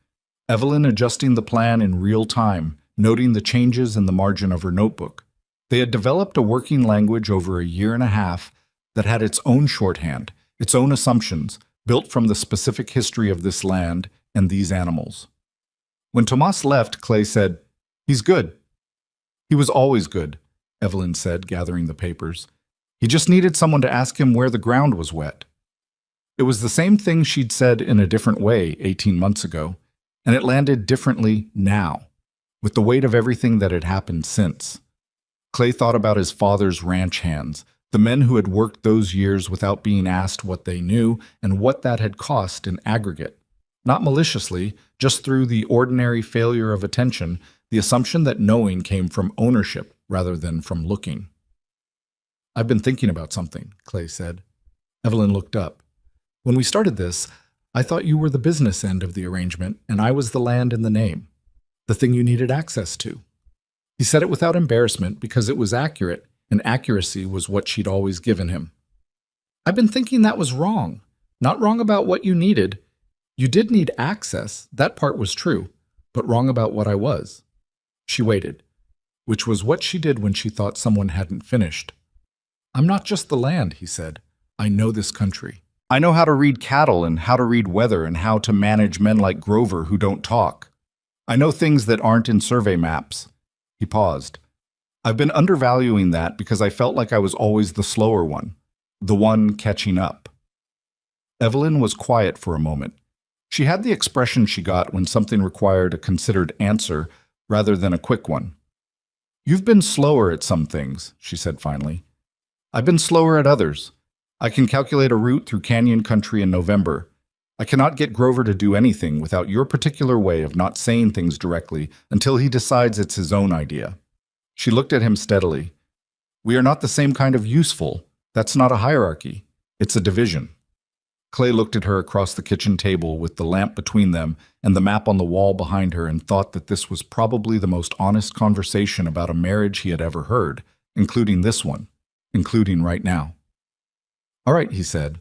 [SPEAKER 1] Evelyn adjusting the plan in real time, noting the changes in the margin of her notebook. They had developed a working language over a 1.5 years that had its own shorthand, its own assumptions, built from the specific history of this land and these animals. When Tomas left, Clay said, "He's good." "He was always good," Evelyn said, gathering the papers. "He just needed someone to ask him where the ground was wet." It was the same thing she'd said in a different way 18 months ago, and it landed differently now, with the weight of everything that had happened since. Clay thought about his father's ranch hands, the men who had worked those years without being asked what they knew and what that had cost in aggregate. Not maliciously, just through the ordinary failure of attention, the assumption that knowing came from ownership rather than from looking. "I've been thinking about something," Clay said. Evelyn looked up.
[SPEAKER 2] When we started this, I thought you were the business end of the arrangement, and I was the land in the name, the thing you needed access to. He said it without embarrassment because it was accurate, and accuracy was what she'd always given him. I've been thinking that was wrong. Not wrong about what you needed. You did need access, that part was true, but wrong about what I was. She waited, which was what she did when she thought someone hadn't finished. I'm not just the land, he said. I know this country.
[SPEAKER 1] I know how to read cattle and how to read weather and how to manage men like Grover who don't talk. I know things that aren't in survey maps. He paused. I've been undervaluing that because I felt like I was always the slower one, the one catching up. Evelyn was quiet for a moment. She had the expression she got when something required a considered answer rather than a quick one. You've been slower at some things, she said finally. I've been slower at others. I can calculate a route through Canyon Country in November. I cannot get Grover to do anything without your particular way of not saying things directly until he decides it's his own idea. She looked at him steadily. We are not the same kind of useful. That's not a hierarchy. It's a division. Clay looked at her across the kitchen table with the lamp between them and the map on the wall behind her and thought that this was probably the most honest conversation about a marriage he had ever heard, including this one, including right now. All right, he said.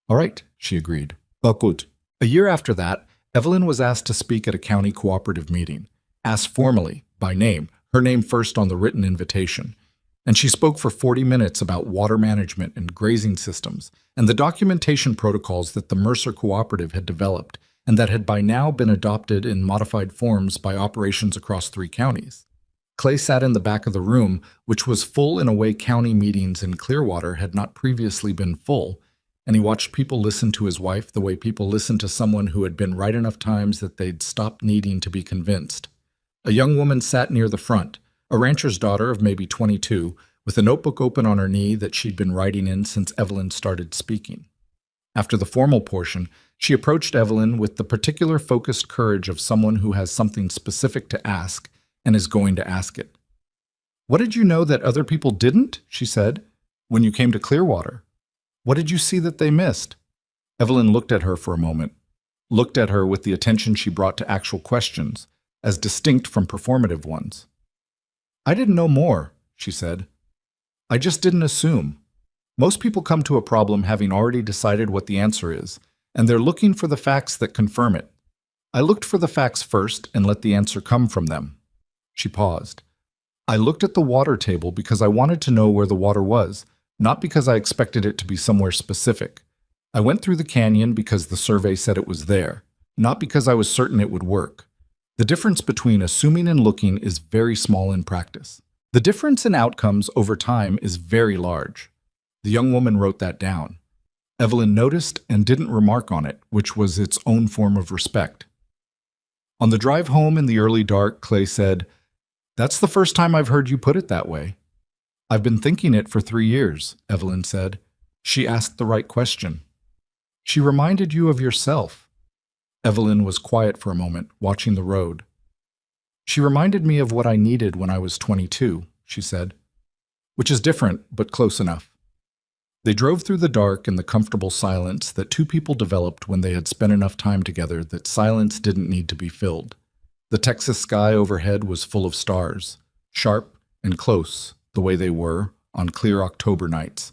[SPEAKER 1] All right, she agreed. Gut. A year after that, Evelyn was asked to speak at a county cooperative meeting, asked formally, by name, her name first on the written invitation. And she spoke for 40 minutes about water management and grazing systems and the documentation protocols that the Mercer Cooperative had developed and that had by now been adopted in modified forms by operations across 3 counties. Clay sat in the back of the room, which was full in a way county meetings in Clearwater had not previously been full, and he watched people listen to his wife the way people listened to someone who had been right enough times that they'd stopped needing to be convinced. A young woman sat near the front, a rancher's daughter of maybe 22, with a notebook open on her knee that she'd been writing in since Evelyn started speaking. After the formal portion, she approached Evelyn with the particular focused courage of someone who has something specific to ask and is going to ask it. What did you know that other people didn't, she said, when you came to Clearwater? What did you see that they missed? Evelyn looked at her for a moment, looked at her with the attention she brought to actual questions, as distinct from performative ones. I didn't know more, she said. I just didn't assume. Most people come to a problem having already decided what the answer is, and they're looking for the facts that confirm it. I looked for the facts first and let the answer come from them. She paused. I looked at the water table because I wanted to know where the water was, not because I expected it to be somewhere specific. I went through the canyon because the survey said it was there, not because I was certain it would work. The difference between assuming and looking is very small in practice. The difference in outcomes over time is very large. The young woman wrote that down. Evelyn noticed and didn't remark on it, which was its own form of respect. On the drive home in the early dark, Clay said, "That's the first time I've heard you put it that way." "I've been thinking it for 3 years," Evelyn said. She asked the right question. She reminded you of yourself. Evelyn was quiet for a moment, watching the road. She reminded me of what I needed when I was 22, she said, which is different, but close enough. They drove through the dark and the comfortable silence that 2 people developed when they had spent enough time together that silence didn't need to be filled. The Texas sky overhead was full of stars, sharp and close, the way they were on clear October nights.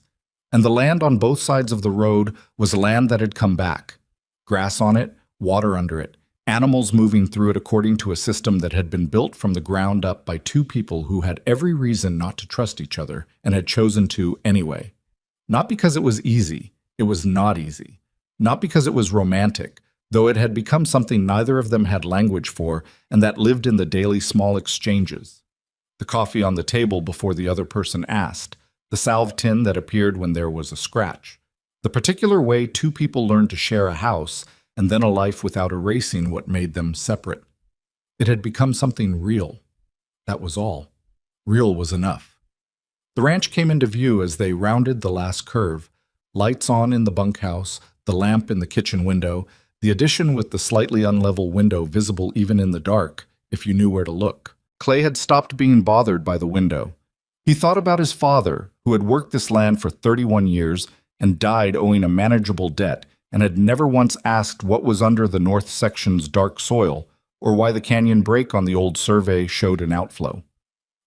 [SPEAKER 1] And the land on both sides of the road was land that had come back. Grass on it, water under it, animals moving through it according to a system that had been built from the ground up by 2 people who had every reason not to trust each other and had chosen to anyway. Not because it was easy, it was not easy. Not because it was romantic, though it had become something neither of them had language for and that lived in the daily small exchanges. The coffee on the table before the other person asked, the salve tin that appeared when there was a scratch, the particular way 2 people learned to share a house and then a life without erasing what made them separate. It had become something real. That was all. Real was enough. The ranch came into view as they rounded the last curve, lights on in the bunkhouse, the lamp in the kitchen window, the addition with the slightly unlevel window visible even in the dark, if you knew where to look. Clay had stopped being bothered by the window. He thought about his father, who had worked this land for 31 years and died owing a manageable debt, and had never once asked what was under the north section's dark soil or why the canyon break on the old survey showed an outflow.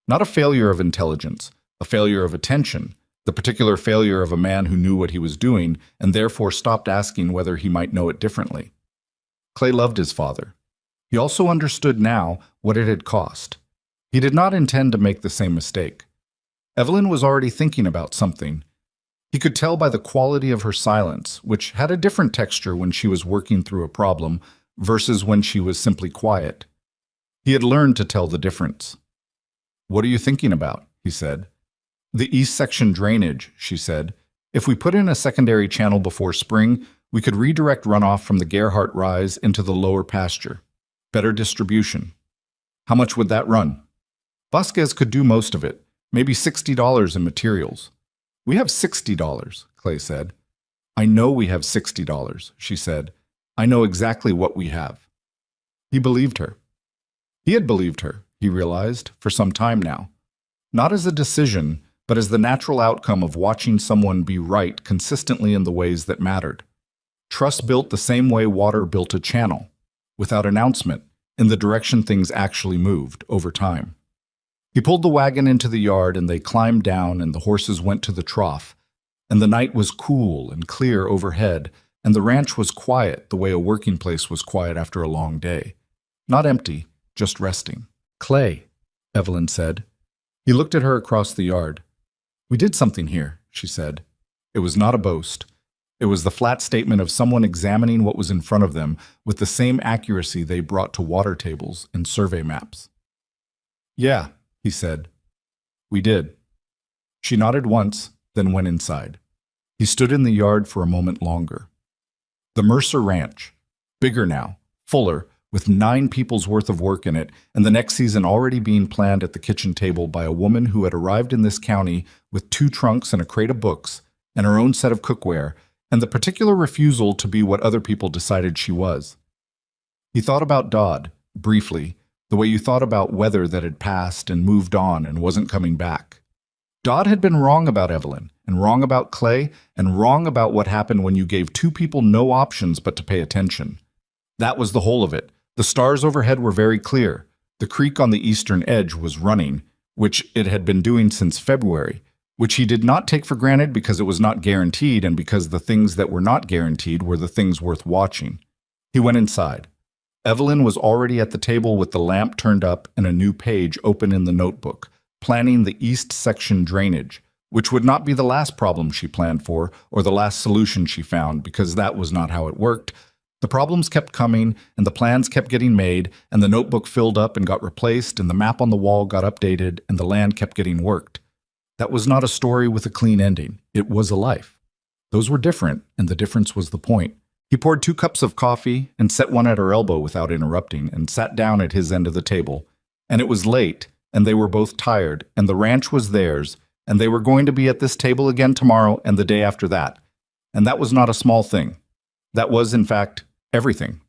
[SPEAKER 1] Not a failure of intelligence, a failure of attention, the particular failure of a man who knew what he was doing and therefore stopped asking whether he might know it differently. Clay loved his father. He also understood now what it had cost. He did not intend to make the same mistake. Evelyn was already thinking about something. He could tell by the quality of her silence, which had a different texture when she was working through a problem versus when she was simply quiet. He had learned to tell the difference. "What are you thinking about?" he said. "The east section drainage," she said. "If we put in a secondary channel before spring, we could redirect runoff from the Gerhardt Rise into the lower pasture. Better distribution." "How much would that run?" "Vasquez could do most of it, maybe $60 in materials." "We have $60, Clay said. "I know we have $60, she said. "I know exactly what we have." He believed her. He had believed her, he realized, for some time now. Not as a decision, but as the natural outcome of watching someone be right consistently in the ways that mattered. Trust built the same way water built a channel, without announcement, in the direction things actually moved over time. He pulled the wagon into the yard and they climbed down and the horses went to the trough, and the night was cool and clear overhead, and the ranch was quiet the way a working place was quiet after a long day. Not empty, just resting. "Clay," Evelyn said. He looked at her across the yard. "We did something here," she said. It was not a boast. It was the flat statement of someone examining what was in front of them with the same accuracy they brought to water tables and survey maps. "Yeah," he said. "We did." She nodded once, then went inside. He stood in the yard for a moment longer. The Mercer Ranch, bigger now, fuller, with 9 people's worth of work in it, and the next season already being planned at the kitchen table by a woman who had arrived in this county with 2 trunks and a crate of books, and her own set of cookware, and the particular refusal to be what other people decided she was. He thought about Dodd, briefly, the way you thought about weather that had passed and moved on and wasn't coming back. Dodd had been wrong about Evelyn, and wrong about Clay, and wrong about what happened when you gave 2 people no options but to pay attention. That was the whole of it. The stars overhead were very clear. The creek on the eastern edge was running, which it had been doing since February, which he did not take for granted because it was not guaranteed and because the things that were not guaranteed were the things worth watching. He went inside. Evelyn was already at the table with the lamp turned up and a new page open in the notebook, planning the east section drainage, which would not be the last problem she planned for or the last solution she found, because that was not how it worked. The problems kept coming, and the plans kept getting made, and the notebook filled up and got replaced, and the map on the wall got updated, and the land kept getting worked. That was not a story with a clean ending. It was a life. Those were different, and the difference was the point. He poured 2 cups of coffee and set one at her elbow without interrupting, and sat down at his end of the table. And it was late, and they were both tired, and the ranch was theirs, and they were going to be at this table again tomorrow and the day after that. And that was not a small thing. That was, in fact, everything.